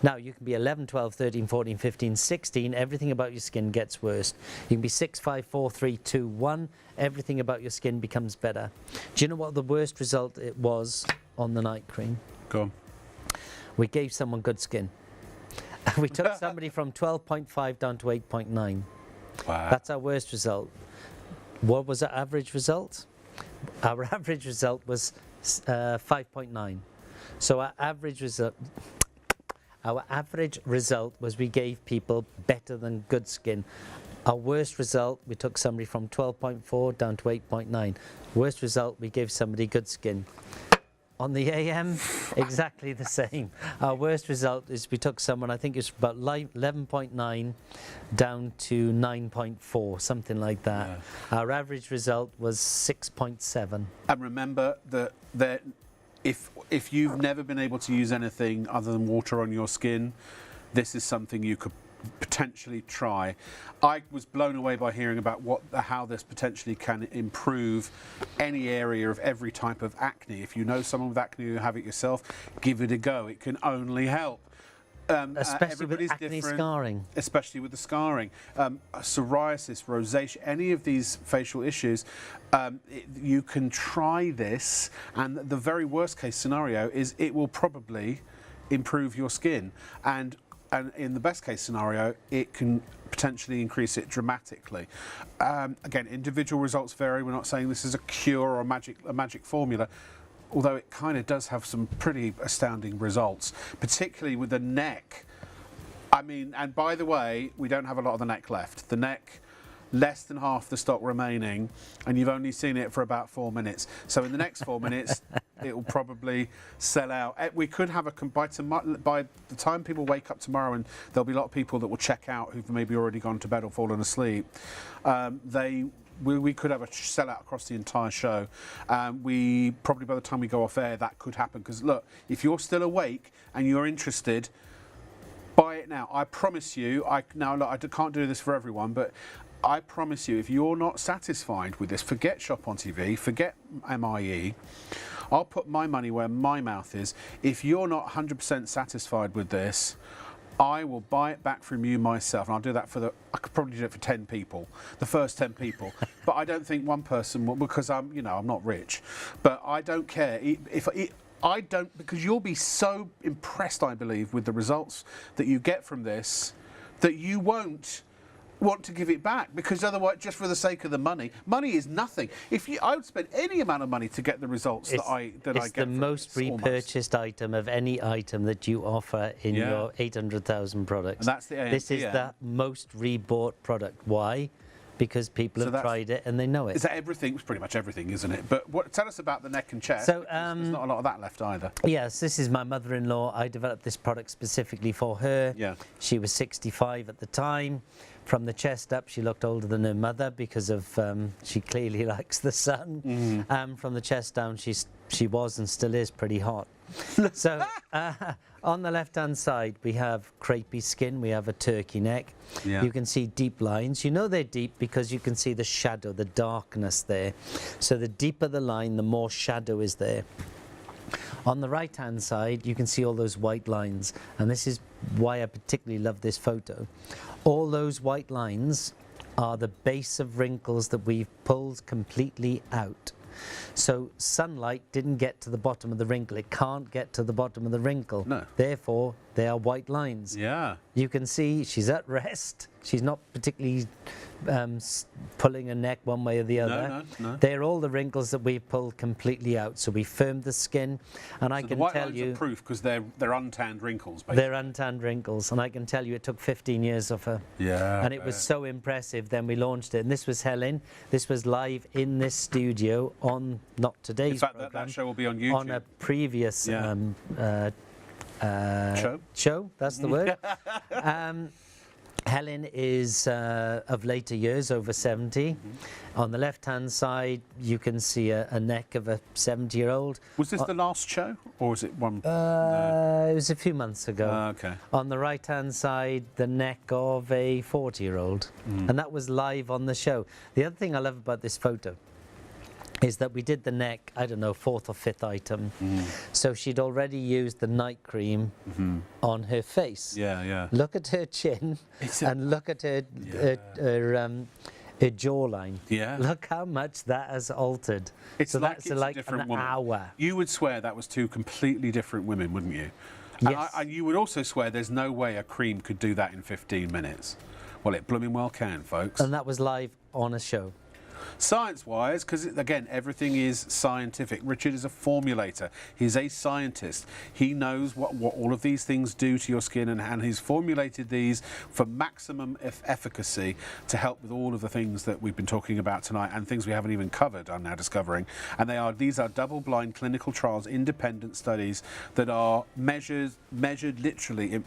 Now, you can be 11, 12, 13, 14, 15, 16, everything about your skin gets worse. You can be 6, 5, 4, 3, 2, 1, everything about your skin becomes better. Do you know what the worst result it was on the night cream? Go on. We gave someone good skin. We took somebody from 12.5 down to 8.9. Wow. That's our worst result. What was our average result? Our average result was 5.9. So our average result was we gave people better than good skin. Our worst result, we took somebody from 12.4 down to 8.9. Worst result, we gave somebody good skin. On the AM, exactly the same. Our worst result is we took someone, I think it's about 11.9 down to 9.4, something like that. Yeah. Our average result was 6.7. And remember that if you've never been able to use anything other than water on your skin, this is something you could potentially try. I was blown away by hearing about how this potentially can improve any area of every type of acne. If you know someone with acne who have it yourself, give it a go. It can only help. Especially with acne scarring. Especially with the scarring. Psoriasis, rosacea, any of these facial issues, you can try this, and the very worst case scenario is it will probably improve your skin. And in the best case scenario, it can potentially increase it dramatically. Again, individual results vary. We're not saying this is a cure or a magic formula, although it kind of does have some pretty astounding results, particularly with the neck. I mean, and by the way, we don't have a lot of the neck left. The neck, less than half the stock remaining, and you've only seen it for about 4 minutes. So in the next 4 minutes, it will probably sell out. We could have by the time people wake up tomorrow, and there'll be a lot of people that will check out who've maybe already gone to bed or fallen asleep. We could have a sellout across the entire show. We probably, by the time we go off air, that could happen. Because look, if you're still awake and you're interested, buy it now. I promise you. Now look, I can't do this for everyone, but I promise you, if you're not satisfied with this, forget ShopOnTV, forget MIE. I'll put my money where my mouth is. If you're not 100% satisfied with this, I will buy it back from you myself, and I'll do that I could probably do it for 10 people, the first 10 people. But I don't think one person will, because I'm not rich. But I don't care I don't, because you'll be so impressed, I believe, with the results that you get from this, that you won't want to give it back, because otherwise, just for the sake of the money is nothing. I would spend any amount of money to get the results that I get. It's the most repurchased item of any item that you offer in your 800,000 products. And that's the aim. This is the most rebought product. Why? Because people have tried it and they know it. Is that everything? It's pretty much everything, isn't it? But tell us about the neck and chest. So, there's not a lot of that left either. Yes, this is my mother-in-law. I developed this product specifically for her. Yeah. She was 65 at the time. From the chest up, she looked older than her mother because of she clearly likes the sun. From the chest down, she was and still is pretty hot. So on the left-hand side, we have crepey skin. We have a turkey neck. Yeah. You can see deep lines. You know they're deep because you can see the shadow, the darkness there. So the deeper the line, the more shadow is there. On the right-hand side, you can see all those white lines, and this is why I particularly love this photo. All those white lines are the base of wrinkles that we've pulled completely out. So sunlight didn't get to the bottom of the wrinkle. It can't get to the bottom of the wrinkle. No. Therefore, they are white lines. Yeah. You can see she's at rest. She's not particularly pulling her neck one way or the other. No. They're all the wrinkles that we've pulled completely out. So we firmed the skin, and I can tell tell you, are proof because they're untanned wrinkles. Basically. They're untanned wrinkles, and I can tell you it took 15 years of her. Yeah. And it was so impressive. Then we launched it, and this was Helen. This was live in this studio on not today's In fact, program. that show will be on YouTube. On a previous show. That's the word. Helen is of later years, over 70. On the left-hand side, you can see a neck of a 70-year-old. Was this the last show, or was it one? No. It was a few months ago. Okay. On the right-hand side, the neck of a 40-year-old. And that was live on the show. The other thing I love about this photo is that we did the neck, I don't know, 4th or 5th item. So she'd already used the night cream on her face. Yeah. Look at her chin and look at her jawline. Yeah. Look how much that has altered. It's so like that's it's like a different an woman. hour. You would swear that was two completely different women, wouldn't you? Yes. And you would also swear there's no way a cream could do that in 15 minutes. Well, it blooming well can, folks. And that was live on a show. Science-wise, because again, everything is scientific. Richard is a formulator. He's a scientist. He knows what all of these things do to your skin, and he's formulated these for maximum efficacy to help with all of the things that we've been talking about tonight and things we haven't even covered, I'm now discovering. And these are double-blind clinical trials, independent studies that are measured literally,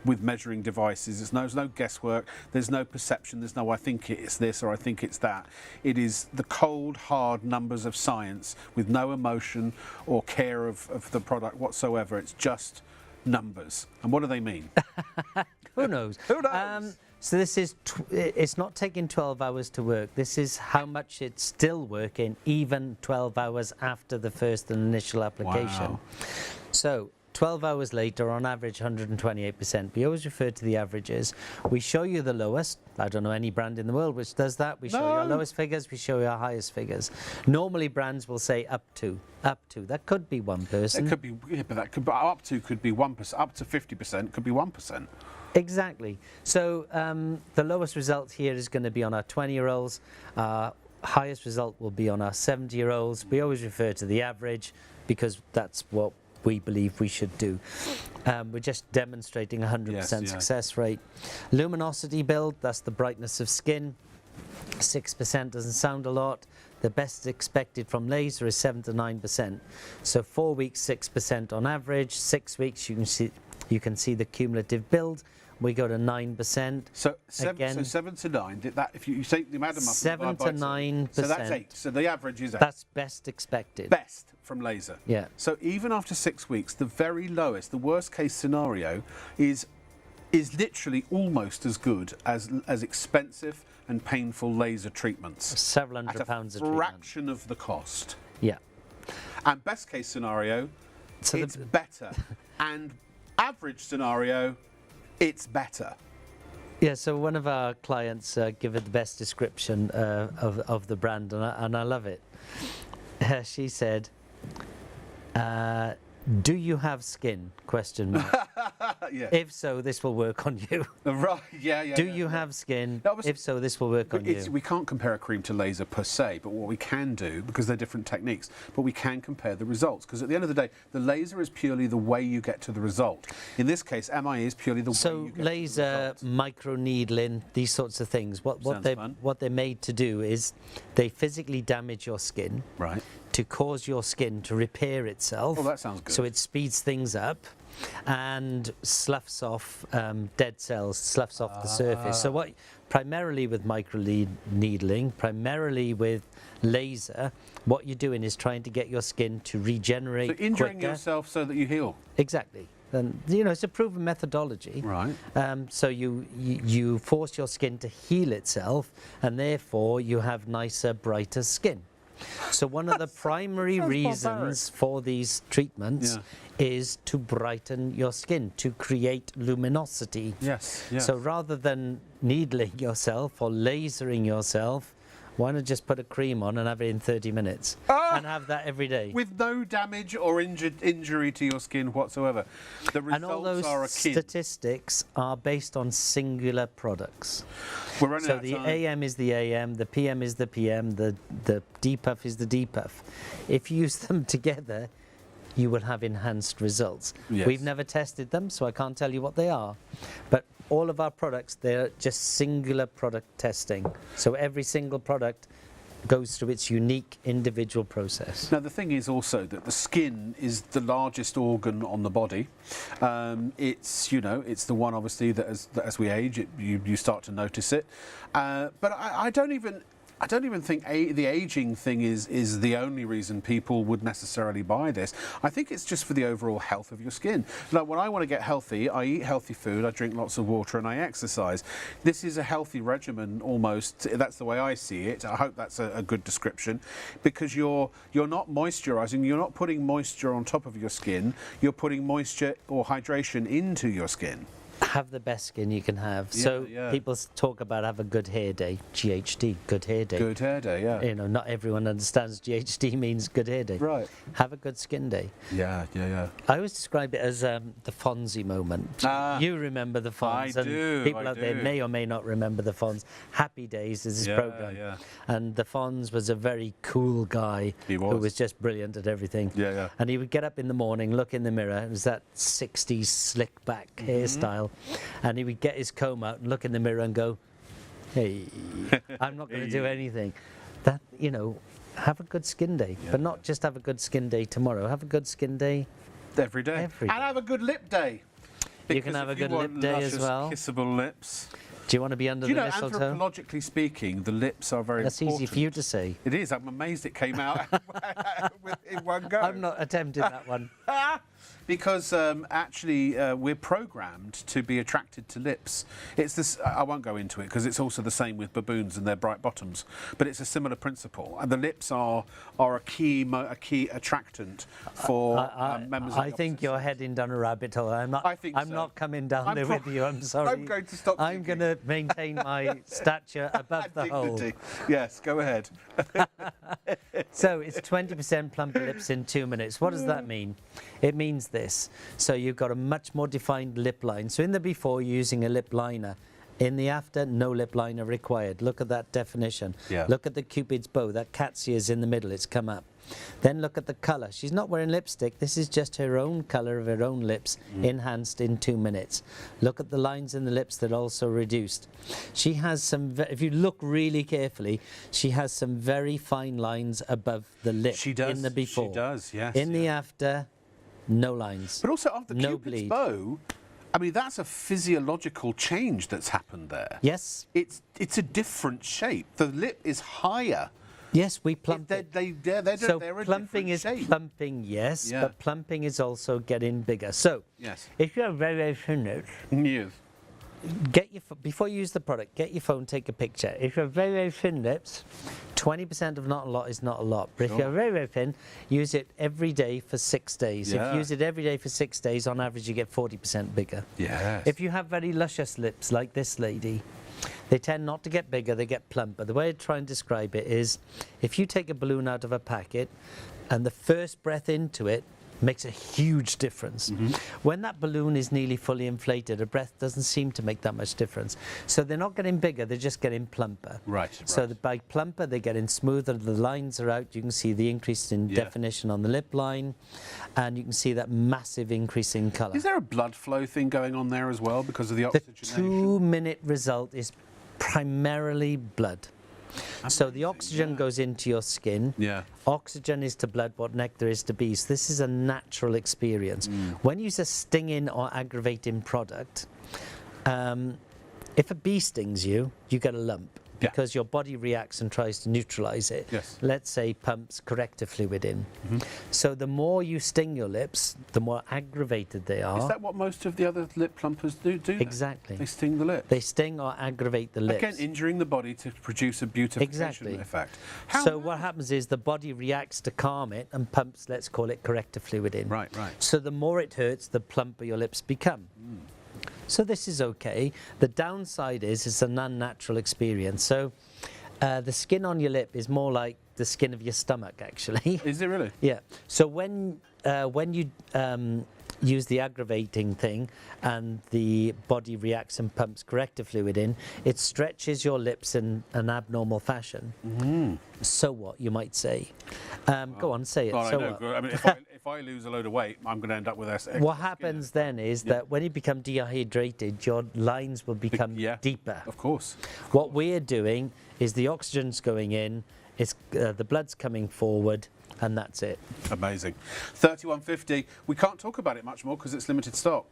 with measuring devices. There's no guesswork. There's no perception. There's no I think it's this or I think it's that. It is the cold, hard numbers of science with no emotion or care of the product whatsoever. It's just numbers. And what do they mean? Who knows? Who knows? So this is, it's not taking 12 hours to work. This is how much it's still working, even 12 hours after the first and initial application. Wow. So 12 hours later, on average, 128%. We always refer to the averages. We show you the lowest. I don't know any brand in the world which does that. We show you our lowest figures. We show you our highest figures. Normally, brands will say up to. That could be one person. It could be, but that could be up to 1%. Up to 50% could be 1%. Exactly. So the lowest result here is going to be on our 20-year-olds. Highest result will be on our 70-year-olds. We always refer to the average because that's what we believe we should do. We're just demonstrating 100% success rate. Luminosity build, that's the brightness of skin. 6% doesn't sound a lot. The best expected from laser is 7 to 9%. So 4 weeks, 6% on average. 6 weeks, you can see the cumulative build. We go to 9%. So 7 to 9. That if you take the amount of muscle 7 to 9%. So that's 8. So the average is 8. That's best expected. Best from laser. Yeah. So even after 6 weeks, the very lowest, the worst case scenario is literally almost as good as expensive and painful laser treatments. Several £100 a treatment. At a fraction of the cost. Yeah. And best case scenario, it's better. And average scenario, it's better. Yeah, so one of our clients gave it the best description of the brand, and I love it. She said, "Do you have skin?" Question mark. Yeah. If so, this will work on you. Right. Yeah. Do you have skin? No, If so, this will work on you. We can't compare a cream to laser per se, but what we can do, because they're different techniques, but we can compare the results. Because at the end of the day, the laser is purely the way you get to the result. In this case, MI is purely the way you get to the laser, result. micro needling, these sorts of things. What fun. they're made to do is they physically damage your skin. Right. To cause your skin to repair itself. Oh, that sounds good. So it speeds things up and sloughs off dead cells, sloughs off the surface. So what, primarily with micro needling, primarily with laser, what you're doing is trying to get your skin to regenerate So injuring quicker. yourself so that you heal. Exactly. And it's a proven methodology. Right. So you force your skin to heal itself, and therefore you have nicer, brighter skin. So one of the primary reasons for these treatments is to brighten your skin, to create luminosity. Yes. So rather than needling yourself or lasering yourself, why not just put a cream on and have it in 30 minutes and have that every day? With no damage or injury to your skin whatsoever. The results And all those are akin. statistics are based on singular products. We're running So out of the time. AM is the AM, the PM is the PM, the depuff is the depuff. If you use them together, you will have enhanced results. Yes. We've never tested them, so I can't tell you what they are. But all of our products, they're just singular product testing. So every single product goes through its unique individual process. Now the thing is also that the skin is the largest organ on the body. It's it's the one obviously that as we age, you start to notice it. But I don't even think the aging thing is the only reason people would necessarily buy this. I think it's just for the overall health of your skin. Like when I want to get healthy, I eat healthy food, I drink lots of water, and I exercise. This is a healthy regimen almost. That's the way I see it. I hope that's a good description, because you're not moisturising, you're not putting moisture on top of your skin, you're putting moisture or hydration into your skin. Have the best skin you can have. So people talk about have a good hair day, GHD, good hair day. Good hair day, yeah. Not everyone understands GHD means good hair day. Right. Have a good skin day. Yeah. I always describe it as the Fonzie moment. You remember the Fonz. I do. People out there may or may not remember the Fonz. Happy Days is his program. Yeah. And the Fonz was a very cool guy who was just brilliant at everything. Yeah. And he would get up in the morning, look in the mirror. It was that 60s slick back hairstyle. And he would get his comb out and look in the mirror and go, hey, I'm not going to do anything. That, have a good skin day. But not just have a good skin day tomorrow. Have a good skin day every day. And have a good lip day. You can have a good lip day as well. Kissable lips. Do you want to be under the mistletoe? Anthropologically speaking, the lips are very important. That's easy for you to say. It is. I'm amazed it came out in one go. I'm not attempting that one. Because actually we're programmed to be attracted to lips. It's this. I won't go into it because it's also the same with baboons and their bright bottoms. But it's a similar principle. And the lips are a key attractant for members of the I think you're heading down a rabbit hole. I'm not coming down there with you. I'm sorry. I'm going to stop. I'm going to maintain my stature above the hole. Yes, go ahead. So it's 20% plumper lips in 2 minutes. What does that mean? It means this. So you've got a much more defined lip line. So in the before, you're using a lip liner. In the after, no lip liner required. Look at that definition. Yeah. Look at the Cupid's bow. That cat's ears in the middle. It's come up. Then look at the colour. She's not wearing lipstick. This is just her own colour of her own lips, enhanced in 2 minutes. Look at the lines in the lips that are also reduced. She has some, if you look really carefully, she has some very fine lines above the lip. She does. In the before. She does, yes. In the after, no lines. But also after no Cupid's bleed. bow, I mean, that's a physiological change that's happened there. Yes. It's a different shape. The lip is higher. Yes, we plump it. They're a plumping is shape. plumping, yes, but plumping is also getting bigger. So, Yes. if you have very, very thin lips, Yes. before you use the product, get your phone, take a picture. If you have very, very thin lips, 20% of not a lot is not a lot. But if you're very, very thin, use it every day for 6 days. Yeah. If you use it every day for 6 days, on average, you get 40% bigger. Yes. If you have very luscious lips, like this lady, they tend not to get bigger, they get plumper. The way I try and describe it is, if you take a balloon out of a packet and the first breath into it makes a huge difference. When that balloon is nearly fully inflated, a breath doesn't seem to make that much difference. So they're not getting bigger, they're just getting plumper. Right. So by plumper, they're getting smoother, the lines are out, you can see the increase in definition on the lip line, and you can see that massive increase in colour. Is there a blood flow thing going on there as well because of the The oxygenation? 2-minute result is primarily blood. So the oxygen goes into your skin. Yeah. Oxygen is to blood what nectar is to bees. This is a natural experience. When you use a stinging or aggravating product, if a bee stings you, you get a lump. Because your body reacts and tries to neutralize it. Yes. Let's say pumps corrective fluid in. So the more you sting your lips, the more aggravated they are. Is that what most of the other lip plumpers do? Exactly. They sting the lip. They sting or aggravate the lips. Again, injuring the body to produce a beautification effect. So what happens is the body reacts to calm it and pumps, let's call it corrective fluid in. Right, right. So the more it hurts, the plumper your lips become. So this is okay. The downside is it's an unnatural experience. So the skin on your lip is more like the skin of your stomach, actually. Is it really? Yeah. So when you use the aggravating thing and the body reacts and pumps corrective fluid in, it stretches your lips in an abnormal fashion. So what, you might say. Go on, say it. Well, so I know. what? I mean, if I lose a load of weight, I'm going to end up with What happens then is that when you become dehydrated, your lines will become deeper. Of course. What we're doing is the oxygen's going in, it's, the blood's coming forward, and that's it. Amazing. 3150. We can't talk about it much more because it's limited stock.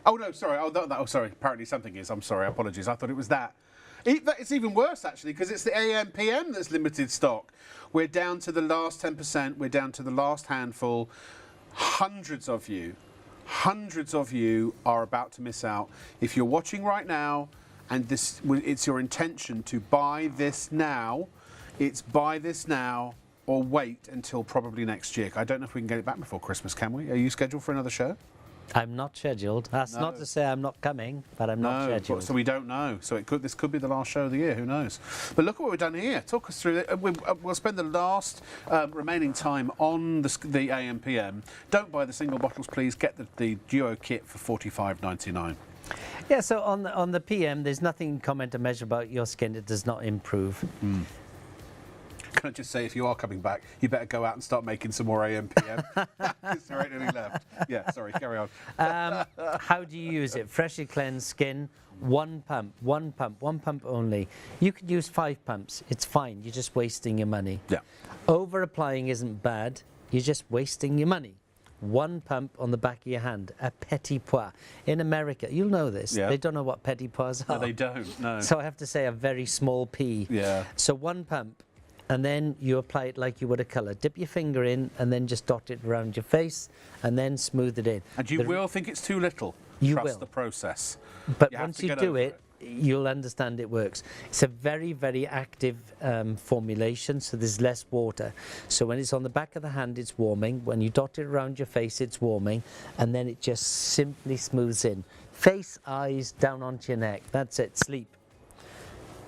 Oh no, sorry. Oh, sorry. Apparently something is. I'm sorry. Apologies. I thought it was that. It's even worse actually because it's the AM PM that's limited stock. We're down to the last 10%. We're down to the last handful. Hundreds of you are about to miss out. If you're watching right now and it's your intention to buy this now, it's buy this now or wait until probably next year. I don't know if we can get it back before Christmas, can we? Are you scheduled for another show? I'm not scheduled. That's not to say I'm not coming, but I'm not scheduled. So we don't know. So this could be the last show of the year. Who knows? But look at what we've done here. Talk us through it. We'll spend the last remaining time on the AM/PM. Don't buy the single bottles, please. Get the duo kit for $45.99. Yeah. So on the PM, there's nothing comment or measure about your skin. It does not improve. Can I just say, if you are coming back, you better go out and start making some more AM/PM. Because there ain't any left. Yeah, sorry, carry on. How do you use it? Freshly cleansed skin, one pump only. You could use 5 pumps. It's fine. You're just wasting your money. Yeah. Over applying isn't bad. You're just wasting your money. 1 pump on the back of your hand, a petit pois. In America, you'll know this. Yeah. They don't know what petit pois are. No, they don't. No. So I have to say a very small p. Yeah. So 1 pump. And then you apply it like you would a colour. Dip your finger in and then just dot it around your face and then smooth it in. And you will think it's too little. You Trust will. the process. But once you do it, you'll understand it works. It's a very, very active formulation, so there's less water. So when it's on the back of the hand, it's warming. When you dot it around your face, it's warming. And then it just simply smooths in. Face, eyes, down onto your neck. That's it. Sleep.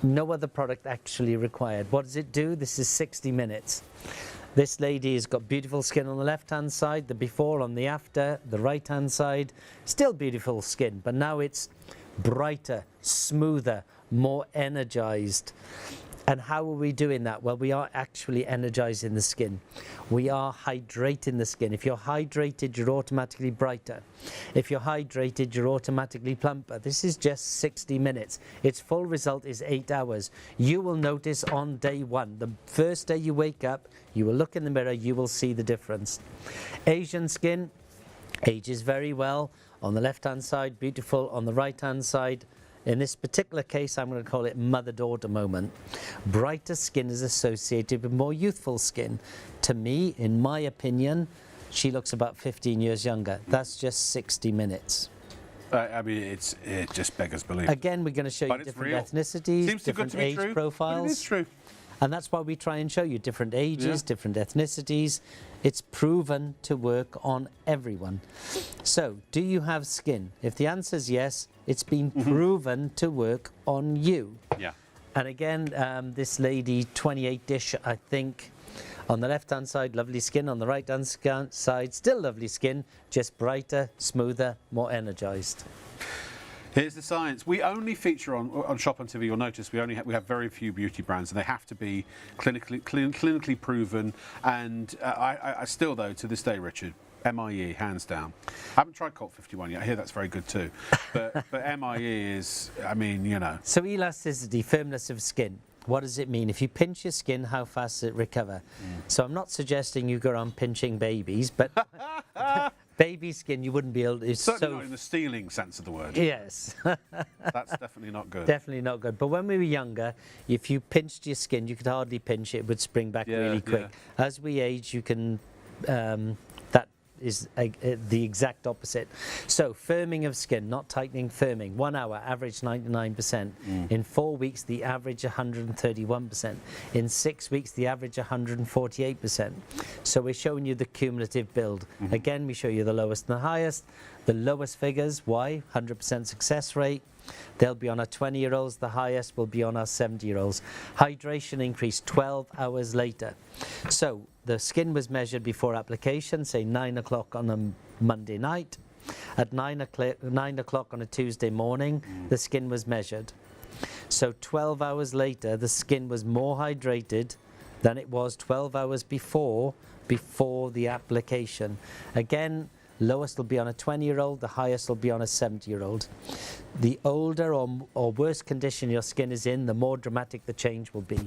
No other product actually required. What does it do? This is 60 minutes. This lady has got beautiful skin on the left-hand side, the before on the after, the right-hand side. Still beautiful skin, but now it's brighter, smoother, more energized. And how are we doing that? Well, we are actually energizing the skin. We are hydrating the skin. If you're hydrated, you're automatically brighter. If you're hydrated, you're automatically plumper. This is just 60 minutes. Its full result is 8 hours. You will notice on day 1, the first day you wake up, you will look in the mirror, you will see the difference. Asian skin ages very well. On the left-hand side, beautiful. On the right-hand side, in this particular case, I'm going to call it mother-daughter moment. Brighter skin is associated with more youthful skin. To me, in my opinion, she looks about 15 years younger. That's just 60 minutes. I mean, it just beggars belief. Again, we're going to show you different ethnicities, Seems too good different to be age true, profiles. but it is true. And that's why we try and show you different ages, different ethnicities. It's proven to work on everyone. So, do you have skin? If the answer is yes, it's been proven to work on you. Yeah. And again, this lady, 28 dish, I think, on the left-hand side, lovely skin. On the right-hand side, still lovely skin, just brighter, smoother, more energized. Here's the science. We only feature on Shop on TV. You'll notice we have very few beauty brands, and they have to be clinically proven. And I still, though, to this day, Richard, MIE hands down. I haven't tried Colt 51 yet. I hear that's very good too. But MIE is, I mean, you know. So elasticity, firmness of skin. What does it mean? If you pinch your skin, how fast does it recover? So I'm not suggesting you go around pinching babies, but baby skin, you wouldn't be able to. Certainly not in the stealing sense of the word. Yes. That's definitely not good. Definitely not good. But when we were younger, if you pinched your skin, you could hardly pinch it. It would spring back really quick. Yeah. As we age, you can... that is the exact opposite. So firming of skin, not tightening, firming. 1 hour, average 99%. In 4 weeks, the average 131%. In 6 weeks, the average 148%. So we're showing you the cumulative build. Again, we show you the lowest and the highest. The lowest figures, why? 100% success rate. They'll be on our 20-year-olds. The highest will be on our 70-year-olds. Hydration increased 12 hours later. So the skin was measured before application, say 9 o'clock on a Monday night. At 9 o'clock on a Tuesday morning, the skin was measured. So 12 hours later, the skin was more hydrated than it was 12 hours before the application. Again, lowest will be on a 20-year-old, the highest will be on a 70-year-old. The older or worse condition your skin is in, the more dramatic the change will be.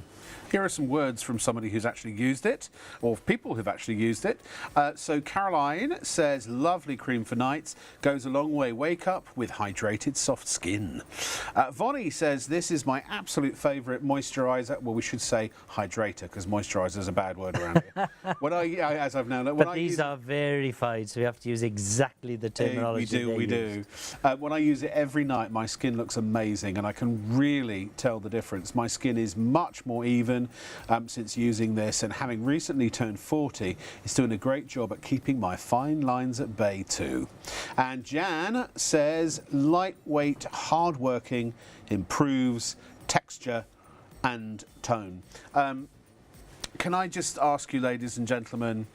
Here are some words from somebody who's actually used it, or people who've actually used it. So Caroline says, lovely cream for nights, goes a long way, wake up with hydrated soft skin. Vonnie says, this is my absolute favourite moisturiser. Well, we should say hydrator, because moisturiser is a bad word around here. As I've now learned. But these are verified, so we have to use exactly the terminology we do. When I use it every night, my skin looks amazing, and I can really tell the difference. My skin is much more even since using this, and having recently turned 40, it's doing a great job at keeping my fine lines at bay too. And Jan says, lightweight, hard-working, improves texture and tone. Can I just ask you, ladies and gentlemen,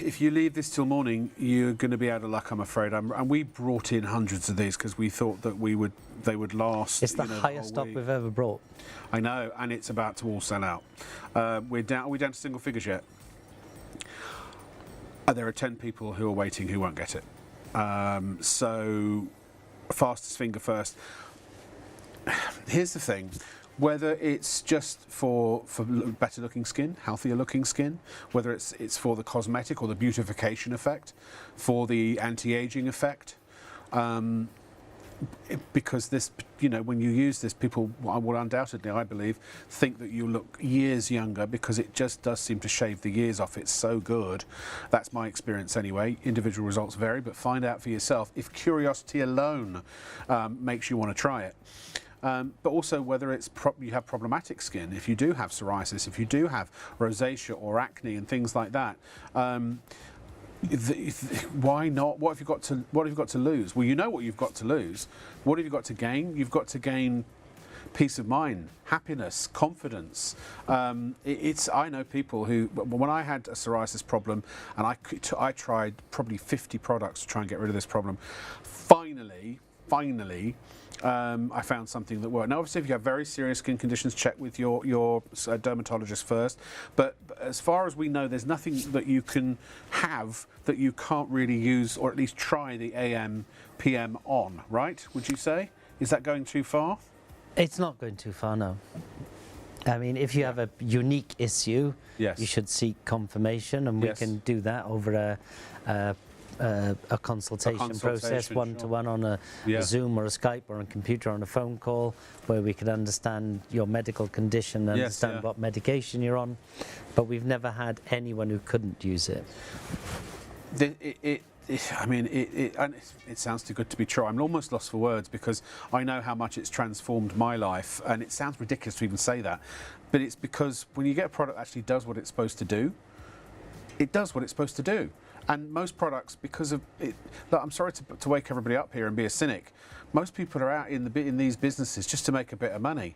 if you leave this till morning, you're going to be out of luck, I'm afraid. And we brought in hundreds of these because we thought that they would last. It's the highest stock we've ever brought. I know, and it's about to all sell out. Are we down to single figures yet? There are 10 people who are waiting who won't get it. So, fastest finger first. Here's the thing. Whether it's just for better looking skin, healthier looking skin, whether it's for the cosmetic or the beautification effect, for the anti-aging effect, because this, when you use this, people will undoubtedly, I believe, think that you look years younger because it just does seem to shave the years off. It's so good. That's my experience anyway. Individual results vary, but find out for yourself if curiosity alone makes you want to try it. But also whether it's you have problematic skin, if you do have psoriasis, if you do have rosacea or acne and things like that, why not? What have you got to lose? Well, you know what you've got to lose. What have you got to gain? You've got to gain peace of mind, happiness, confidence. I know people who, when I had a psoriasis problem, and I tried probably 50 products to try and get rid of this problem. Finally, I found something that worked. Now, obviously, if you have very serious skin conditions, check with your dermatologist first. But as far as we know, there's nothing that you can have that you can't really use, or at least try the AM, PM on, right? Would you say? Is that going too far? It's not going too far, no. I mean, if you have a unique issue, yes, you should seek confirmation, and we can do that over a consultation process, one-to-one on a Zoom or a Skype or on a computer or on a phone call, where we could understand your medical condition and understand what medication you're on. But we've never had anyone who couldn't use it. I mean, it sounds too good to be true. I'm almost lost for words because I know how much it's transformed my life, and it sounds ridiculous to even say that, but it's because when you get a product that actually does what it's supposed to do, it does what it's supposed to do. And most products, because of it, look, I'm sorry to wake everybody up here and be a cynic. Most people are out in these businesses just to make a bit of money.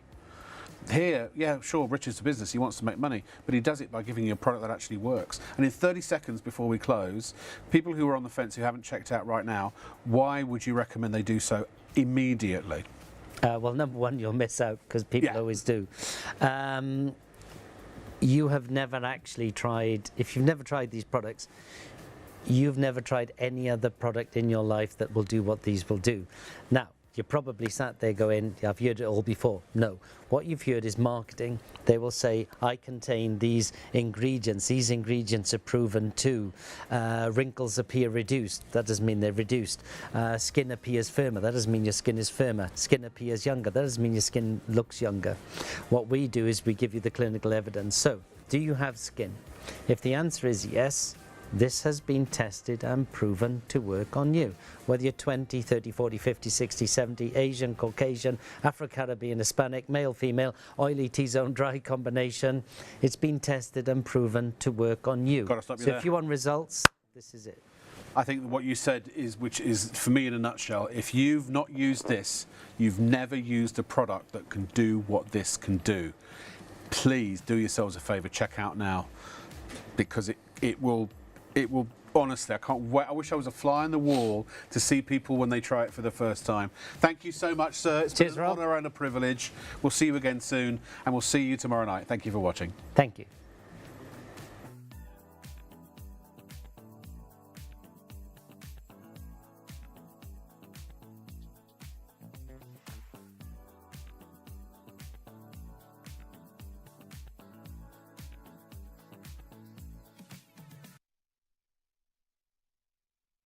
Here, yeah, sure, Richard's a business, he wants to make money, but he does it by giving you a product that actually works. And in 30 seconds before we close, people who are on the fence who haven't checked out right now, why would you recommend they do so immediately? Well, number one, you'll miss out because people always do. You have never actually tried, if you've never tried these products, you've never tried any other product in your life that will do what these will do. Now, you're probably sat there going, I've heard it all before. No, what you've heard is marketing. They will say, I contain these ingredients. These ingredients are proven to. Wrinkles appear reduced. That doesn't mean they're reduced. Skin appears firmer. That doesn't mean your skin is firmer. Skin appears younger. That doesn't mean your skin looks younger. What we do is we give you the clinical evidence. So, do you have skin? If the answer is yes, this has been tested and proven to work on you. Whether you're 20, 30, 40, 50, 60, 70, Asian, Caucasian, Afro-Caribbean, Hispanic, male, female, oily, T-zone, dry combination, it's been tested and proven to work on you. Got to stop you so there. If you want results, this is it. I think what you said is, which is for me in a nutshell, if you've not used this, you've never used a product that can do what this can do. Please do yourselves a favour, check out now, because it will honestly, I can't wait. I wish I was a fly on the wall to see people when they try it for the first time. Thank you so much, sir. It's been an honour and a privilege. We'll see you again soon, and we'll see you tomorrow night. Thank you for watching. Thank you.